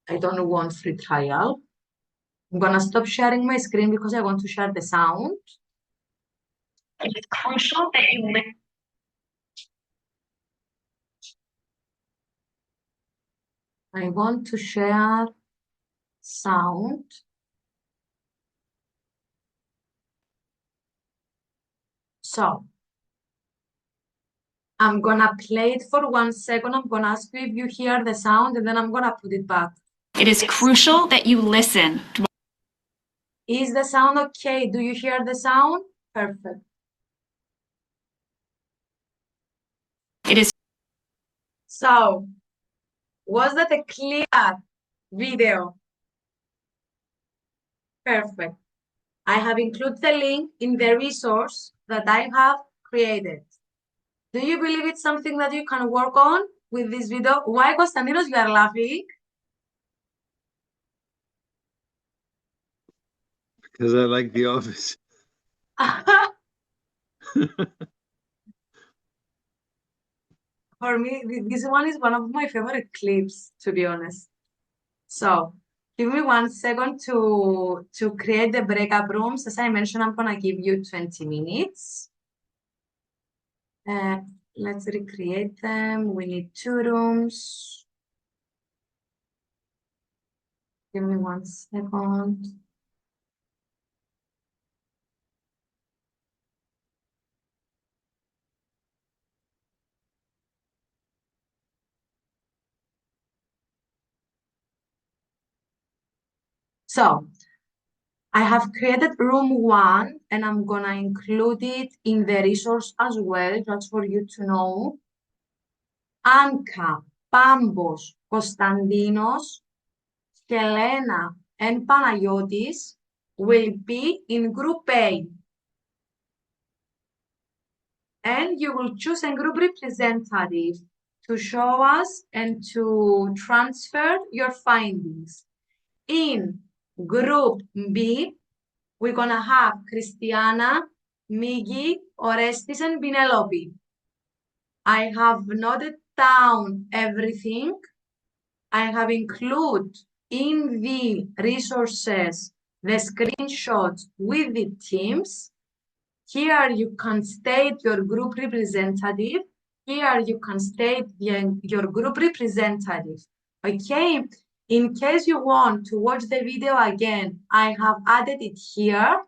I don't want free trial. I'm gonna stop sharing my screen because I want to share the sound. It's crucial that you I want to share sound. So I'm gonna play it for 1 second. I'm gonna ask you if you hear the sound, and then I'm gonna put it back. It is crucial that you listen. Is the sound okay? Do you hear the sound? Perfect. It is. So, was that a clear video? Perfect. I have included the link in the resource that I have created. Do you believe it's something that you can work on with this video? Why, Konstantinos, you are laughing? Because I like The Office. For me, this one is one of my favorite clips, to be honest. So, give me 1 second to create the breakup rooms. As I mentioned, I'm gonna give you 20 minutes. Let's recreate them. We need 2 rooms. Give me 1 second. So, I have created room 1 and I'm gonna include it in the resource as well, just for you to know. Anka, Pambos, Konstantinos, Helena, and Panayotis will be in group A. And you will choose a group representative to show us and to transfer your findings. In group B, we're gonna have Christiana, Migi, Orestes, and Penelope. I have noted down everything. I have included in the resources the screenshots with the teams. Here you can state your group representative. Here you can state your group representative. Okay, in case you want to watch the video again, I have added it here,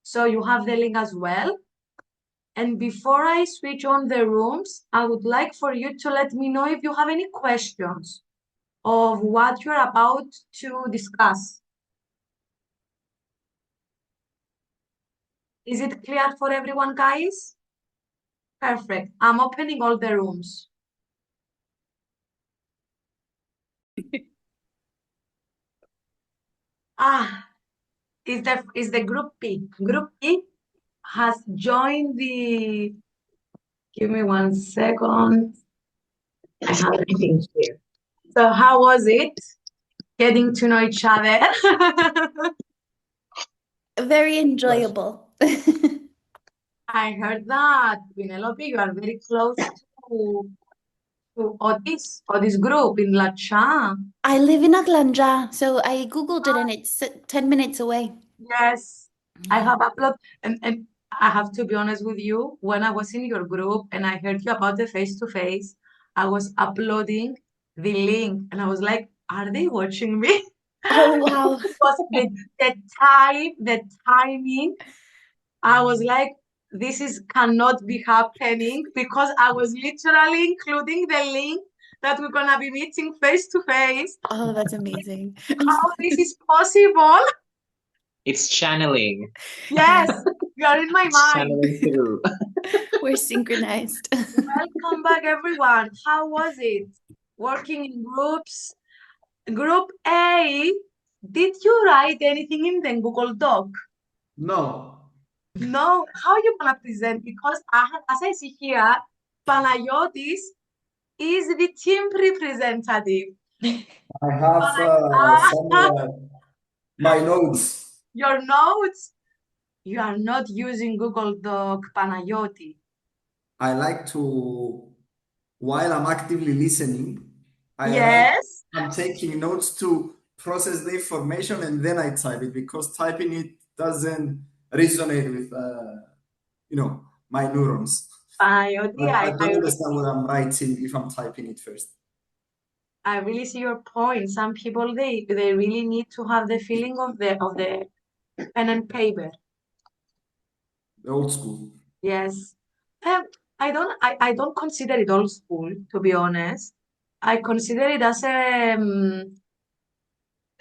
so you have the link as well. And before I switch on the rooms, I would like for you to let me know if you have any questions of what you're about to discuss. Is it clear for everyone, guys? Perfect. I'm opening all the rooms. Is the group P. Group P has joined the. Give me 1 second. I have everything here. So how was it getting to know each other? Very enjoyable. I heard that, Penelope, you are very close to Otis group in Lacha. I live in Atlanta, so I Googled it and it's 10 minutes away. Yes, I have uploaded, and I have to be honest with you, when I was in your group and I heard you about the face-to-face, I was uploading the link and I was like, are they watching me? Oh, wow. Because the timing, I was like, this cannot be happening, because I was literally including the link that we're gonna be meeting face-to-face. Oh, that's amazing. How this is possible? It's channeling. Yes, you're in my It's mind. channeling through. We're synchronized. Welcome back, everyone. How was it? Working in groups. Group A, did you write anything in the Google Doc? No. No. How you gonna present? Because as I see here, Panayotis is the team representative. I have my notes. Your notes. You are not using Google Doc, Panayoti. I like to, while I'm actively listening, Yes. I'm taking notes to process the information and then I type it, because typing it doesn't resonate with, my neurons. Panayoti, I don't understand what I'm writing if I'm typing it first. I really see your point. Some people they really need to have the feeling of the pen and paper. Old school. Yes. I don't consider it old school, to be honest. I consider it as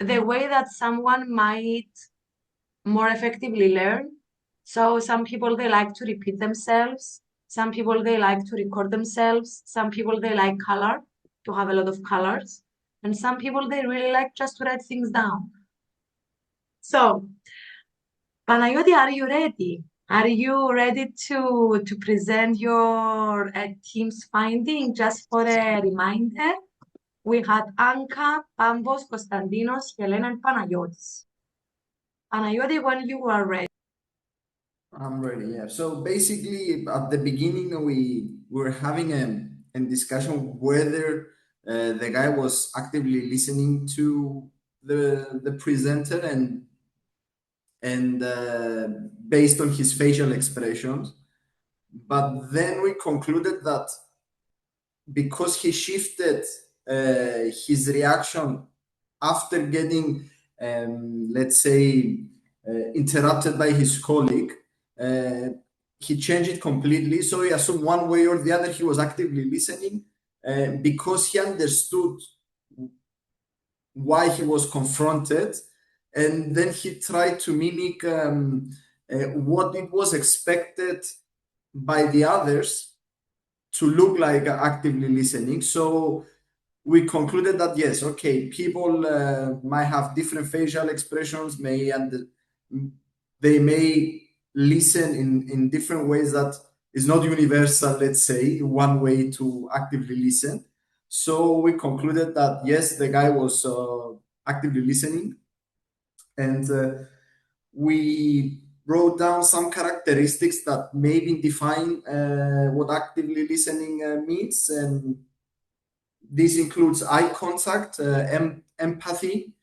the way that someone might more effectively learn. So some people they like to repeat themselves. Some people they like to record themselves. Some people they like color, to have a lot of colors. And some people they really like just to write things down. So, Panayoti, are you ready? Are you ready to present your team's finding? Just for a reminder, we had Anka, Pambos, Konstantinos, Helena, and Panayotis. Panayoti, when you are ready. I'm ready, yeah. So basically, at the beginning, we were having a discussion whether the guy was actively listening to the presenter and based on his facial expressions. But then we concluded that because he shifted his reaction after getting, let's say, interrupted by his colleague, he changed it completely. So he assumed one way or the other he was actively listening because he understood why he was confronted, and then he tried to mimic what it was expected by the others to look like actively listening. So we concluded that yes, okay, people might have different facial expressions, they may listen in different ways that is not universal, let's say, one way to actively listen. So we concluded that yes, the guy was actively listening, and we wrote down some characteristics that maybe define what actively listening means, and this includes eye contact, empathy,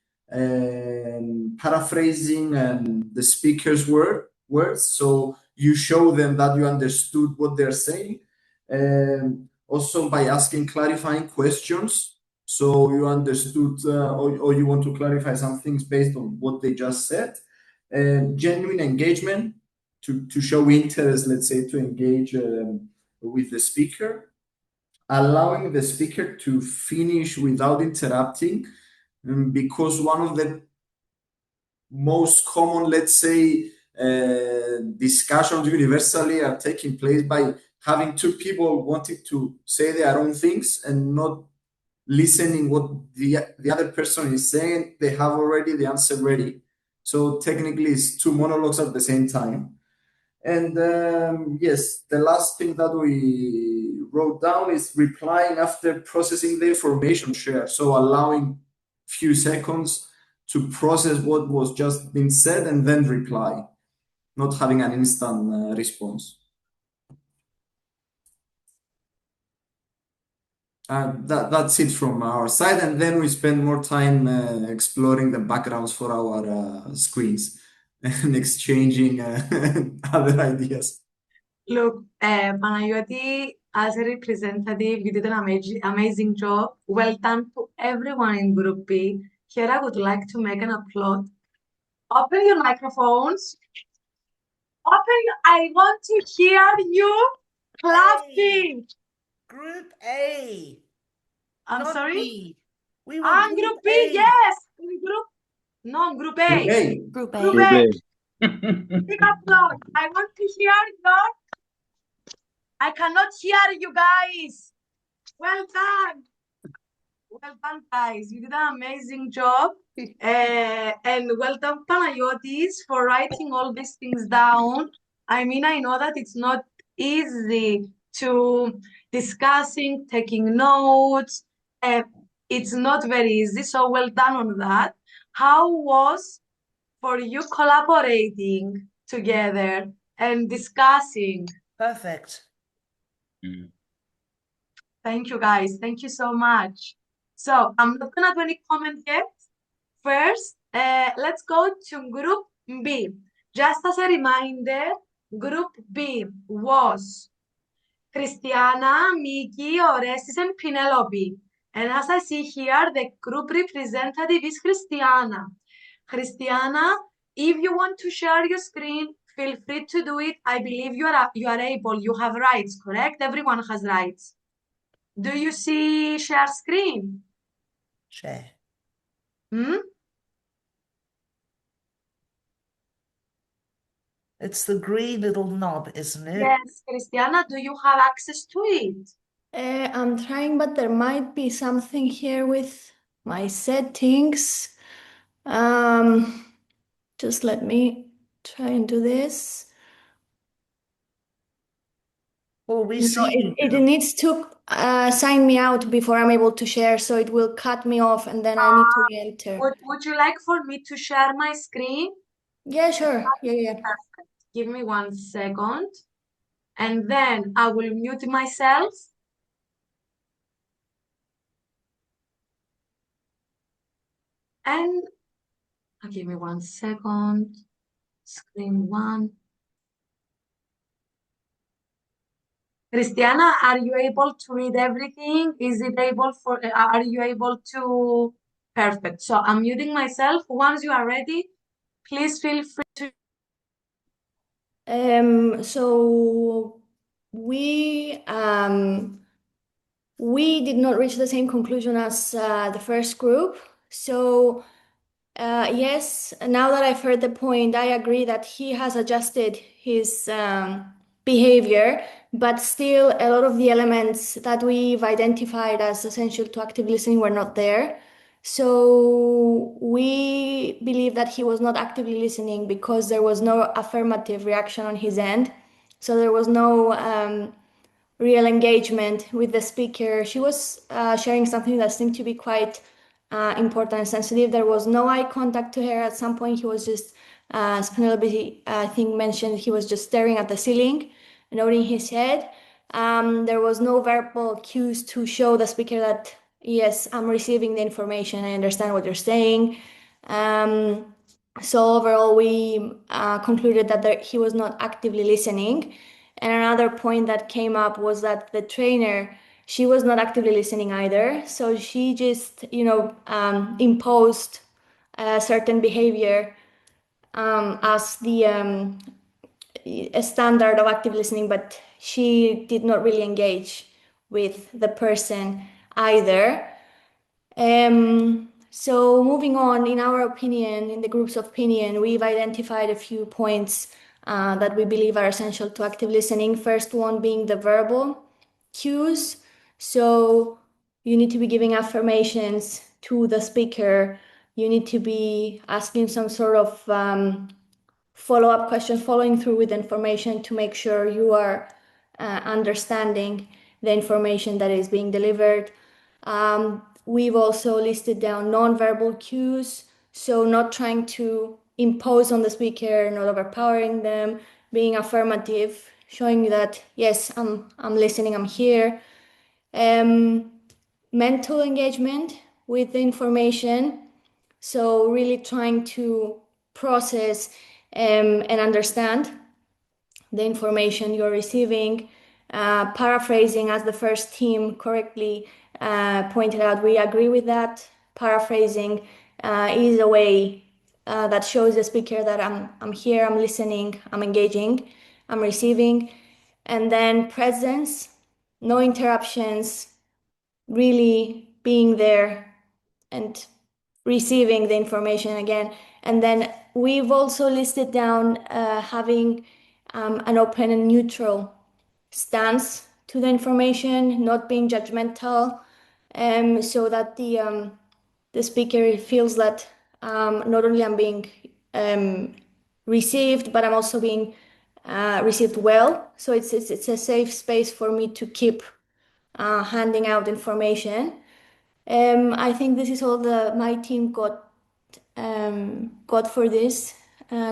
paraphrasing the speaker's words. So you show them that you understood what they're saying. Also by asking clarifying questions. So you understood or you want to clarify some things based on what they just said. Genuine engagement to show interest, let's say, to engage with the speaker. Allowing the speaker to finish without interrupting, because one of the most common, let's say, discussions universally are taking place by having two people wanting to say their own things and not listening what the other person is saying. They have already the answer ready. So technically it's two monologues at the same time. And yes, the last thing that we wrote down is replying after processing the information shared. So allowing few seconds to process what was just been said and then reply, not having an instant response. That's it from our side. And then we spend more time exploring the backgrounds for our screens and exchanging other ideas. Look, Panayoti, as a representative, you did an amazing job. Well done to everyone in Group B. Here, I would like to make an applaud. Open your microphones. I want to hear you clapping. Group A. I'm not sorry? B. We were Group B, A. yes. Group A. Group A. Group A. Big applause. I want to hear your. I cannot hear you guys. Well done. Well done, guys. You did an amazing job. And well done, Panayotis, for writing all these things down. I mean, I know that it's not easy to discussing, taking notes. It's not very easy. So well done on that. How was for you collaborating together and discussing? Perfect. Thank you, guys. Thank you so much. So I'm not gonna do any comment yet. First, let's go to Group B. Just as a reminder, Group B was Christiana, Miki, Orestes, and Penelope. And as I see here, the group representative is Christiana. Christiana, if you want to share your screen, feel free to do it. I believe you are able. You have rights, correct? Everyone has rights. Do you see share screen? Share. Hmm? It's the green little knob, isn't it? Yes, Christiana, do you have access to it? I'm trying, but there might be something here with my settings. Just let me try and do this. Well, we No, see it needs to sign me out before I'm able to share, so it will cut me off and then I need to re-enter. Would you like for me to share my screen? Yeah, sure. Yeah. Perfect. Give me 1 second. And then I will mute myself. And give me 1 second. Screen 1. Christiana, are you able to read everything? Are you able to? Perfect. So I'm muting myself. Once you are ready, please feel free to. So we did not reach the same conclusion as the first group. So yes, now that I've heard the point, I agree that he has adjusted his behavior, but still a lot of the elements that we've identified as essential to active listening were not there. So we believe that he was not actively listening because there was no affirmative reaction on his end. So there was no real engagement with the speaker. She was sharing something that seemed to be quite important and sensitive. There was no eye contact to her. At some point, he was just, as Penelope, I think, mentioned, he was just staring at the ceiling, nodding his head. There was no verbal cues to show the speaker that, yes, I'm receiving the information, I understand what you're saying. So overall, we concluded that he was not actively listening. And another point that came up was that the trainer, she was not actively listening either. So she just, imposed a certain behavior as the a standard of active listening, but she did not really engage with the person either. So moving on, in our opinion, in the group's opinion, we've identified a few points that we believe are essential to active listening. First one being the verbal cues. So you need to be giving affirmations to the speaker. You need to be asking some sort of follow-up question, following through with information to make sure you are understanding the information that is being delivered. We've also listed down non-verbal cues, so not trying to impose on the speaker, not overpowering them, being affirmative, showing that, yes, I'm listening, I'm here. Mental engagement with the information, so really trying to process and understand the information you're receiving. Paraphrasing, as the first team correctly pointed out, we agree with that. Paraphrasing is a way that shows the speaker that I'm here, I'm listening, I'm engaging, I'm receiving. And then presence, no interruptions, really being there and receiving the information again. And then we've also listed down having an open and neutral stance to the information, not being judgmental, so that the speaker feels that not only I'm being received, but I'm also being received well. So it's a safe space for me to keep handing out information. I think this is all my team got for this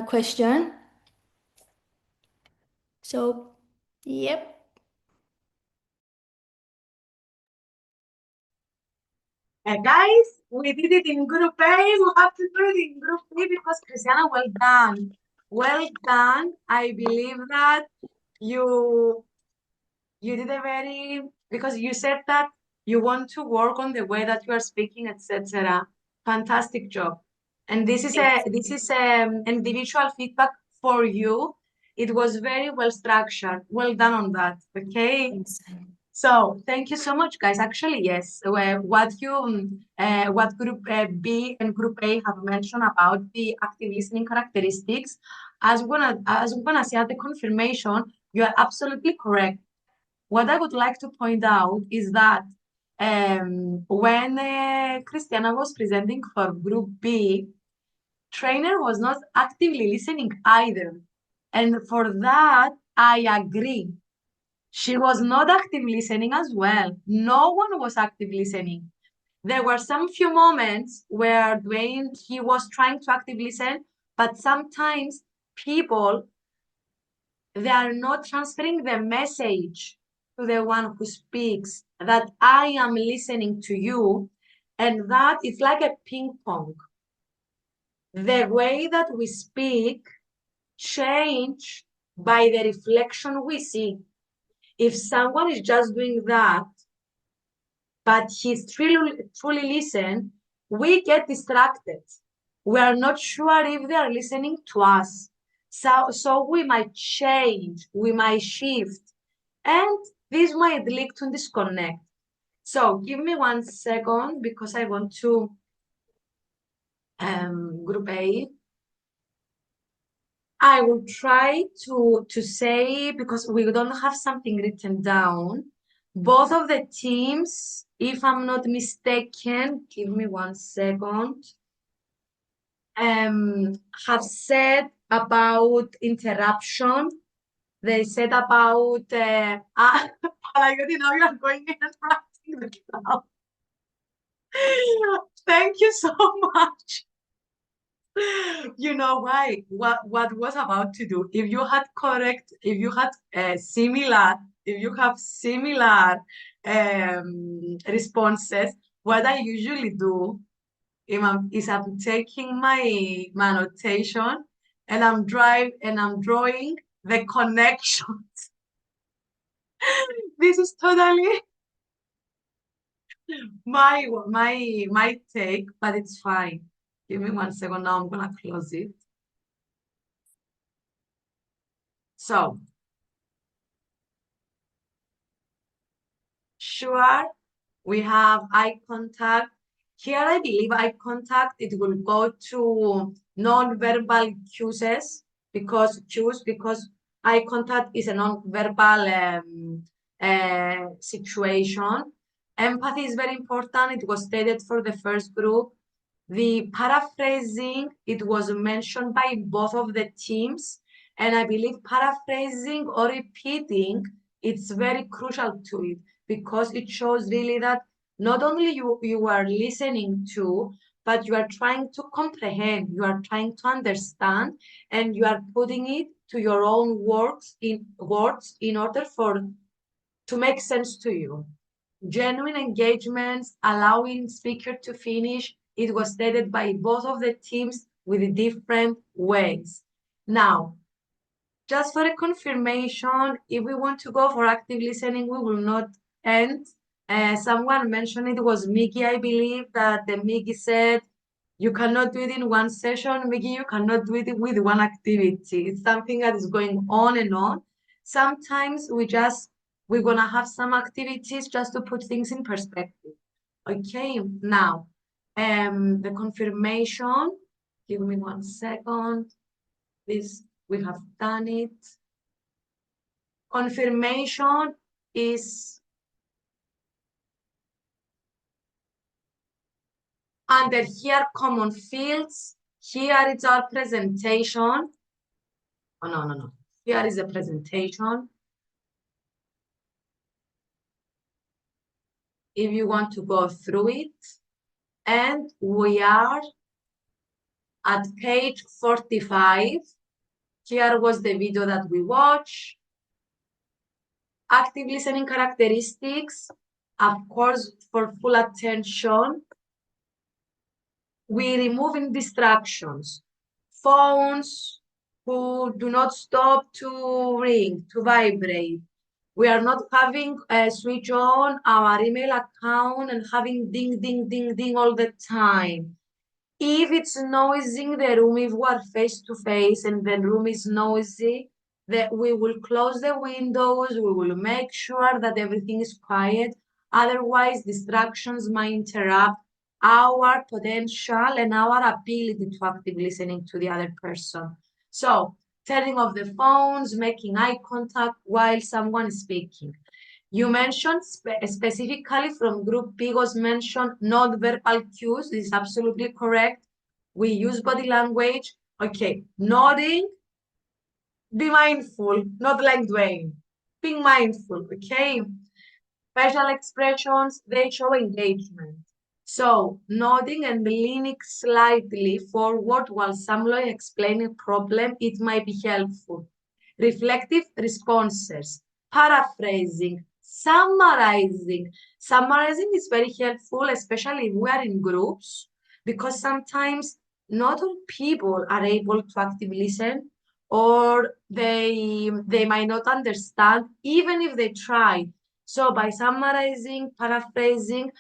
question. So, yep. Guys, we did it in group A. We have to do it in group B because Christiana, well done. Well done. I believe that you did a very, because you said that you want to work on the way that you are speaking, etc. Fantastic job. And this is individual feedback for you. It was very well structured. Well done on that. Okay. Thanks. So thank you so much, guys. Actually, yes, what group B and group A have mentioned about the active listening characteristics, as we're gonna see at the confirmation, you are absolutely correct. What I would like to point out is that when Christiana was presenting for group B, trainer was not actively listening either, and for that I agree. She was not active listening as well. No one was active listening. There were some few moments where Dwayne, he was trying to active listen, but sometimes people, they are not transferring the message to the one who speaks that I am listening to you. And that is like a ping pong. The way that we speak change by the reflection we see. If someone is just doing that, but he's truly listen, we get distracted. We are not sure if they are listening to us. So we might change, we might shift, and this might lead to disconnect. So give me 1 second because I want to group A. I will try to say, because we don't have something written down, both of the teams, if I'm not mistaken, give me 1 second, have said about interruption. They said about, now you are going in and writing the cloud. Thank you so much. You know why? What was about to do? If you have similar responses, what I usually do is I'm taking my notation and I'm drawing the connections. This is totally my take, but it's fine. Give me 1 second. Now I'm gonna close it. So, sure, we have eye contact. Here, I believe eye contact, it will go to non-verbal cues because eye contact is a non-verbal situation. Empathy is very important. It was stated for the first group. The paraphrasing, it was mentioned by both of the teams, and I believe paraphrasing or repeating, it's very crucial to it because it shows really that not only you are listening to, but you are trying to comprehend, you are trying to understand, and you are putting it to your own words in order to make sense to you. Genuine engagements, allowing speaker to finish, it was stated by both of the teams with different ways. Now, just for a confirmation, if we want to go for active listening, we will not end. Someone mentioned it was Miggy, I believe, that the Miggy said, you cannot do it in one session, Miggy, you cannot do it with one activity. It's something that is going on and on. Sometimes we're gonna have some activities just to put things in perspective. Okay, now, the confirmation, give me 1 second. This, we have done it. Confirmation is under here, common fields. Here is our presentation. Oh, no. Here is a presentation. If you want to go through it. And we are at page 45. Here was the video that we watched. Active listening characteristics, of course, for full attention. We removing distractions. Phones who do not stop to ring, to vibrate. We are not having switch on our email account and having ding, ding, ding, ding all the time. If it's noisy in the room, if we are face to face and the room is noisy, that we will close the windows, we will make sure that everything is quiet. Otherwise, distractions might interrupt our potential and our ability to active listening to the other person. So, turning off the phones, making eye contact while someone is speaking. You mentioned specifically from group B was mentioned non-verbal cues. This is absolutely correct. We use body language. Okay, nodding. Be mindful, not like Dwayne. Being mindful, okay? Facial expressions, they show engagement. So, nodding and leaning slightly forward while someone explaining a problem, it might be helpful. Reflective responses, paraphrasing, summarizing. Summarizing is very helpful, especially if we are in groups, because sometimes not all people are able to actively listen, or they might not understand, even if they try. So by summarizing, paraphrasing,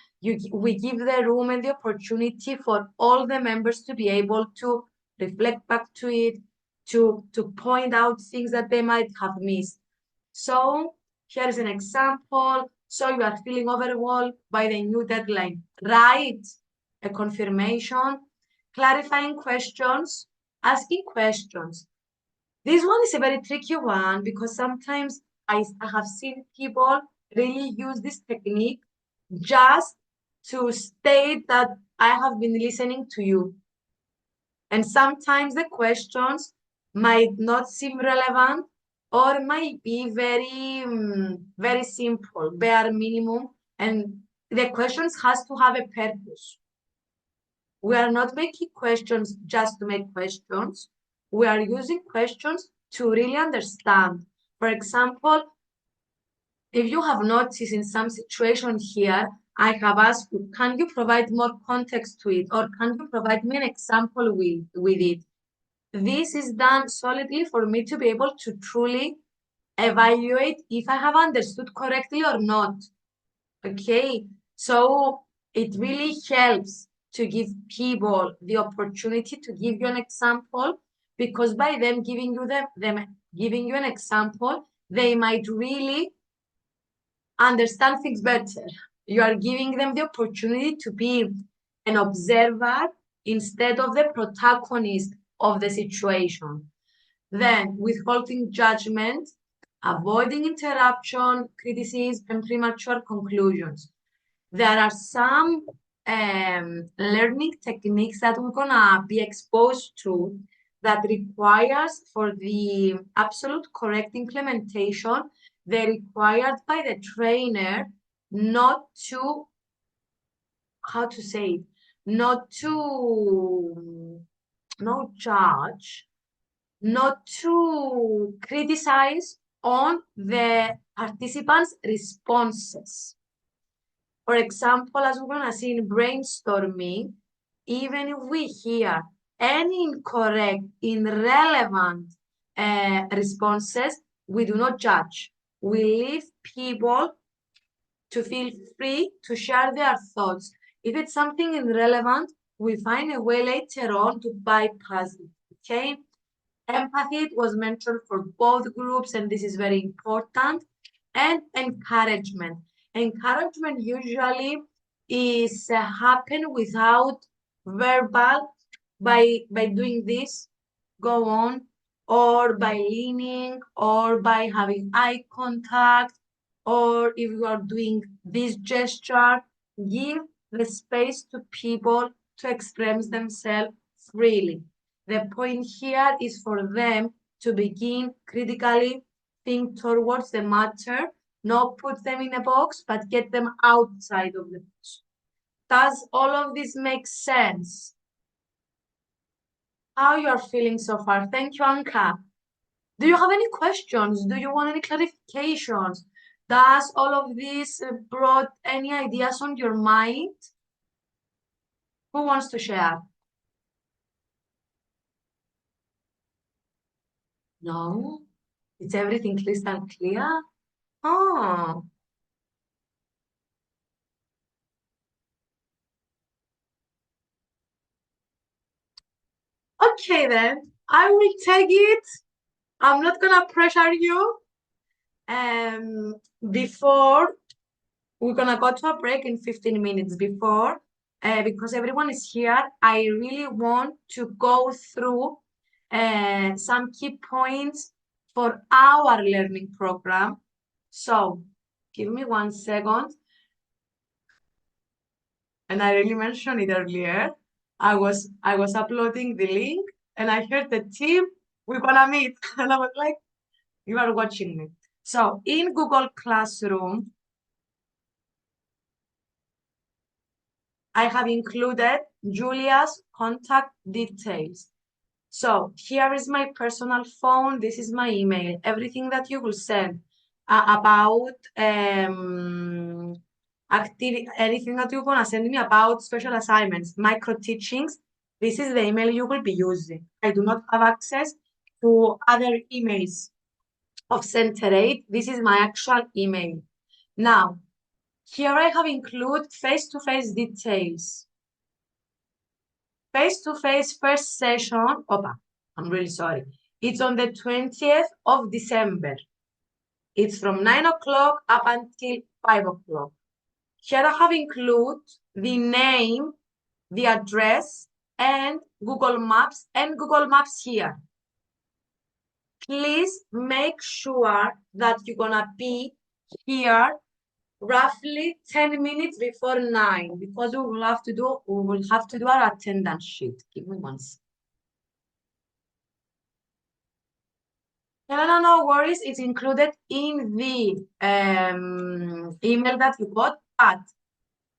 we give the room and the opportunity for all the members to be able to reflect back to it, to point out things that they might have missed. So here's an example. So you are feeling overwhelmed by the new deadline. Write a confirmation, clarifying questions, asking questions. This one is a very tricky one because sometimes I have seen people really use this technique just to state that I have been listening to you. And sometimes the questions might not seem relevant or might be very, very simple, bare minimum, and the questions has to have a purpose. We are not making questions just to make questions. We are using questions to really understand. For example, if you have noticed in some situation here, I have asked you, can you provide more context to it, or can you provide me an example with it? This is done solidly for me to be able to truly evaluate if I have understood correctly or not. Okay, so it really helps to give people the opportunity to give you an example, because by them giving you giving you an example, they might really understand things better. You are giving them the opportunity to be an observer instead of the protagonist of the situation. Then, withholding judgment, avoiding interruption, criticism, and premature conclusions. There are some learning techniques that we're gonna be exposed to that requires, for the absolute correct implementation, they're required by the trainer not to, how to say it, not to, not judge, not to criticize on the participants' responses. For example, as we're gonna see in brainstorming, even if we hear any incorrect, irrelevant responses, we do not judge. We leave people to feel free to share their thoughts. If it's something irrelevant, we find a way later on to bypass it, okay? Empathy was mentioned for both groups, and this is very important. And encouragement. Encouragement usually is happen without verbal, by doing this, go on, or by leaning, or by having eye contact, or if you are doing this gesture, give the space to people to express themselves freely. The point here is for them to begin critically think towards the matter, not put them in a box, but get them outside of the box. Does all of this make sense? How you are feeling so far? Thank you, Anka. Do you have any questions? Do you want any clarifications? Does all of this brought any ideas on your mind? Who wants to share? No? It's everything crystal clear? Oh, okay then. I will take it. I'm not gonna pressure you. Before we're gonna go to a break in 15 minutes before, because everyone is here. I really want to go through some key points for our learning program. So give me 1 second. And I really mentioned it earlier. I was uploading the link and I heard the team, we're gonna meet. And I was like, you are watching me. So in Google Classroom, I have included Julia's contact details. So here is my personal phone. This is my email. Everything that you will send about activity, anything that you're gonna send me about special assignments, micro teachings, this is the email you will be using. I do not have access to other emails of Center 8. This is my actual email. Now, here I have included face-to-face details. Face-to-face first session, I'm really sorry. It's on the 20th of December. It's from 9 o'clock up until 5 o'clock. Here I have included the name, the address, and Google Maps here. Please make sure that you're gonna be here roughly 10 minutes before 9 because we will have to do our attendance sheet. Give me 1 second. No worries. It's included in the email that you got. But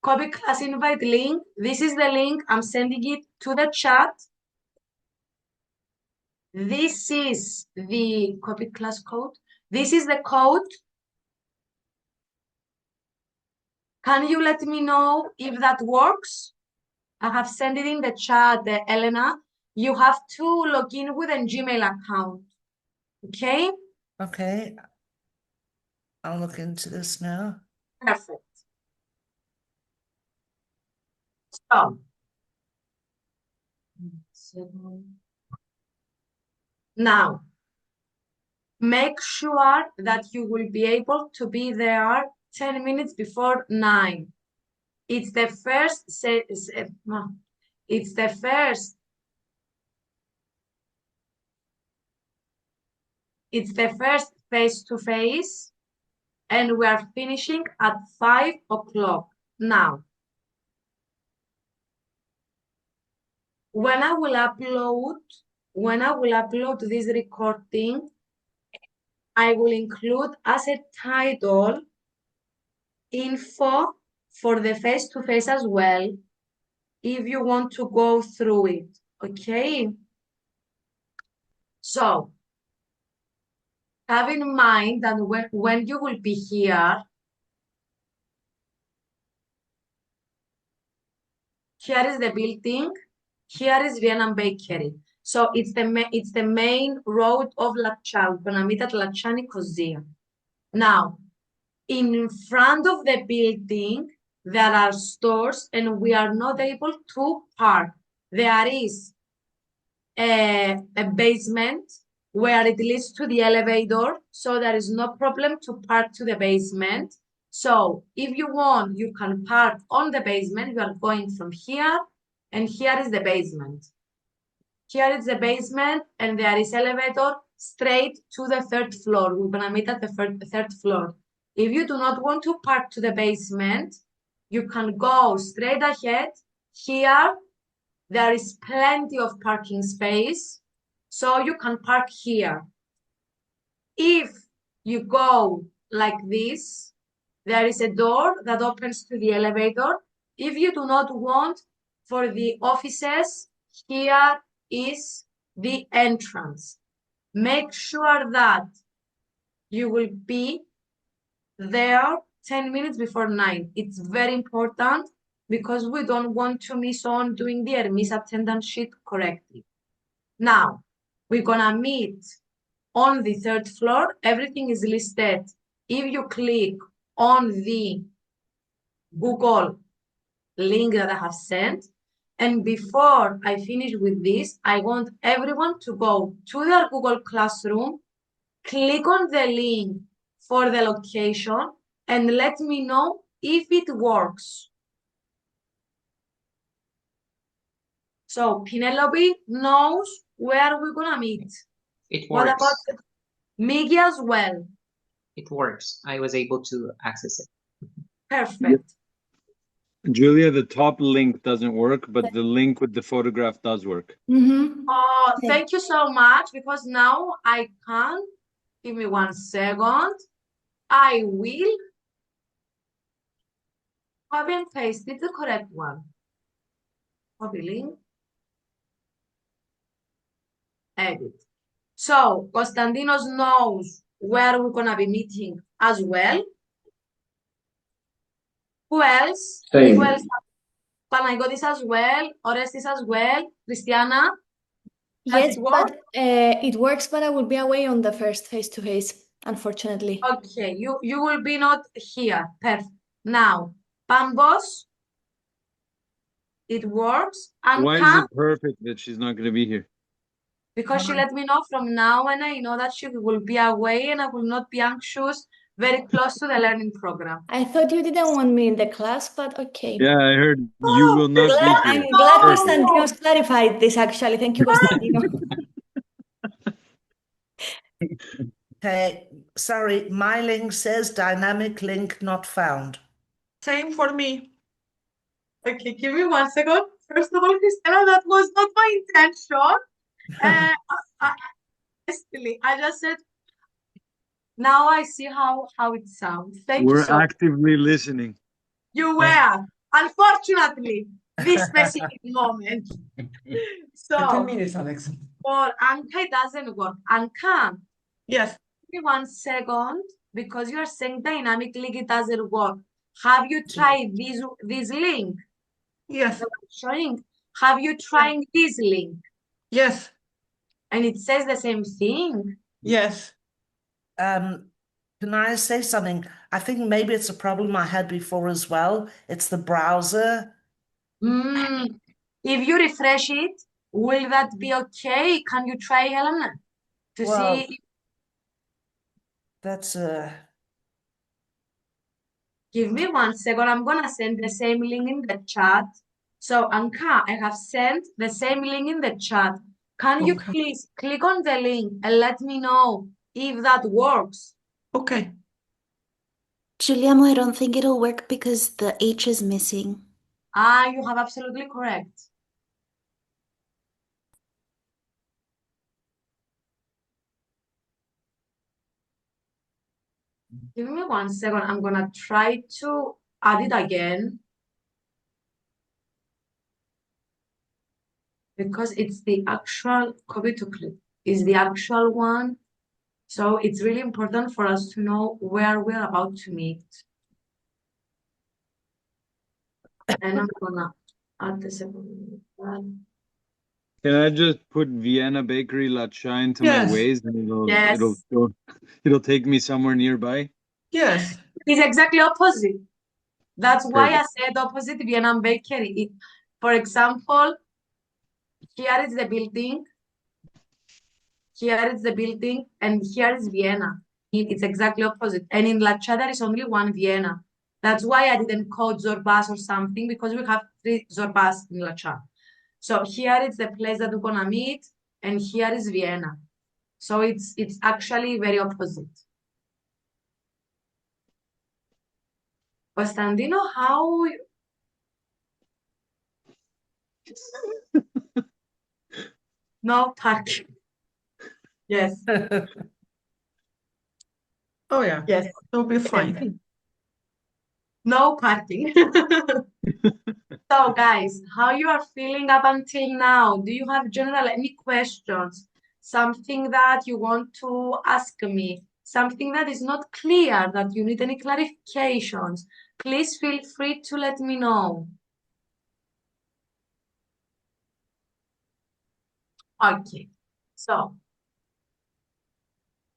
copy class invite link. This is the link. I'm sending it to the chat. This is the copy class code. This is the code. Can you let me know if that works? I have sent it in the chat, Elena. You have to log in with a Gmail account. Okay? Okay. I'll look into this now. Perfect. So, now, make sure that you will be able to be there 10 minutes before 9. It's the first face-to-face, and we are finishing at 5 o'clock. Now, when I will upload this recording, I will include as a title info for the face-to-face as well, if you want to go through it, okay? So, have in mind that when you will be here is the building, here is Vienna Bakery. So it's the main road of Latcha. We're gonna meet at Latcha Nicosia. Now, in front of the building, there are stores and we are not able to park. There is a basement where it leads to the elevator, so there is no problem to park to the basement. So if you want, you can park on the basement. You are going from here, and here is the basement. Here is the basement, and there is elevator straight to the 3rd floor. We're gonna meet at the 3rd floor. If you do not want to park to the basement, you can go straight ahead. Here, there is plenty of parking space, so you can park here. If you go like this, there is a door that opens to the elevator. If you do not want for the offices, here is the entrance. Make sure that you will be there 10 minutes before 9. It's very important because we don't want to miss on doing the Hermes attendance sheet correctly. Now, we're gonna meet on the 3rd floor. Everything is listed if you click on the Google link that I have sent, and before I finish with this, I want everyone to go to their Google Classroom, click on the link for the location, and let me know if it works. So Penelope knows where we're gonna meet. It What works. about Miggy as well? It works. I was able to access it. Perfect. Julia, the top link doesn't work, but the link with the photograph does work. Oh, thank you so much, because now I can. Give me 1 second. I will copy and paste it, the correct one. Copy link. Edit. So Konstantinos knows where we're gonna be meeting as well. Who else? Same. Who else? Panagiotis as well. Orestis as well. Christiana. Does Yes, it work? but it works, but I will be away on the first face-to-face, unfortunately. Okay, you will be not here. Perfect. Now, Pambos, it works. And Why is Cam, it perfect that she's not going to be here? because she let me know from now, and I know that she will be away and I will not be anxious, very close to the learning program. I thought you didn't want me in the class, but okay. Yeah, I heard you will not be here. I'm glad Perfect. Konstantinos clarified this, actually. Thank you, Konstantinos. Okay, sorry, my link says dynamic link not found. Same for me. Okay, give me 1 second. First of all, Christina, that was not my intention. I just said, now I see how it sounds. Thank you We're so much. actively listening. You were, unfortunately, this specific moment. 10 So minutes, Alex. for Anka, it doesn't work. Anka, Yes. give me 1 second, because you are saying dynamically it doesn't work. Have you tried this link Yes. that I'm showing? Have you tried this link? Yes. And it says the same thing. Yes. Can I say something? I think maybe it's a problem I had before as well. It's the browser. If you refresh it, will that be okay? Can you try, Helena, to Well, see? that's Give me 1 second. I'm gonna send the same link in the chat. So, Anka, I have sent the same link in the chat. Can you Okay. please click on the link and let me know if that works? Okay. Giuliano, I don't think it'll work because the H is missing. You have absolutely correct. Give me 1 second. I'm gonna try to add it again, because it's the actual copy to clip is the actual one. So it's really important for us to know where we're about to meet. And I'm gonna add the second one. Can I just put Vienna Bakery Lacha into my Yes. Waze and Yes. it'll take me somewhere nearby? Yes. It's exactly opposite. That's why I Perfect. said opposite Vienna Bakery. For example, here is the building, and here is Vienna. It's exactly opposite. And in Lacha, there is only one Vienna. That's why I didn't code Zorbas or something, because we have 3 Zorbas in Lacha. So here is the place that we're gonna meet, and here is Vienna. So it's actually very opposite. Constantino, how? No parking. Yes. Oh, yeah. Yes. It'll be fine. No parking. So guys, how you are feeling up until now? Do you have general any questions? Something that you want to ask me? Something that is not clear, that you need any clarifications? Please feel free to let me know. Okay, so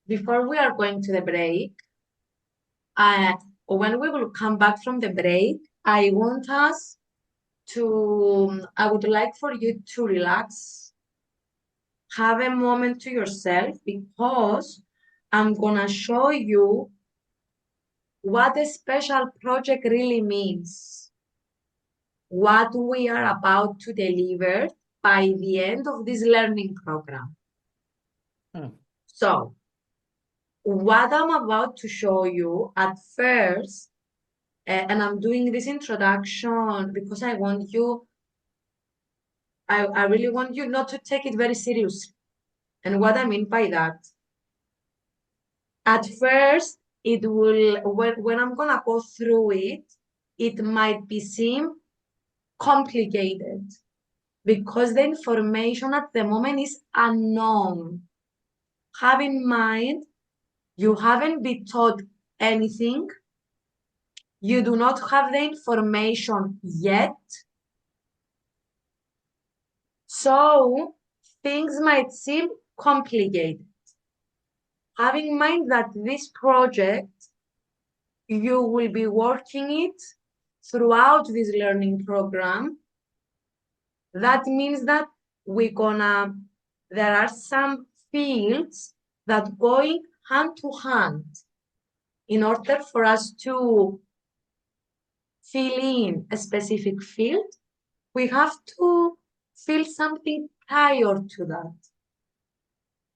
before we are going to the break, when we will come back from the break, I would like for you to relax, have a moment to yourself, because I'm gonna show you what a special project really means, what we are about to deliver by the end of this learning program. So, what I'm about to show you at first, and I'm doing this introduction because I really want you not to take it very seriously. And what I mean by that, at first, it will, when I'm gonna go through it, it might seem complicated because the information at the moment is unknown. Have in mind, you haven't been taught anything. You do not have the information yet. So things might seem complicated. Have in mind that this project, you will be working it throughout this learning program. That means that there are some fields that going hand to hand. In order for us to fill in a specific field, we have to fill something prior to that.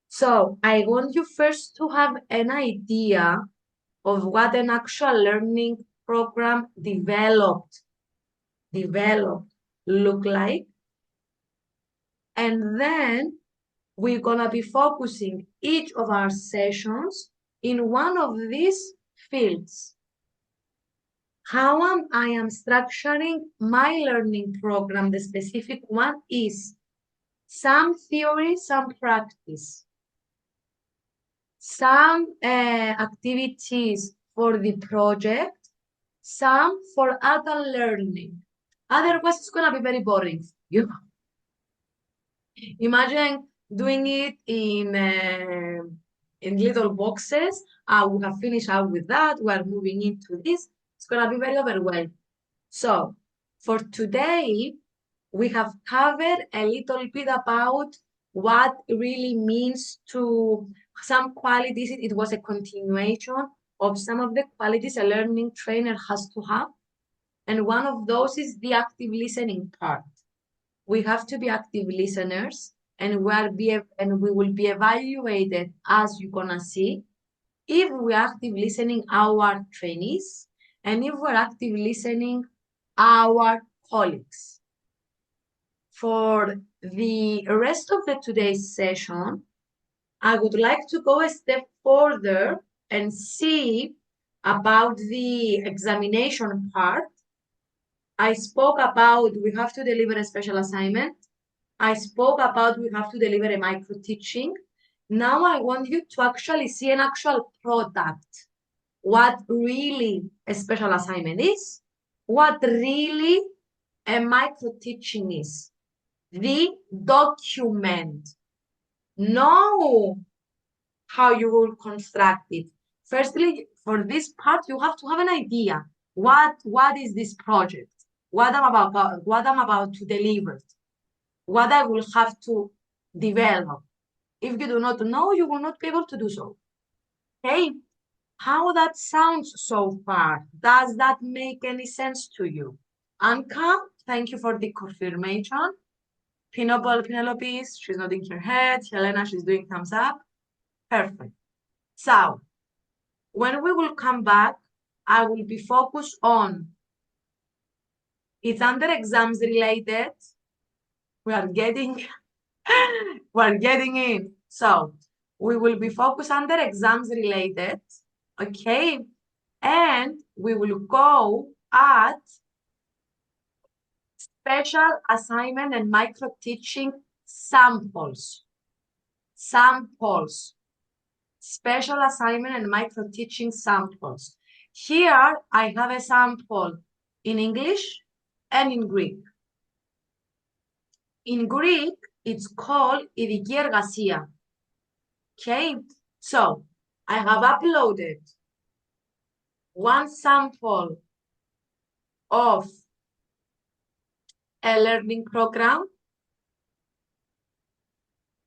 So I want you first to have an idea of what an actual learning program developed look like. And then we're gonna be focusing each of our sessions in one of these fields. How I am structuring my learning program, the specific one, is some theory, some practice, some activities for the project, some for adult learning. Otherwise, it's gonna be very boring. You imagine doing it in little boxes. We have finished out with that. We are moving into this. It's gonna be very overwhelming. So for today, we have covered a little bit about what really means to some qualities. It was a continuation of some of the qualities a learning trainer has to have. And one of those is the active listening part. We have to be active listeners, and we will be evaluated, as you're gonna see, if we're active listening our trainees and if we're active listening our colleagues. For the rest of today's session, I would like to go a step further and see about the examination part. I spoke about we have to deliver a special assignment. I spoke about we have to deliver a micro teaching. Now I want you to actually see an actual product. What really a special assignment is, what really a micro teaching is. The document. Know how you will construct it. Firstly, for this part, you have to have an idea. What is this project? What I'm about to deliver. What I will have to develop. If you do not know, you will not be able to do so. Okay? How that sounds so far? Does that make any sense to you? Anka, thank you for the confirmation. Penelope, she's nodding her head. Helena, she's doing thumbs up. Perfect. So, when we will come back, I will be focused on, it's under exams related. We are getting in. So, we will be focused under exams related. Okay. And we will go at special assignment and micro teaching samples. Special assignment and micro teaching samples. Here I have a sample in English and in Greek. In Greek, it's called ειδική εργασία. Okay, so I have uploaded one sample of a learning program,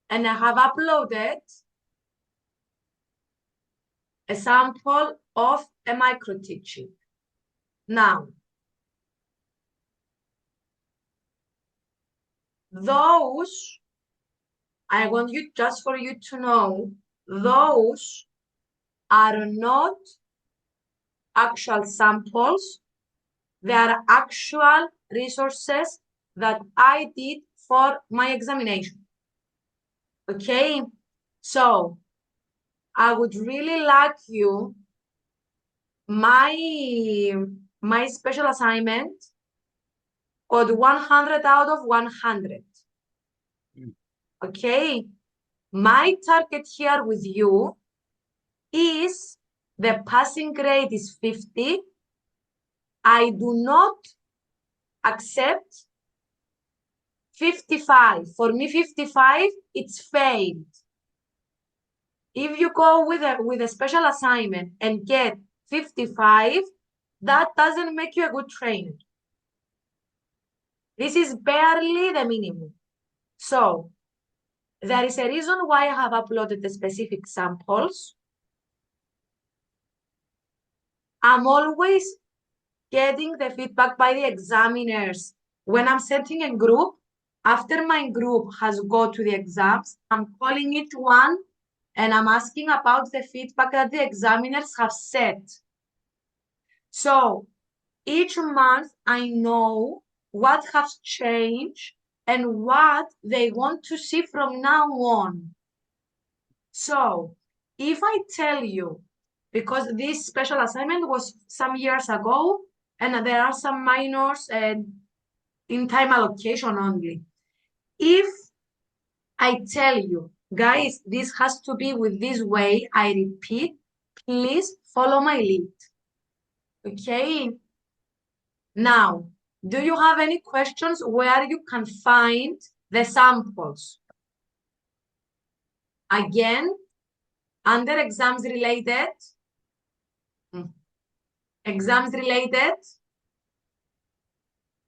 and I have uploaded a sample of a micro teaching. Now, those, I want you just for you to know, those are not actual samples. They are actual resources that I did for my examination. Okay, so I would really like you, my special assignment got 100 out of 100. Okay, my target here with you is the passing grade is 50. I do not accept 55. For me, 55, it's failed. If you go with a special assignment and get 55, that doesn't make you a good trainer. This is barely the minimum. So there is a reason why I have uploaded the specific samples. I'm always getting the feedback by the examiners. When I'm setting a group, after my group has go to the exams, I'm calling each one and I'm asking about the feedback that the examiners have set. So each month I know what has changed and what they want to see from now on. So if I tell you, because this special assignment was some years ago, and there are some minors in time allocation only. If I tell you, guys, this has to be with this way, I repeat, please follow my lead. Okay? Now, do you have any questions where you can find the samples? Again, under exams related,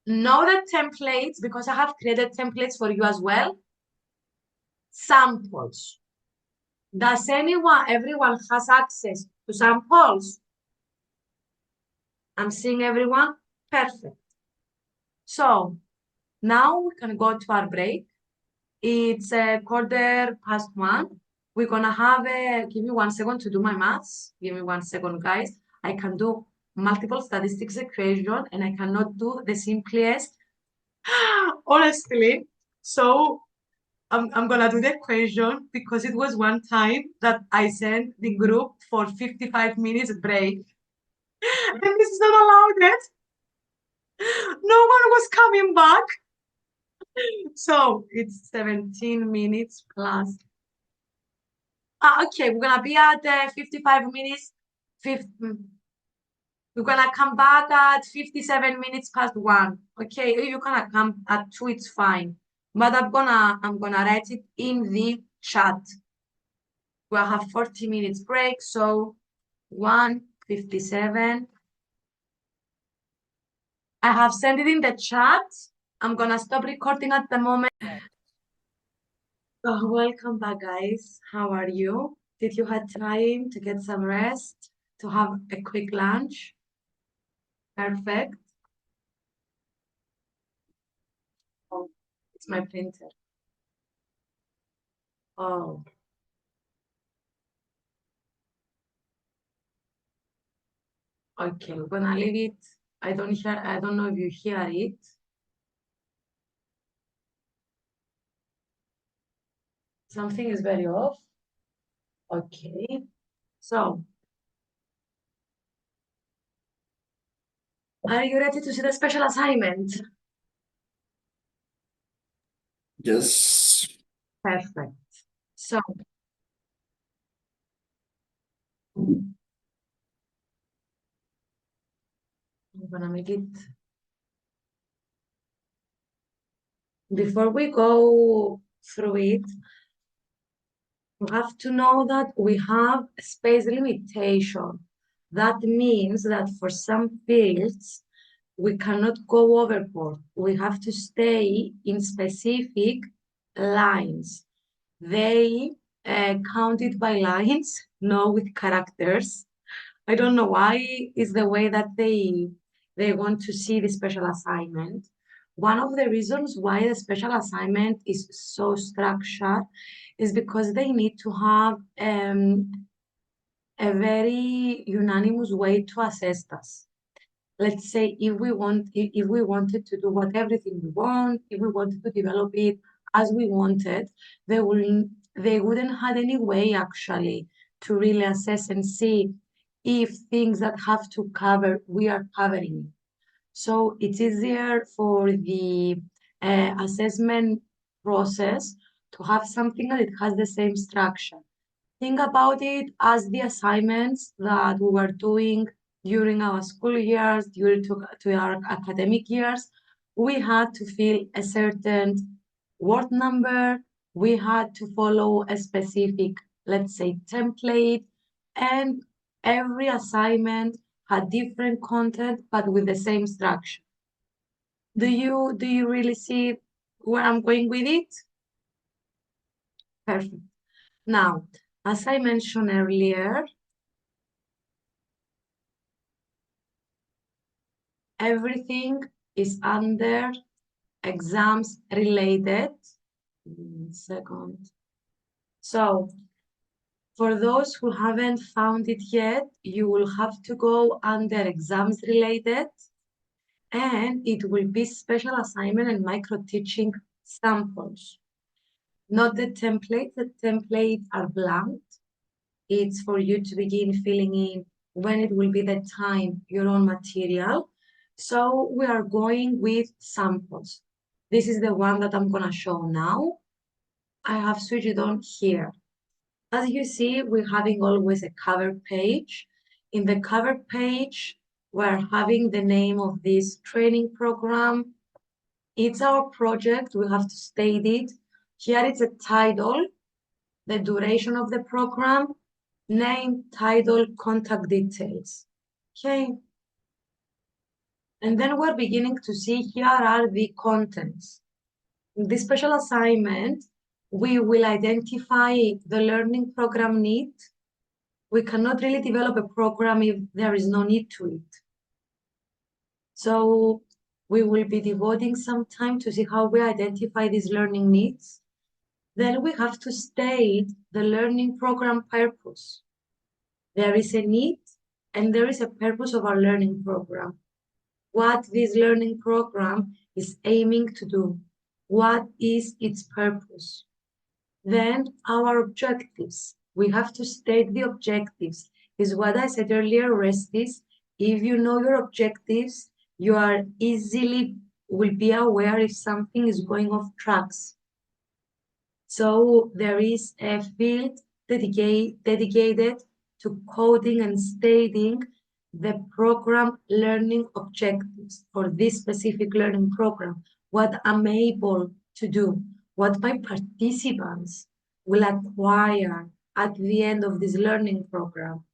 know the templates, because I have created templates for you as well. Samples. Does everyone has access to samples? I'm seeing everyone. Perfect. So now we can go to our break. It's 1:15. We're gonna have give me 1 second to do my maths. Give me 1 second, guys. I can do multiple statistics equation and I cannot do the simplest, honestly. So I'm gonna do the equation because it was one time that I sent the group for 55 minutes break. And this is not allowed yet. No one was coming back. So it's 17 minutes plus. Okay, we're gonna be at 55 minutes. We're gonna come back at 57 minutes past 1. Okay, if you're gonna come at 2, it's fine. But I'm gonna write it in the chat. We'll have 40 minutes break, so 1:57. I have sent it in the chat. I'm gonna stop recording at the moment. Oh, welcome back, guys. How are you? Did you have time to get some rest, to have a quick lunch? Perfect. Oh, it's my printer. Oh. Okay, we're gonna leave it. I don't know if you hear it. Something is very off. Okay. So, are you ready to see the special assignment? Yes. Perfect. So, I'm gonna make it. Before we go through it, you have to know that we have space limitation. That means that for some fields, we cannot go overboard. We have to stay in specific lines. They count it by lines, not with characters. I don't know why is the way that they want to see the special assignment. One of the reasons why the special assignment is so structured is because they need to have a very unanimous way to assess us. Let's say if we wanted to do everything we want, if we wanted to develop it as we wanted, they wouldn't have any way actually to really assess and see if things that have to cover, we are covering it. So it's easier for the assessment process to have something that it has the same structure. Think about it as the assignments that we were doing during our school years, during to our academic years. We had to fill a certain word number. We had to follow a specific, let's say, template, and every assignment had different content, but with the same structure. Do you really see where I'm going with it? Perfect. Now, as I mentioned earlier, everything is under exams related. Second. So, for those who haven't found it yet, you will have to go under exams related, and it will be special assignment and micro teaching samples. Not the template. The templates are blank. It's for you to begin filling in when it will be the time, your own material. So we are going with samples. This is the one that I'm gonna show now. I have switched it on here. As you see, we're having always a cover page. In the cover page, we're having the name of this training program. It's our project, we have to state it. Here it's a title, the duration of the program, name, title, contact details. Okay. And then we're beginning to see here are the contents. In this special assignment, we will identify the learning program need. We cannot really develop a program if there is no need to it. So we will be devoting some time to see how we identify these learning needs. Then we have to state the learning program purpose. There is a need and there is a purpose of our learning program. What this learning program is aiming to do. What is its purpose? Then our objectives. We have to state the objectives. Is what I said earlier, Orestes. If you know your objectives, you are will be aware if something is going off tracks. So there is a field dedicated to coding and stating the program learning objectives for this specific learning program, what I'm able to do, what my participants will acquire at the end of this learning program,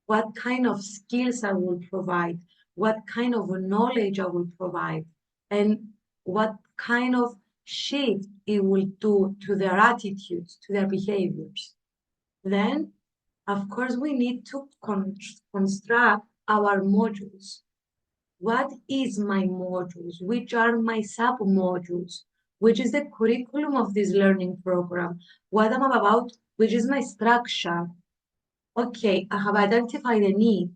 what kind of skills I will provide, what kind of knowledge I will provide, and what kind of shift it will do to their attitudes, to their behaviors. Then, of course, we need to construct our modules. What is my modules? Which are my sub-modules? Which is the curriculum of this learning program? What I'm about, which is my structure? Okay, I have identified the need.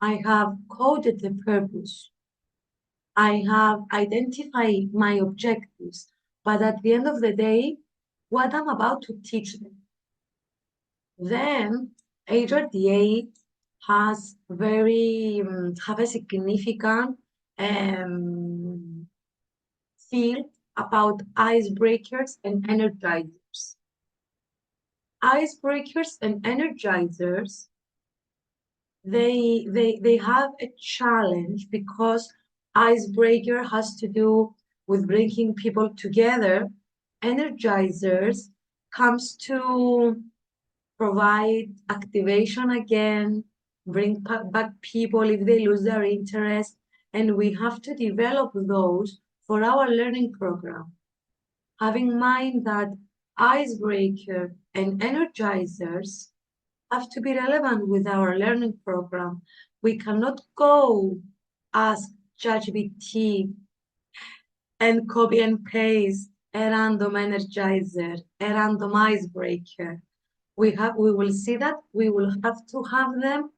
I have coded the purpose. I have identified my objectives. But at the end of the day, what I'm about to teach them. Then HRDA has have a significant field about icebreakers and energizers. Icebreakers and energizers, they have a challenge because icebreaker has to do with bringing people together. Energizers comes to provide activation again, bring back people if they lose their interest, and we have to develop those for our learning program. Having in mind that icebreaker and energizers have to be relevant with our learning program. We cannot go ask ChatGPT and copy and paste a random energizer, a random icebreaker. We will see that we will have to have them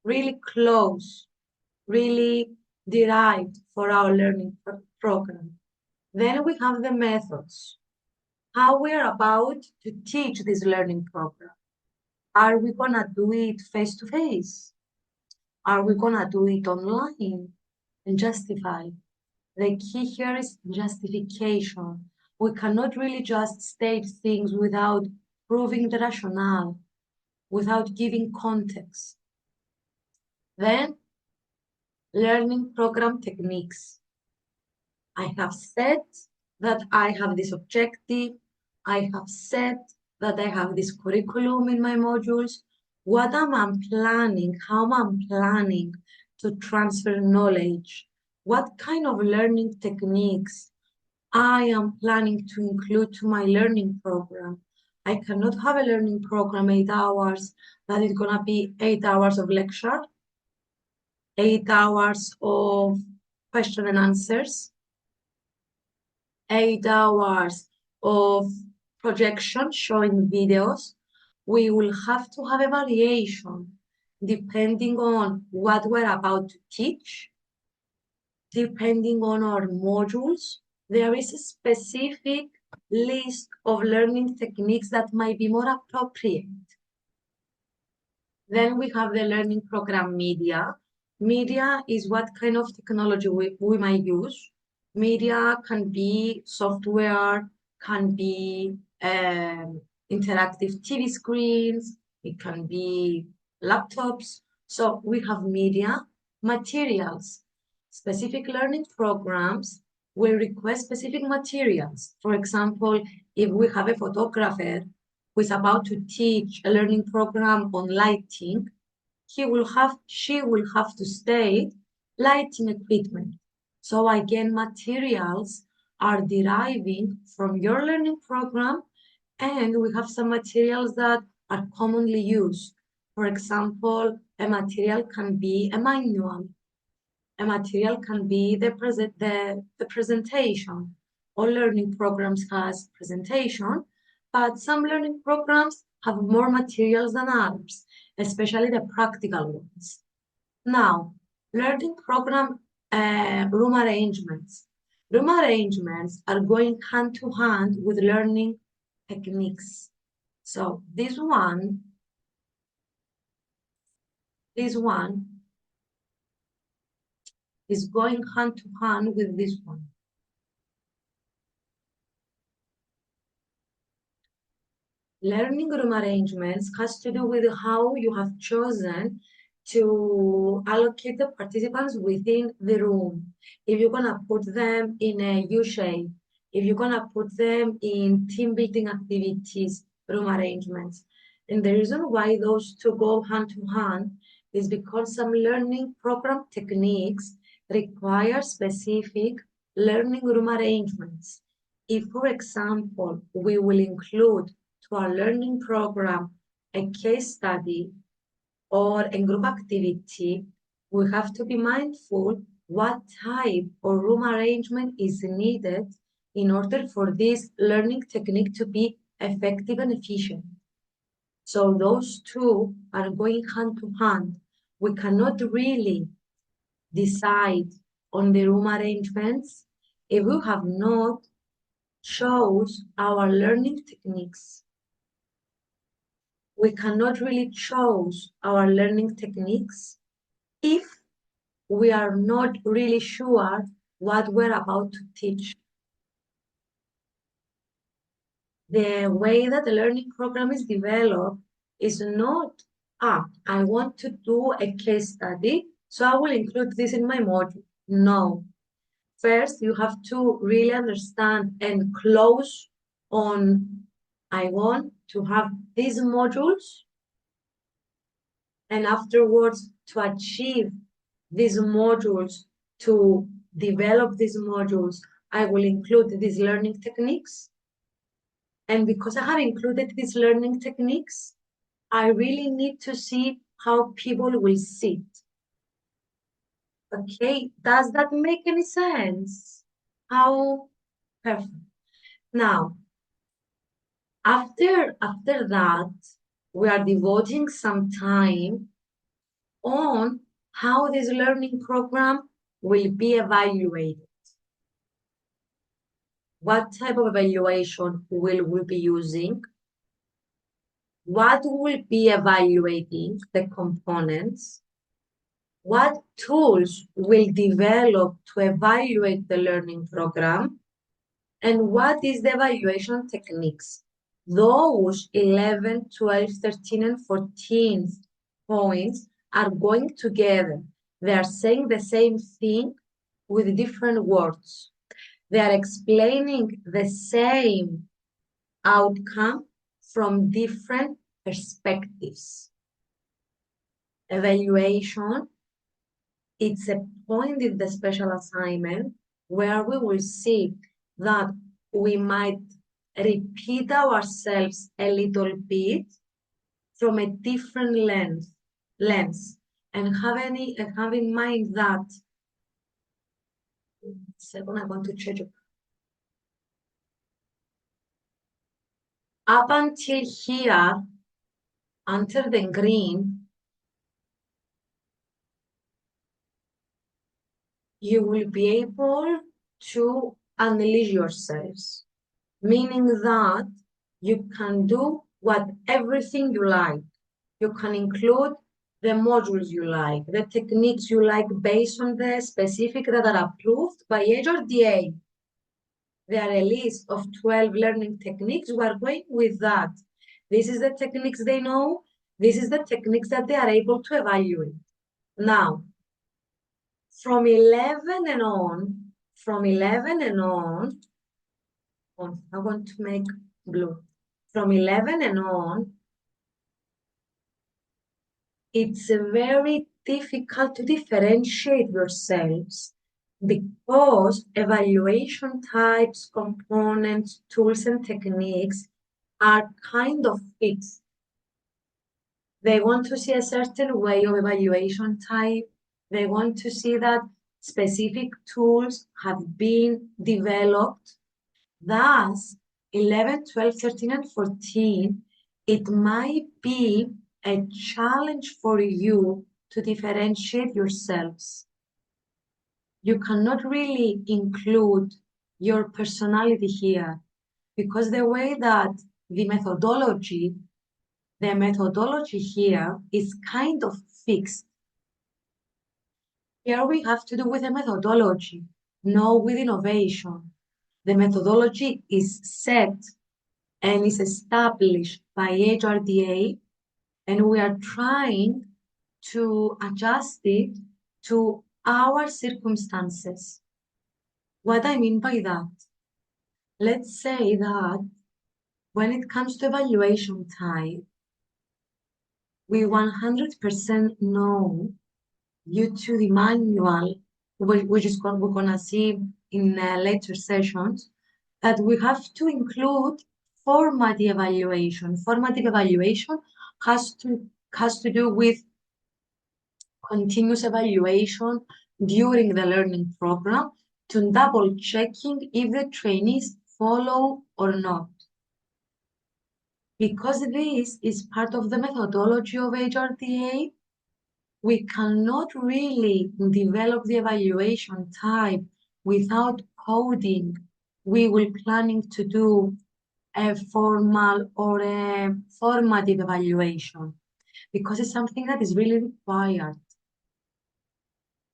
really close, really derived for our learning program. Then we have the methods, how we are about to teach this learning program. Are we gonna do it face-to-face? Are we gonna do it online and justify? The key here is justification. We cannot really just state things without proving the rationale, without giving context. Then, learning program techniques. I have said that I have this objective. I have said that I have this curriculum in my modules. What am I planning? How am I planning to transfer knowledge? What kind of learning techniques I am planning to include to my learning program? I cannot have a learning program 8 hours that is gonna be 8 hours of lecture, 8 hours of question and answers, 8 hours of projection showing videos. We will have to have a variation depending on what we're about to teach, depending on our modules. There is a specific list of learning techniques that might be more appropriate. Then we have the learning program media. Media is what kind of technology we might use. Media can be software, can be interactive TV screens, it can be laptops. So we have media, materials. Specific learning programs will request specific materials. For example, if we have a photographer who is about to teach a learning program on lighting, she will have to state lighting equipment. So again, materials are deriving from your learning program, and we have some materials that are commonly used. For example, a material can be a manual. A material can be the presentation. All learning programs has presentation, but some learning programs have more materials than others, especially the practical ones. Now, learning program room arrangements. Room arrangements are going hand to hand with learning techniques. So this one is going hand to hand with this one. Learning room arrangements has to do with how you have chosen to allocate the participants within the room. If you're gonna put them in a U-shape, if you're gonna put them in team building activities, room arrangements. And the reason why those two go hand to hand is because some learning program techniques require specific learning room arrangements. If, for example, we will include to our learning program a case study or a group activity, we have to be mindful what type of room arrangement is needed in order for this learning technique to be effective and efficient. So those two are going hand to hand. We cannot really decide on the room arrangements if we have not chose our learning techniques. We cannot really choose our learning techniques if we are not really sure what we're about to teach. The way that the learning program is developed is not, I want to do a case study, so I will include this in my module. No. First, you have to really understand and close on, I want to have these modules, and afterwards to achieve these modules, to develop these modules, I will include these learning techniques. And because I have included these learning techniques, I really need to see how people will sit. Okay, does that make any sense? How perfect. Now, after that, we are devoting some time on how this learning program will be evaluated. What type of evaluation will we be using? What will be evaluating the components? What tools will develop to evaluate the learning program? And what is the evaluation techniques? Those 11, 12, 13, and 14 points are going together. They are saying the same thing with different words. They are explaining the same outcome from different perspectives. Evaluation, it's a point in the special assignment where we will see that we might repeat ourselves a little bit from a different lens, and have in mind that, second, I want to change it. Up until here, until the green, you will be able to unleash yourselves, meaning that you can do everything you like. You can include the modules you like, the techniques you like based on the specific that are approved by HRDA. There are a list of 12 learning techniques. We are going with that. This is the techniques they know. This is the techniques that they are able to evaluate. Now, from 11 and on, I want to make blue. From 11 and on, it's very difficult to differentiate yourselves because evaluation types, components, tools, and techniques are kind of fixed. They want to see a certain way of evaluation type. They want to see that specific tools have been developed. Thus, 11, 12, 13, and 14, it might be a challenge for you to differentiate yourselves. You cannot really include your personality here because the way that the methodology here is kind of fixed. Here we have to do with a methodology, not with innovation. The methodology is set and is established by HRDA, and we are trying to adjust it to our circumstances. What I mean by that, let's say that when it comes to evaluation type, we 100% know, due to the manual, which is we're gonna see in later sessions, that we have to include formative evaluation. Formative evaluation has to do with continuous evaluation during the learning program to double checking if the trainees follow or not. Because this is part of the methodology of HRDA, we cannot really develop the evaluation type without coding. We will planning to do a formal or a formative evaluation because it's something that is really required.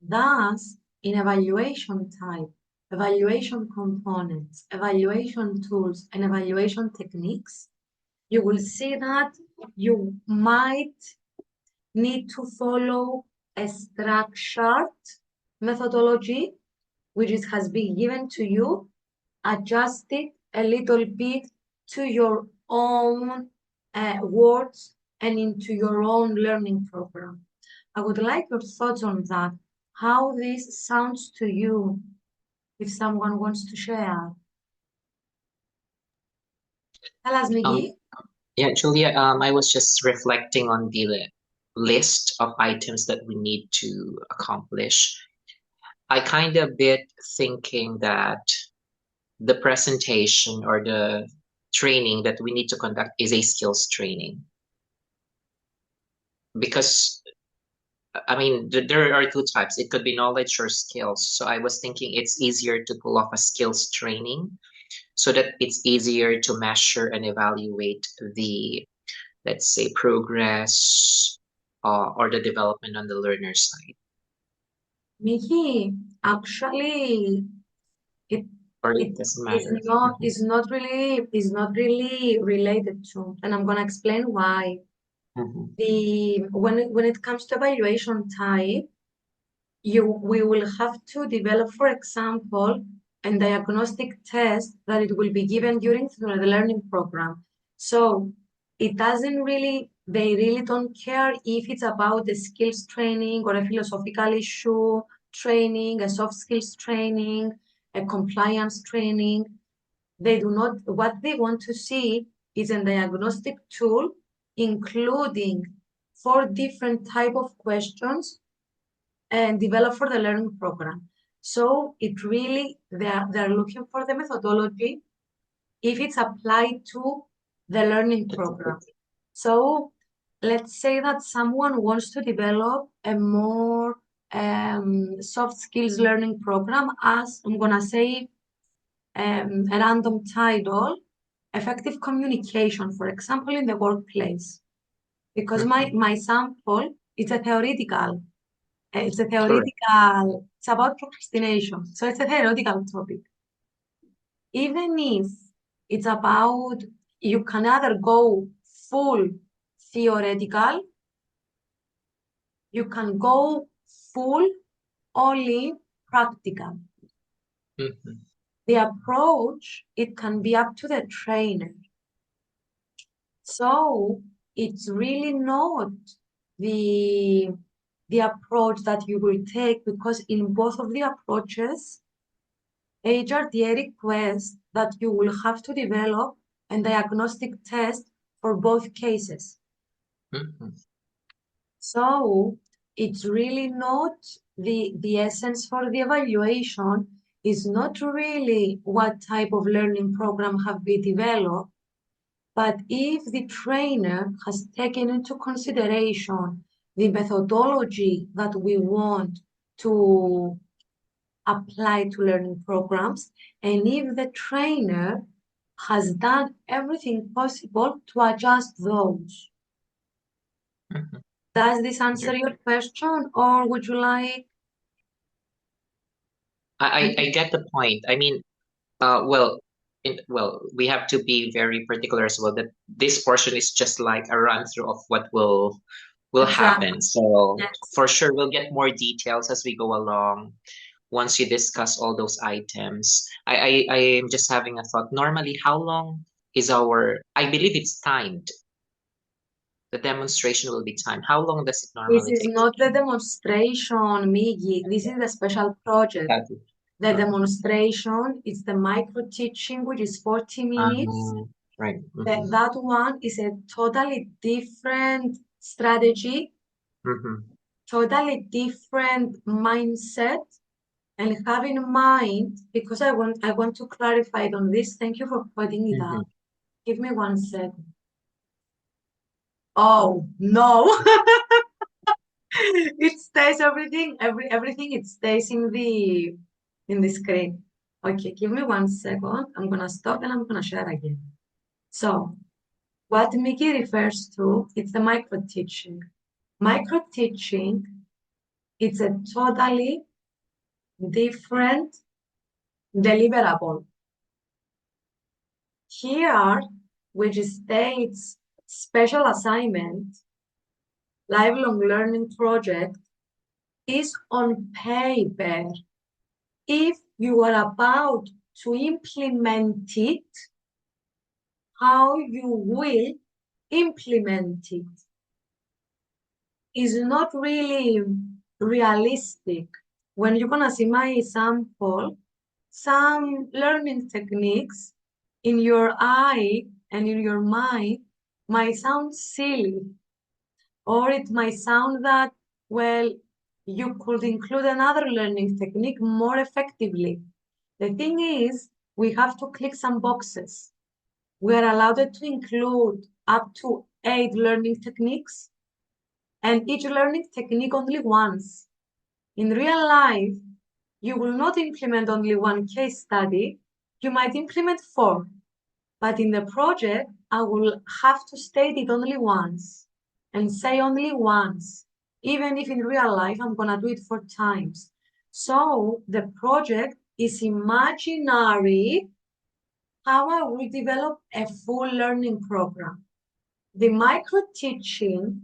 Thus, in evaluation type, evaluation components, evaluation tools, and evaluation techniques, you will see that you might need to follow a structured methodology, which has been given to you, adjusted a little bit to your own words and into your own learning program. I would like your thoughts on that. How this sounds to you, if someone wants to share. Tell us, Miggy. Yeah, Julia, I was just reflecting on the list of items that we need to accomplish. I kind of bit thinking that the presentation or the training that we need to conduct is a skills training. Because, I mean, there are two types. It could be knowledge or skills. So I was thinking it's easier to pull off a skills training so that it's easier to measure and evaluate the, let's say, progress or the development on the learner side. Miggy, actually, Or it doesn't matter. is not really related to, and I'm gonna explain why. When it comes to evaluation type, we will have to develop, for example, a diagnostic test that it will be given during the learning program. So it doesn't really, they really don't care if it's about the skills training or a philosophical issue training, a soft skills training, a compliance training. They do not, what they want to see is a diagnostic tool, including 4 different type of questions and developed for the learning program. So it really, they're looking for the methodology if it's applied to the learning program. So let's say that someone wants to develop a more soft skills learning program, as I'm gonna say a random title, effective communication, for example, in the workplace. Because my sample is a theoretical. It's about procrastination. So it's a theoretical topic. Even if it's about, you can either go full theoretical, you can go full only practical. The approach, it can be up to the trainer. So it's really not the approach that you will take, because in both of the approaches, HRDA requests that you will have to develop a diagnostic test for both cases. So it's really not the essence for the evaluation is not really what type of learning program have been developed, but if the trainer has taken into consideration the methodology that we want to apply to learning programs, and if the trainer has done everything possible to adjust those. Does this answer your question, or would you like? I get the point. I mean, well, we have to be very particular as well that this portion is just like a run through of what will happen. So for sure, we'll get more details as we go along. Once you discuss all those items, I am just having a thought. Normally, how long is I believe it's timed. The demonstration will be timed. How long does it normally take? This is not the demonstration, Miggy. This is the special project. The demonstration is the micro teaching, which is 40 minutes. Right. That one is a totally different strategy, totally different mindset. And have in mind, because I want to clarify on this. Thank you for pointing it out. Give me 1 second. Oh no! It stays everything it stays in the screen. Okay, give me 1 second. I'm gonna stop and I'm gonna share again. So what Miggy refers to, it's the micro teaching. Micro teaching, it's a totally different deliverable. Here, which states special assignment, lifelong learning project, is on paper. If you are about to implement it, how you will implement it. is not really realistic. When you're gonna see my sample, some learning techniques in your eye and in your mind might sound silly, or it might sound that, well, you could include another learning technique more effectively. The thing is, we have to click some boxes. We are allowed to include up to 8 learning techniques, and each learning technique only once. In real life, you will not implement only one case study, you might implement 4. But in the project, I will have to state it only once and say only once, even if in real life I'm gonna do it 4 times. So the project is imaginary how I will develop a full learning program. The micro teaching,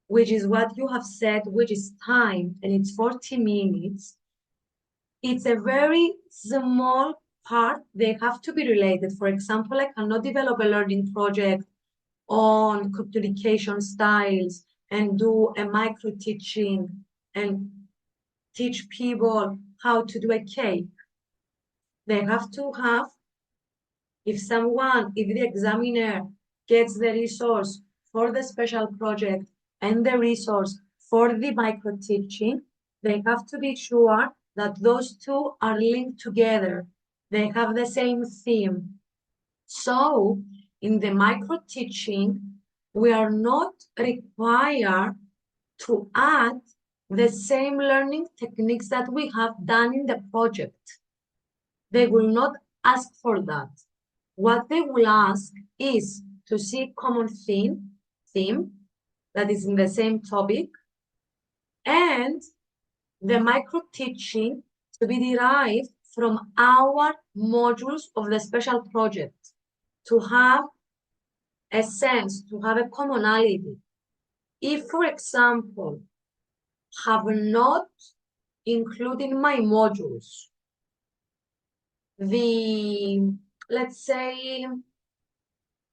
which is what you have said, which is timed and it's 40 minutes, it's a very small part. They have to be related. For example, I cannot develop a learning project on communication styles and do a micro teaching and teach people how to do a cake. They have to have, if the examiner gets the resource for the special project and the resource for the micro teaching, they have to be sure that those two are linked together. They have the same theme. So in the micro teaching, we are not required to add the same learning techniques that we have done in the project. They will not ask for that. What they will ask is to see common theme that is in the same topic, and the micro teaching to be derived from our modules of the special project, to have a sense, to have a commonality. If, for example, have not included in my modules let's say,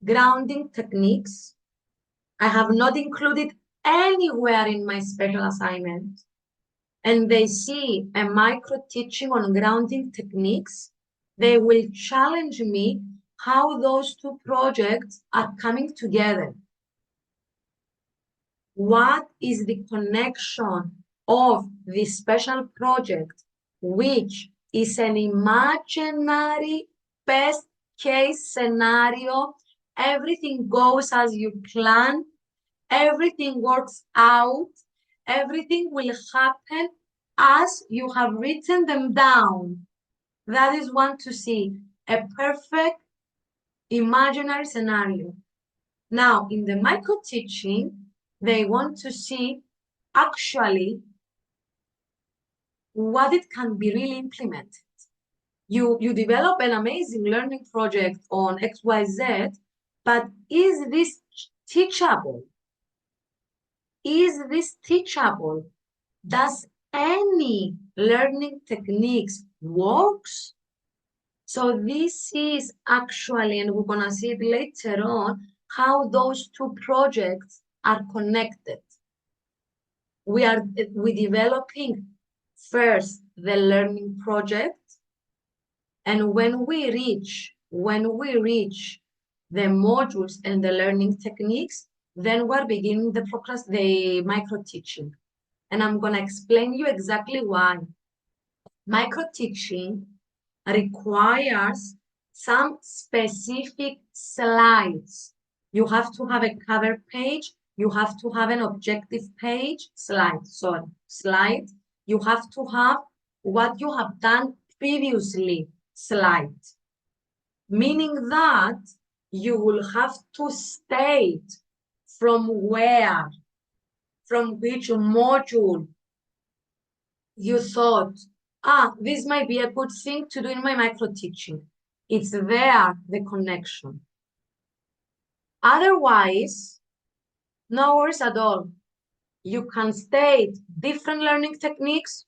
grounding techniques, I have not included anywhere in my special assignment, and they see a micro teaching on grounding techniques, they will challenge me how those 2 projects are coming together. What is the connection of this special project, which is an imaginary best case scenario? Everything goes as you plan, everything works out, everything will happen as you have written them down. That is one to see, a perfect imaginary scenario. Now, in the micro teaching, they want to see actually what it can be really implemented. You develop an amazing learning project on XYZ, but is this teachable? Is this teachable? Does any learning techniques works? So this is actually, and we're gonna see it later on, how those 2 projects are connected. We're developing first the learning project, and when we reach the modules and the learning techniques, then we're beginning the micro teaching. And I'm gonna explain you exactly why. Micro teaching requires some specific slides. You have to have a cover page, you have to have an objective page, slide. You have to have what you have done previously, slide. Meaning that you will have to state from which module you thought, this might be a good thing to do in my micro teaching. It's there, the connection. Otherwise, no worries at all. You can state different learning techniques,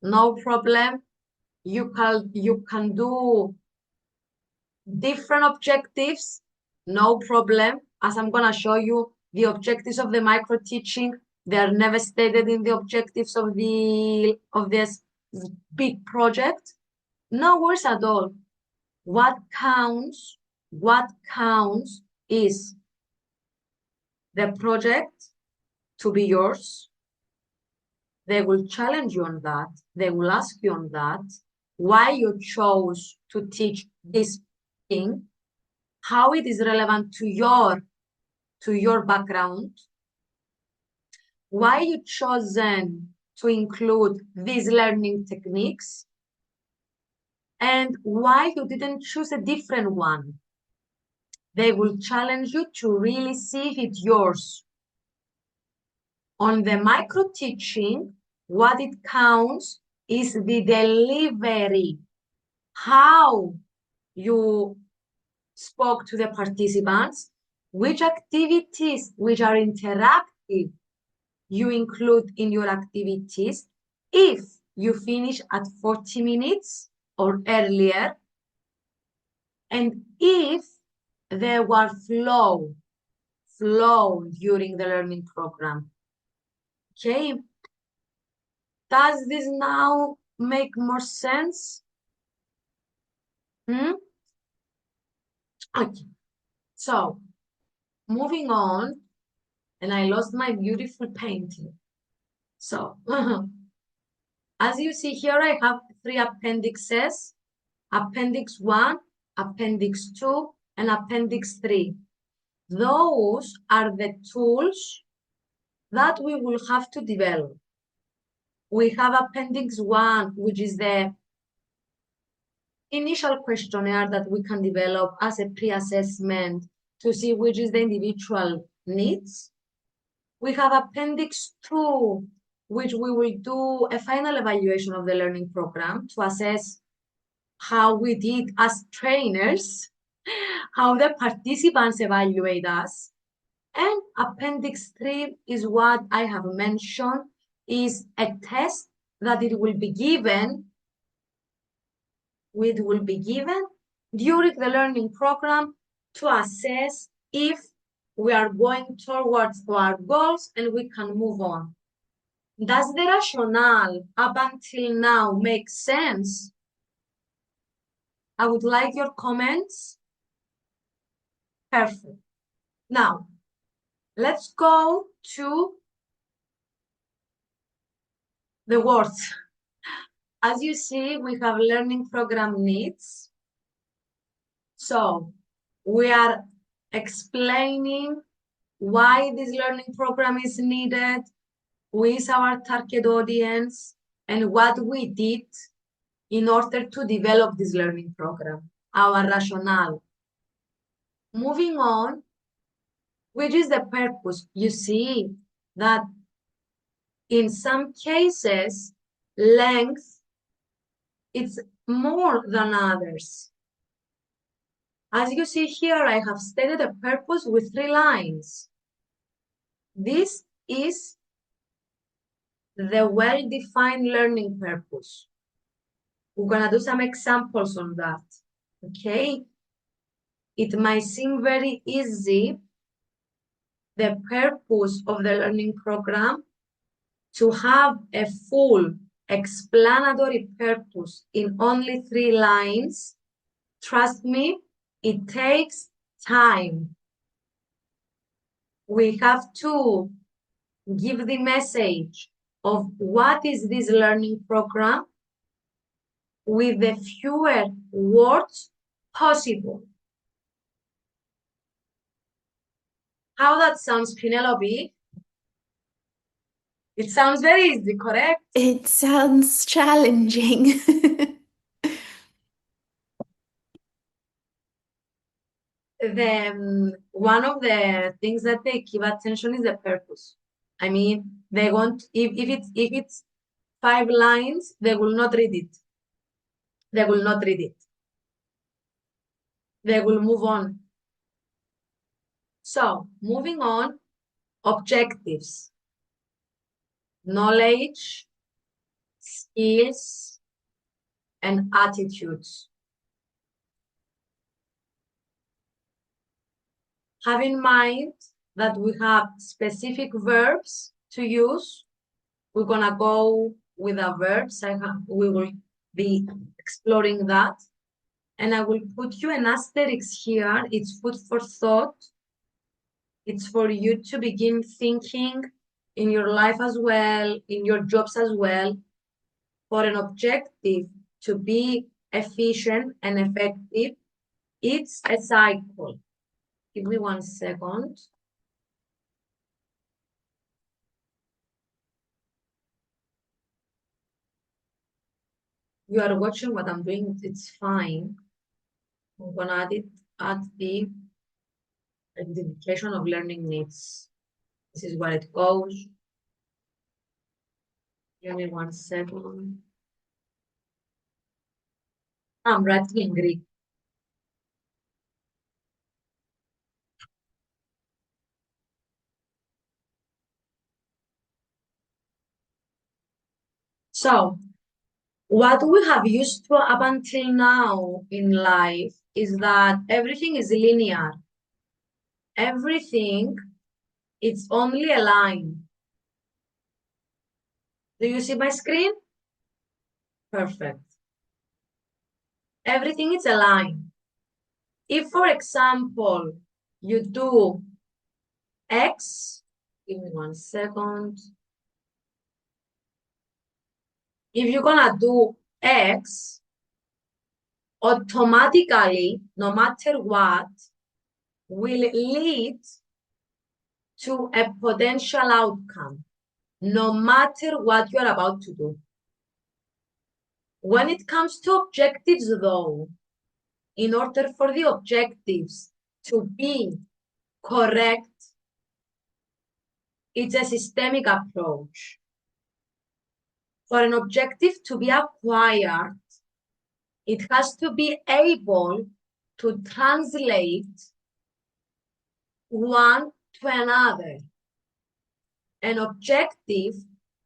no problem. You can do different objectives, no problem. As I'm gonna show you the objectives of the micro teaching They are never stated in the objectives of this big project. No worries at all. What counts is the project to be yours. They will challenge you on that. They will ask you on that, why you chose to teach this thing, how it is relevant to your background, why you chosen to include these learning techniques, and why you didn't choose a different one. They will challenge you to really see if it's yours. On the micro teaching, what it counts is the delivery, how you spoke to the participants, which activities which are interactive you include in your activities, if you finish at 40 minutes or earlier, and if there were flow during the learning program. Okay, does this now make more sense? Okay, so moving on, and I lost my beautiful painting. So as you see here, I have 3 appendixes: Appendix 1, Appendix 2, and Appendix 3. Those are the tools that we will have to develop. We have Appendix 1, which is the initial questionnaire that we can develop as a pre-assessment to see which is the individual needs. We have Appendix 2, which we will do a final evaluation of the learning program to assess how we did as trainers, how the participants evaluate us. And Appendix 3 is what I have mentioned, is a test that it will be given during the learning program to assess if we are going towards our goals and we can move on. Does the rationale up until now make sense? I would like your comments. Perfect. Now, let's go to the words. As you see, we have learning program needs. So we are explaining why this learning program is needed, who is our target audience, and what we did in order to develop this learning program, our rationale. Moving on, which is the purpose? You see that in some cases, length is more than others. As you see here, I have stated a purpose with 3 lines. This is the well-defined learning purpose. We're gonna do some examples on that, okay? It might seem very easy, the purpose of the learning program, to have a full explanatory purpose in only 3 lines. Trust me, it takes time. We have to give the message of what is this learning program with the fewer words possible. How that sounds, Penelope? It sounds very easy, correct? It sounds challenging. One of the things that they give attention is the purpose. I mean, they want, if it's 5 lines, they will not read it. They will not read it. They will move on. So, moving on, objectives. Knowledge, skills, and attitudes. Have in mind that we have specific verbs to use. We're gonna go with the verbs. We will be exploring that. And I will put you an asterisk here. It's food for thought. It's for you to begin thinking in your life as well, in your jobs as well, for an objective to be efficient and effective. It's a cycle. Give me 1 second. You are watching what I'm doing, it's fine. I'm gonna add the identification of learning needs. This is where it goes. Give me 1 second. I'm writing in Greek. So, what we have used to up until now in life is that everything is linear. Everything, it's only a line. Do you see my screen? Perfect. Everything is a line. If, for example, you do X, give me 1 second. If you're gonna do X, automatically, no matter what, will lead to a potential outcome, no matter what you're about to do. When it comes to objectives, though, in order for the objectives to be correct, it's a systemic approach. For an objective to be acquired, it has to be able to translate one to another. An objective,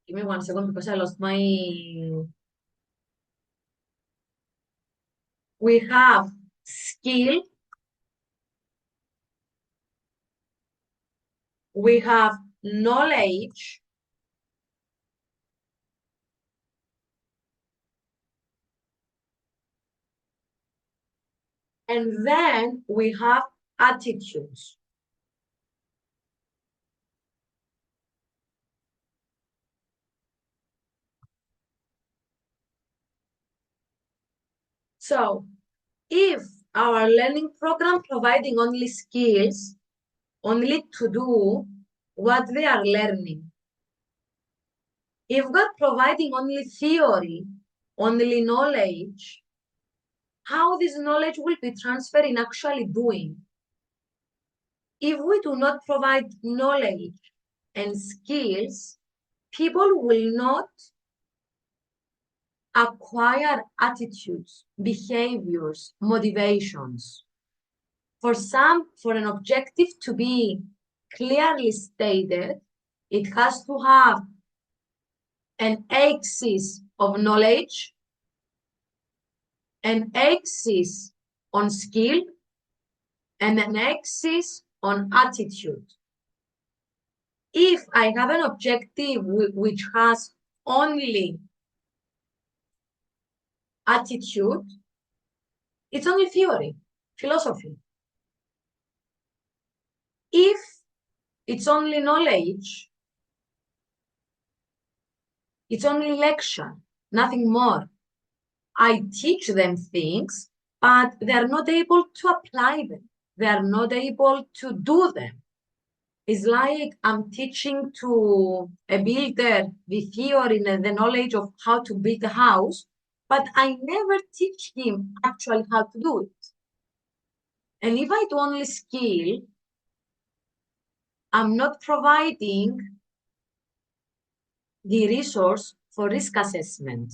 give me 1 second because I lost my... We have skill, we have knowledge, and then we have attitudes. So, if our learning program providing only skills, only to do what they are learning, if we're providing only theory, only knowledge, how this knowledge will be transferred in actually doing? If we do not provide knowledge and skills, people will not acquire attitudes, behaviors, motivations. For an objective to be clearly stated, it has to have an axis of knowledge, an axis on skill, and an axis on attitude. If I have an objective which has only attitude, it's only theory, philosophy. If it's only knowledge, it's only lecture, nothing more. I teach them things, but they're not able to apply them. They're not able to do them. It's like I'm teaching to a builder the theory and the knowledge of how to build a house, but I never teach him actually how to do it. And if I do only skill, I'm not providing the resource for risk assessment,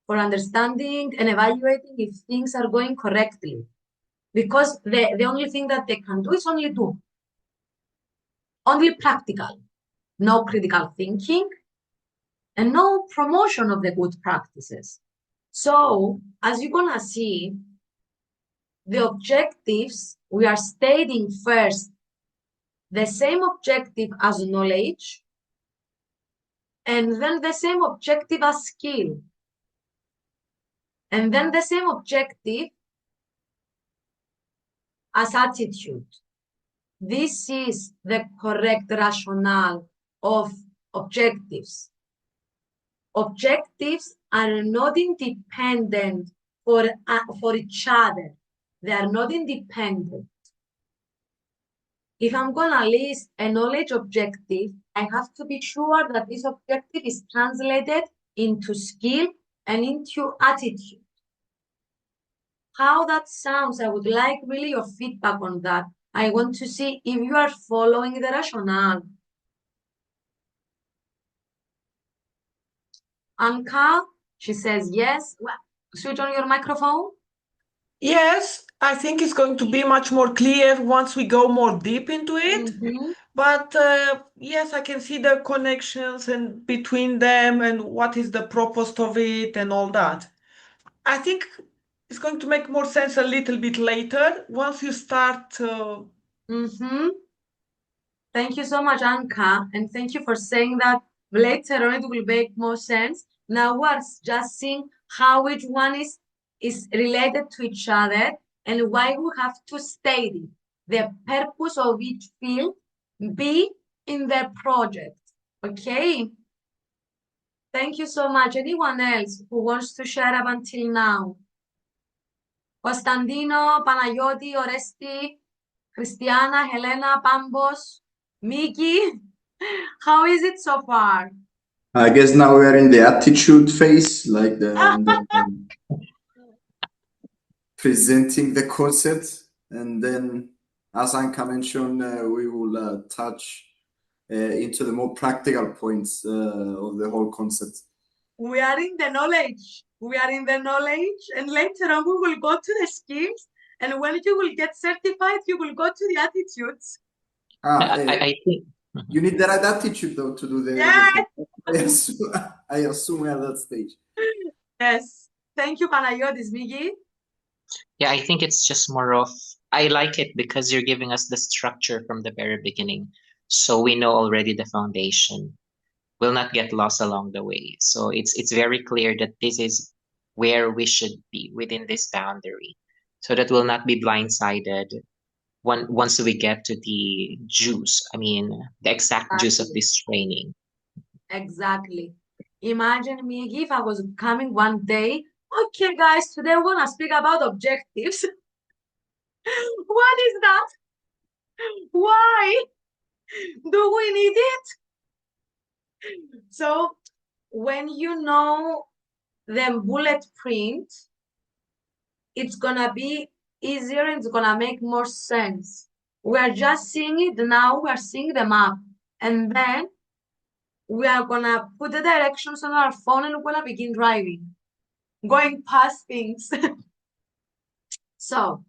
for understanding and evaluating if things are going correctly. Because the only thing that they can do is only do. Only practical. No critical thinking and no promotion of the good practices. So, as you're gonna see, the objectives, we are stating first the same objective as knowledge, and then the same objective as skill, and then the same objective as attitude. This is the correct rationale of objectives. Objectives are not independent for each other. They are not independent. If I'm gonna list a knowledge objective, I have to be sure that this objective is translated into skill and into attitude. How that sounds, I would like really your feedback on that. I want to see if you are following the rationale. Anka, she says yes. Switch on your microphone. Yes, I think it's going to be much more clear once we go more deep into it. But yes, I can see the connections and between them and what is the purpose of it and all that. I think it's going to make more sense a little bit later once you start. Thank you so much, Anka, and thank you for saying that. Later on, it will make more sense. Now we're just seeing how each one is related to each other and why we have to state it. The purpose of each field be in the project. Okay? Thank you so much. Anyone else who wants to share up until now? Constantino, Panayoti, Oresti, Christiana, Helena, Pambos, Miki, how is it so far? I guess now we are in the attitude phase, like the presenting the concept, and then, as Anka mentioned, we will touch into the more practical points of the whole concept. We are in the knowledge. We are in the knowledge, and later on we will go to the skills. And when you will get certified, you will go to the attitudes. I think you need the right attitude though to do the. Yes. I assume we are at that stage. Yes. Thank you, Panagiotis. Migi? Yeah, I think it's just more of, I like it because you're giving us the structure from the very beginning. So we know already the foundation. We'll not get lost along the way. So it's very clear that this is where we should be within this boundary, so that we'll not be blindsided once we get to the juice. I mean, the exact juice of this training. Exactly. Imagine me if I was coming one day. Okay, guys, today we're gonna speak about objectives. What is that? Why do we need it? So when you know the bullet print, it's gonna be easier and it's gonna make more sense. We're just seeing it now, we're seeing the map, and then we are gonna put the directions on our phone and we're gonna begin driving, going past things. So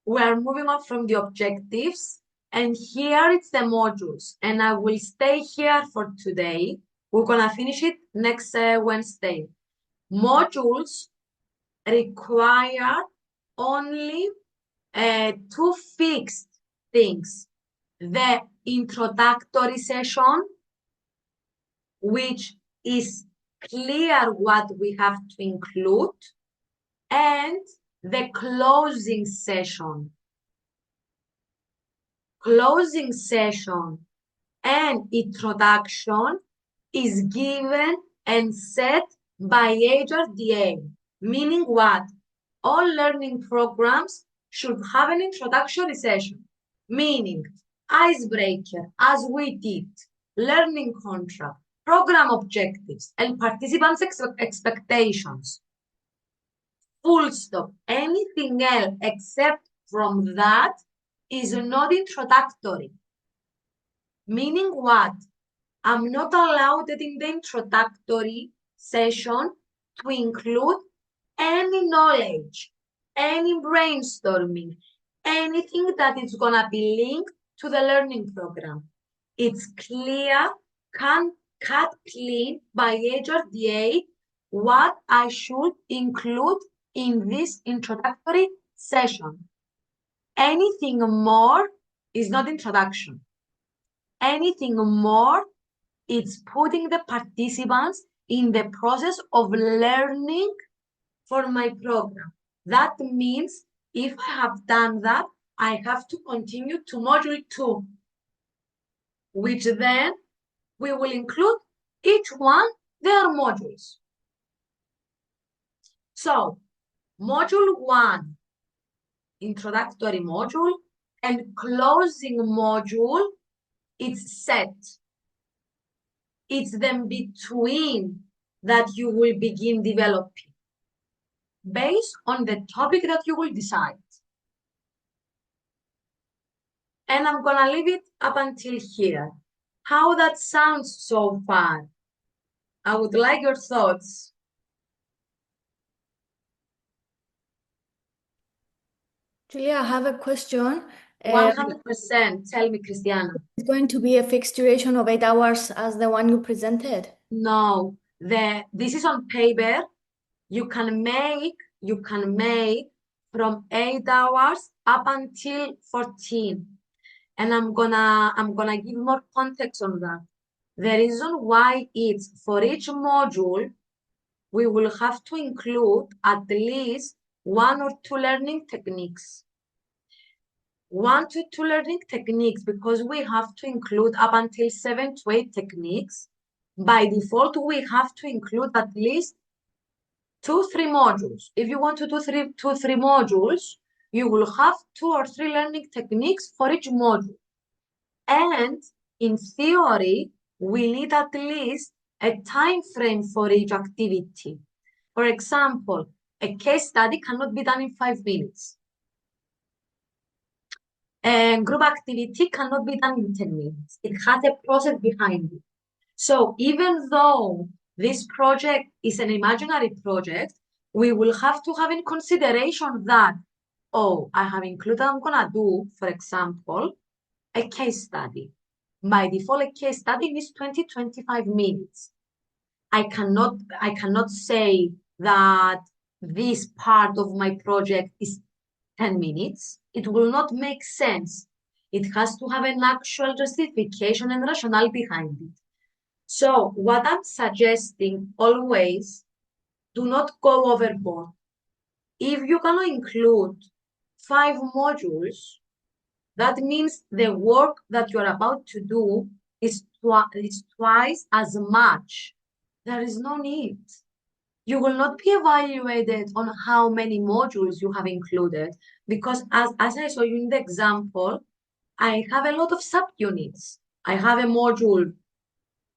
we're moving on from the objectives, and here it's the modules, and I will stay here for today. We're gonna finish it next Wednesday. Modules require only two fixed things: the introductory session, which is clear what we have to include, and the closing session. Closing session and introduction is given and set by HRDA, meaning what? All learning programs should have an introductory session, meaning icebreaker, as we did, learning contract, program objectives, and participants' expectations. Full stop. Anything else except from that is not introductory. Meaning what? I'm not allowed in the introductory session to include any knowledge, any brainstorming, anything that is going to be linked to the learning program. It's clear, cut clean by HRDA what I should include in this introductory session. Anything more is not introduction. Anything more It's putting the participants in the process of learning for my program. That means if I have done that, I have to continue to module 2, which then we will include each one their modules. So, module 1, introductory module, and closing module, it's set. It's then between that you will begin developing based on the topic that you will decide. And I'm gonna leave it up until here. How that sounds so far? I would like your thoughts. Julia, I have a question. 100%. Tell me, Christiana. It's going to be a fixed duration of 8 hours as the one you presented? No, this is on paper. You can make from 8 hours up until 14. And I'm gonna give more context on that. The reason why it's for each module, we will have to include at least 1 or 2 learning techniques. 1 to 2 learning techniques, because we have to include up until 7 to 8 techniques. By default, we have to include at least 2-3 modules. If you want to do 2-3 modules, you will have 2 or 3 learning techniques for each module. And in theory, we need at least a time frame for each activity. For example, a case study cannot be done in 5 minutes. A group activity cannot be done in 10 minutes. It has a process behind it. So even though this project is an imaginary project, we will have to have in consideration that, oh, I have included, I'm gonna do, for example, a case study. By default, a case study is 20-25 minutes. I cannot say that this part of my project is 10 minutes. It will not make sense. It has to have an actual justification and rationale behind it. So what I'm suggesting always, do not go overboard. If you're gonna include 5 modules, that means the work that you're about to do is twice as much. There is no need. You will not be evaluated on how many modules you have included, because as I saw you in the example, I have a lot of subunits. I have a module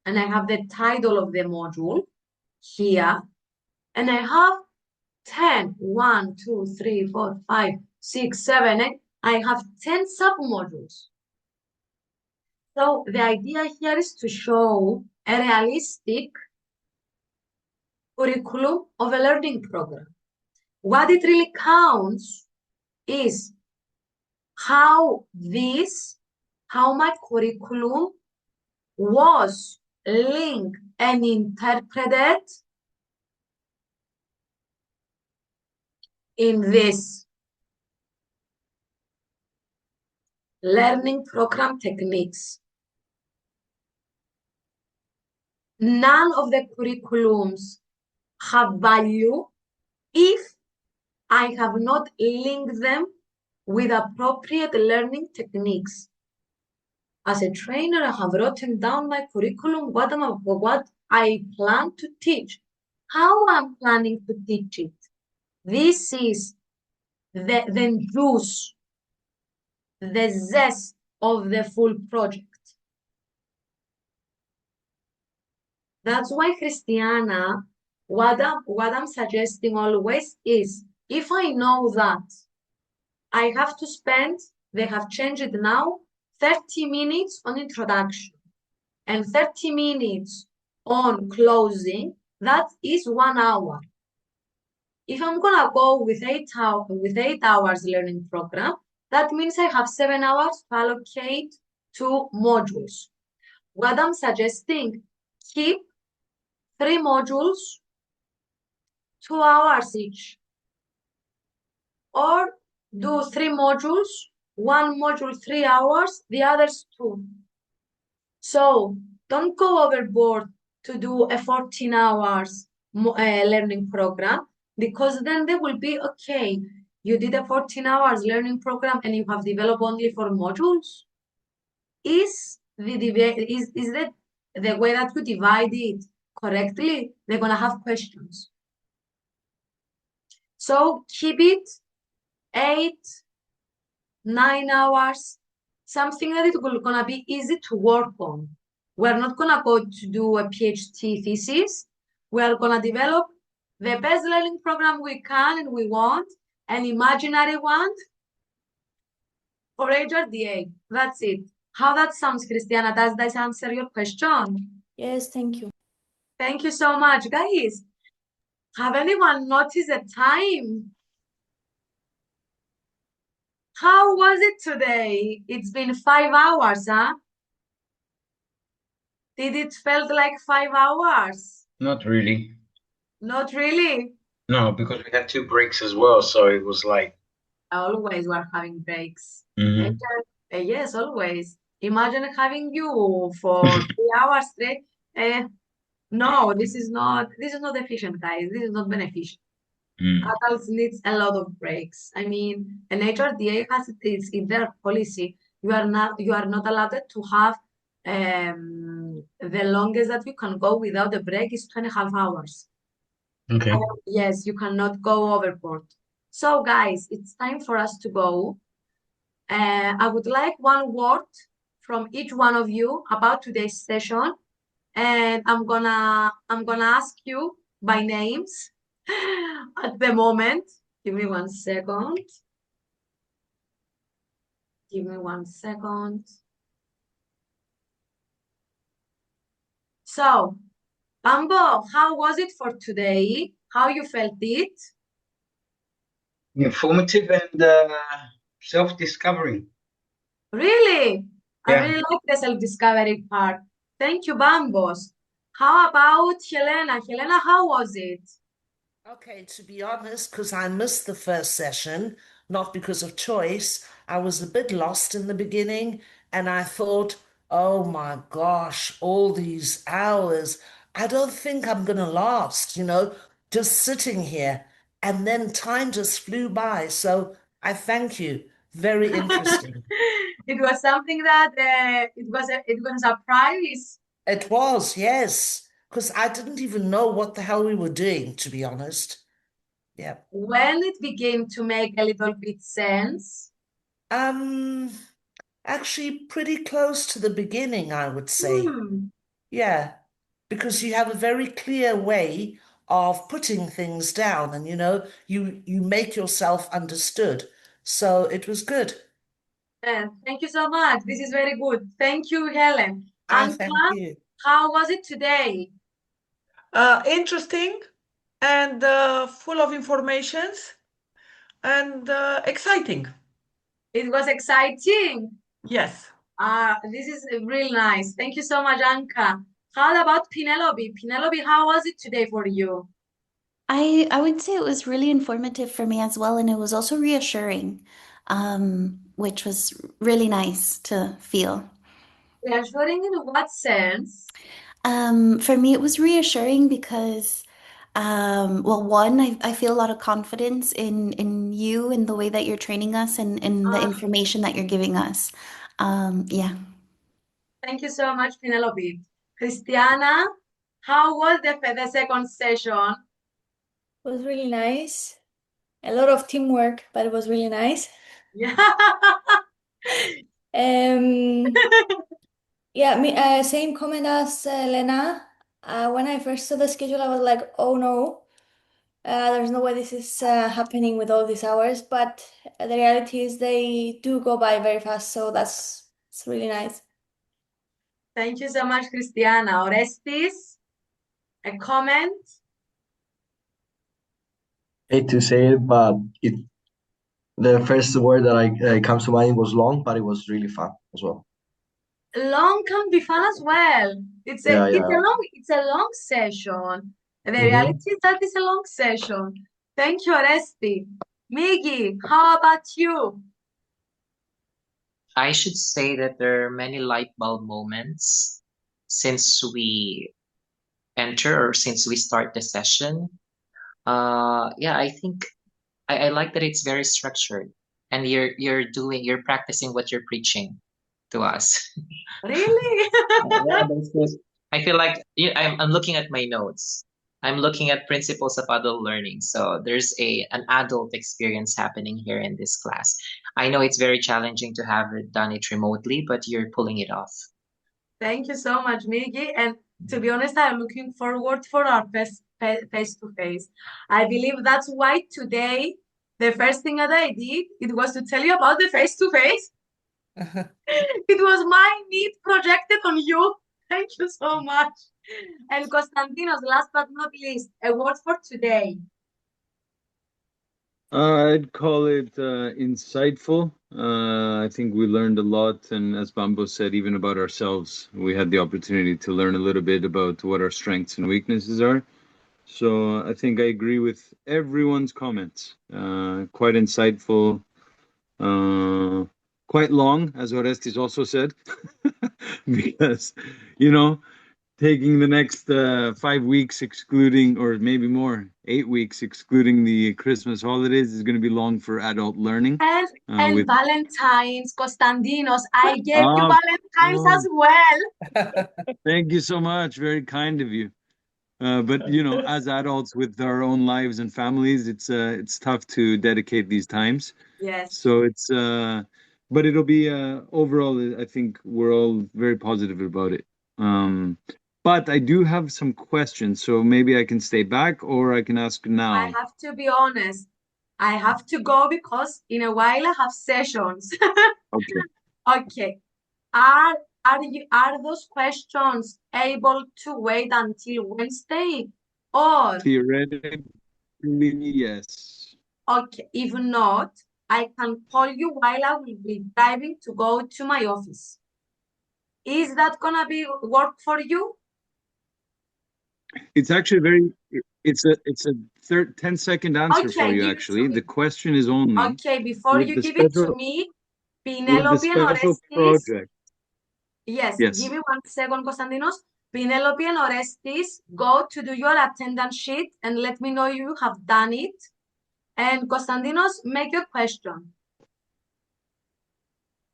and I have the title of the module here, and I have 10, 1, 2, 3, 4, 5, 6, 7, 8. I have 10 submodules. So the idea here is to show a realistic curriculum of a learning program. What it really counts is how my curriculum was linked and interpreted in this learning program techniques. None of the curriculums have value if I have not linked them with appropriate learning techniques. As a trainer, I have written down my curriculum, what I plan to teach, how I'm planning to teach it. This is the juice, the zest of the full project. That's why, Christiana, what I'm suggesting always is, if I know that I have to spend, they have changed it now, 30 minutes on introduction and 30 minutes on closing, that is 1 hour. If I'm gonna go with 8 hours learning program, that means I have 7 hours to allocate to modules. What I'm suggesting, keep 3 modules, 2 hours each, or do 3 modules, 1 module 3 hours, the others 2. So don't go overboard to do a 14 hours learning program, because then they will be okay. You did a 14 hours learning program and you have developed only 4 modules. Is that the way that you divide it correctly? They're gonna have questions. So keep it 8, 9 hours, something that is gonna be easy to work on. We're not gonna go to do a PhD thesis. We are gonna develop the best learning program we can and we want, an imaginary one for HRDA. That's it. How that sounds, Christiana? Does that answer your question? Yes, thank you. Thank you so much, guys. Have anyone noticed the time? How was it today? It's been 5 hours, huh? Did it felt like 5 hours? Not really. Not really. No, because we had 2 breaks as well, so it was like, Always we're having breaks. mhm. Yes, always. Imagine having you for 3 hours straight. No, this is not efficient, guys. This is not beneficial. Adults needs a lot of breaks. I mean, an HRDA has it's in their policy. You are not allowed to have the longest that you can go without a break is 2.5 hours. Okay. Yes, you cannot go overboard. So, guys, it's time for us to go. I would like one word from each one of you about today's session, and I'm gonna ask you by names at the moment. Give me 1 second. Give me 1 second. So, Bambo, how was it for today? How you felt it? Informative and self-discovery. Really? I Yeah. really like the self-discovery part. Thank you, Bambos. How about Helena? Helena, how was it? Okay, to be honest, because I missed the first session, not because of choice, I was a bit lost in the beginning and I thought, oh my gosh, all these hours, I don't think I'm going to last, just sitting here. And then time just flew by. So I thank you. Very interesting. It was something that it was a surprise. It was, yes, because I didn't even know what the hell we were doing, to be honest. Yeah. When it began to make a little bit sense. Actually pretty close to the beginning, I would say. Yeah, because you have a very clear way of putting things down and you make yourself understood. So it was good. Thank you so much. This is very good. Thank you, Helen. Thank Anka, you. how was it today? Interesting and full of informations and exciting. It was exciting. Yes. This is really nice. Thank you so much, Anka. How about Penelope? Penelope, how was it today for you? I would say it was really informative for me as well, and it was also reassuring, which was really nice to feel. Reassuring in what sense? For me, it was reassuring because, well, one, I feel a lot of confidence in you and the way that you're training us and in the information that you're giving us. Yeah. Thank you so much, Penelope. Christiana, how was the second session? It was really nice. A lot of teamwork, but it was really nice. Yeah. Yeah, same comment as Lena. When I first saw the schedule, I was like, oh no, there's no way this is happening with all these hours. But the reality is they do go by very fast, so it's really nice. Thank you so much, Christiana. Orestes, a comment? Hate to say it, but the first word that comes to mind was long, but it was really fun as well. Long can be fun as well. It's a long session. The reality is that it's a long session. Thank you, Oresti. Miggy, how about you? I should say that there are many light bulb moments since we enter or since we start the session. Yeah, I think I like that it's very structured and you're practicing what you're preaching to us. Really? Yeah, that's good. I feel like I'm looking at my notes. I'm looking at principles of adult learning. So there's an adult experience happening here in this class. I know it's very challenging to have done it remotely, but you're pulling it off. Thank you so much, Miggy. And to be honest, I'm looking forward for our face-to-face. I believe that's why today, the first thing that I did, it was to tell you about the face-to-face. It was my need projected on you. Thank you so much. And Konstantinos, last but not least, a word for today. I'd call it insightful. I think we learned a lot, and as Bambo said, even about ourselves, we had the opportunity to learn a little bit about what our strengths and weaknesses are. So I think I agree with everyone's comments. Quite insightful, quite long, as Orestes also said, because, you know, taking the next 5 weeks excluding, or maybe more, 8 weeks excluding the Christmas holidays is going to be long for adult learning. And with Valentine's, Konstantinos, I gave you Valentine's as well. Thank you so much. Very kind of you. But you know, as adults with our own lives and families, it's tough to dedicate these times. Yes. So it's but it'll be overall, I think we're all very positive about it. But I do have some questions, so maybe I can stay back or I can ask now. I have to be honest. I have to go because in a while I have sessions. Okay. Okay. Are those questions able to wait until Wednesday? Or Theoretically, yes. okay, if not, I can call you while I will be driving to go to my office. Is that gonna be work for you? It's actually it's a 10-second answer for you, give it to actually. me. The question is only Okay, before with you the give it to special me, with the Penelope and special Orestes. project. Yes, Yes. give me 1 second, Konstantinos. Penelope and Orestes, go to do your attendance sheet and let me know you have done it. And Konstantinos, make your question.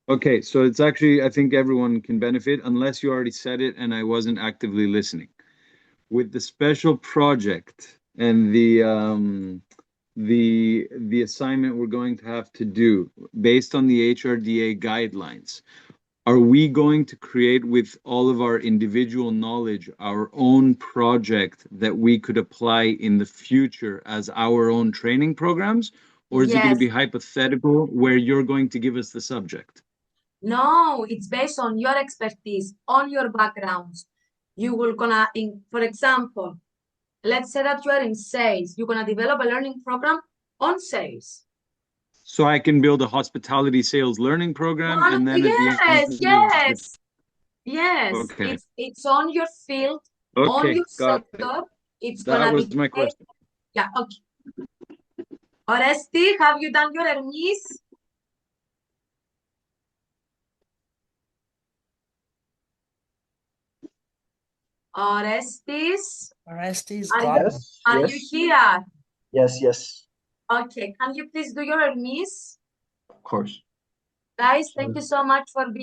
Okay, so it's actually, I think everyone can benefit unless you already said it and I wasn't actively listening. With the special project and the assignment we're going to have to do based on the HRDA guidelines, are we going to create with all of our individual knowledge our own project that we could apply in the future as our own training programs? Or is it going to be hypothetical where you're going to give us the subject? No, it's based on your expertise, on your backgrounds. You will gonna, for example, let's say that you are in sales. You're gonna develop a learning program on sales. So I can build a hospitality sales learning program, and then at the end Yes. Okay. It's on your field, on Okay, your got sector. it. It's That gonna was be my question. Yeah, okay. Oresti, have you done your Hermes? Orestes, Orestes, are got you, it. are you here? Yes, Okay, can you please do your Hermes? of course. Guys, thank you so much for being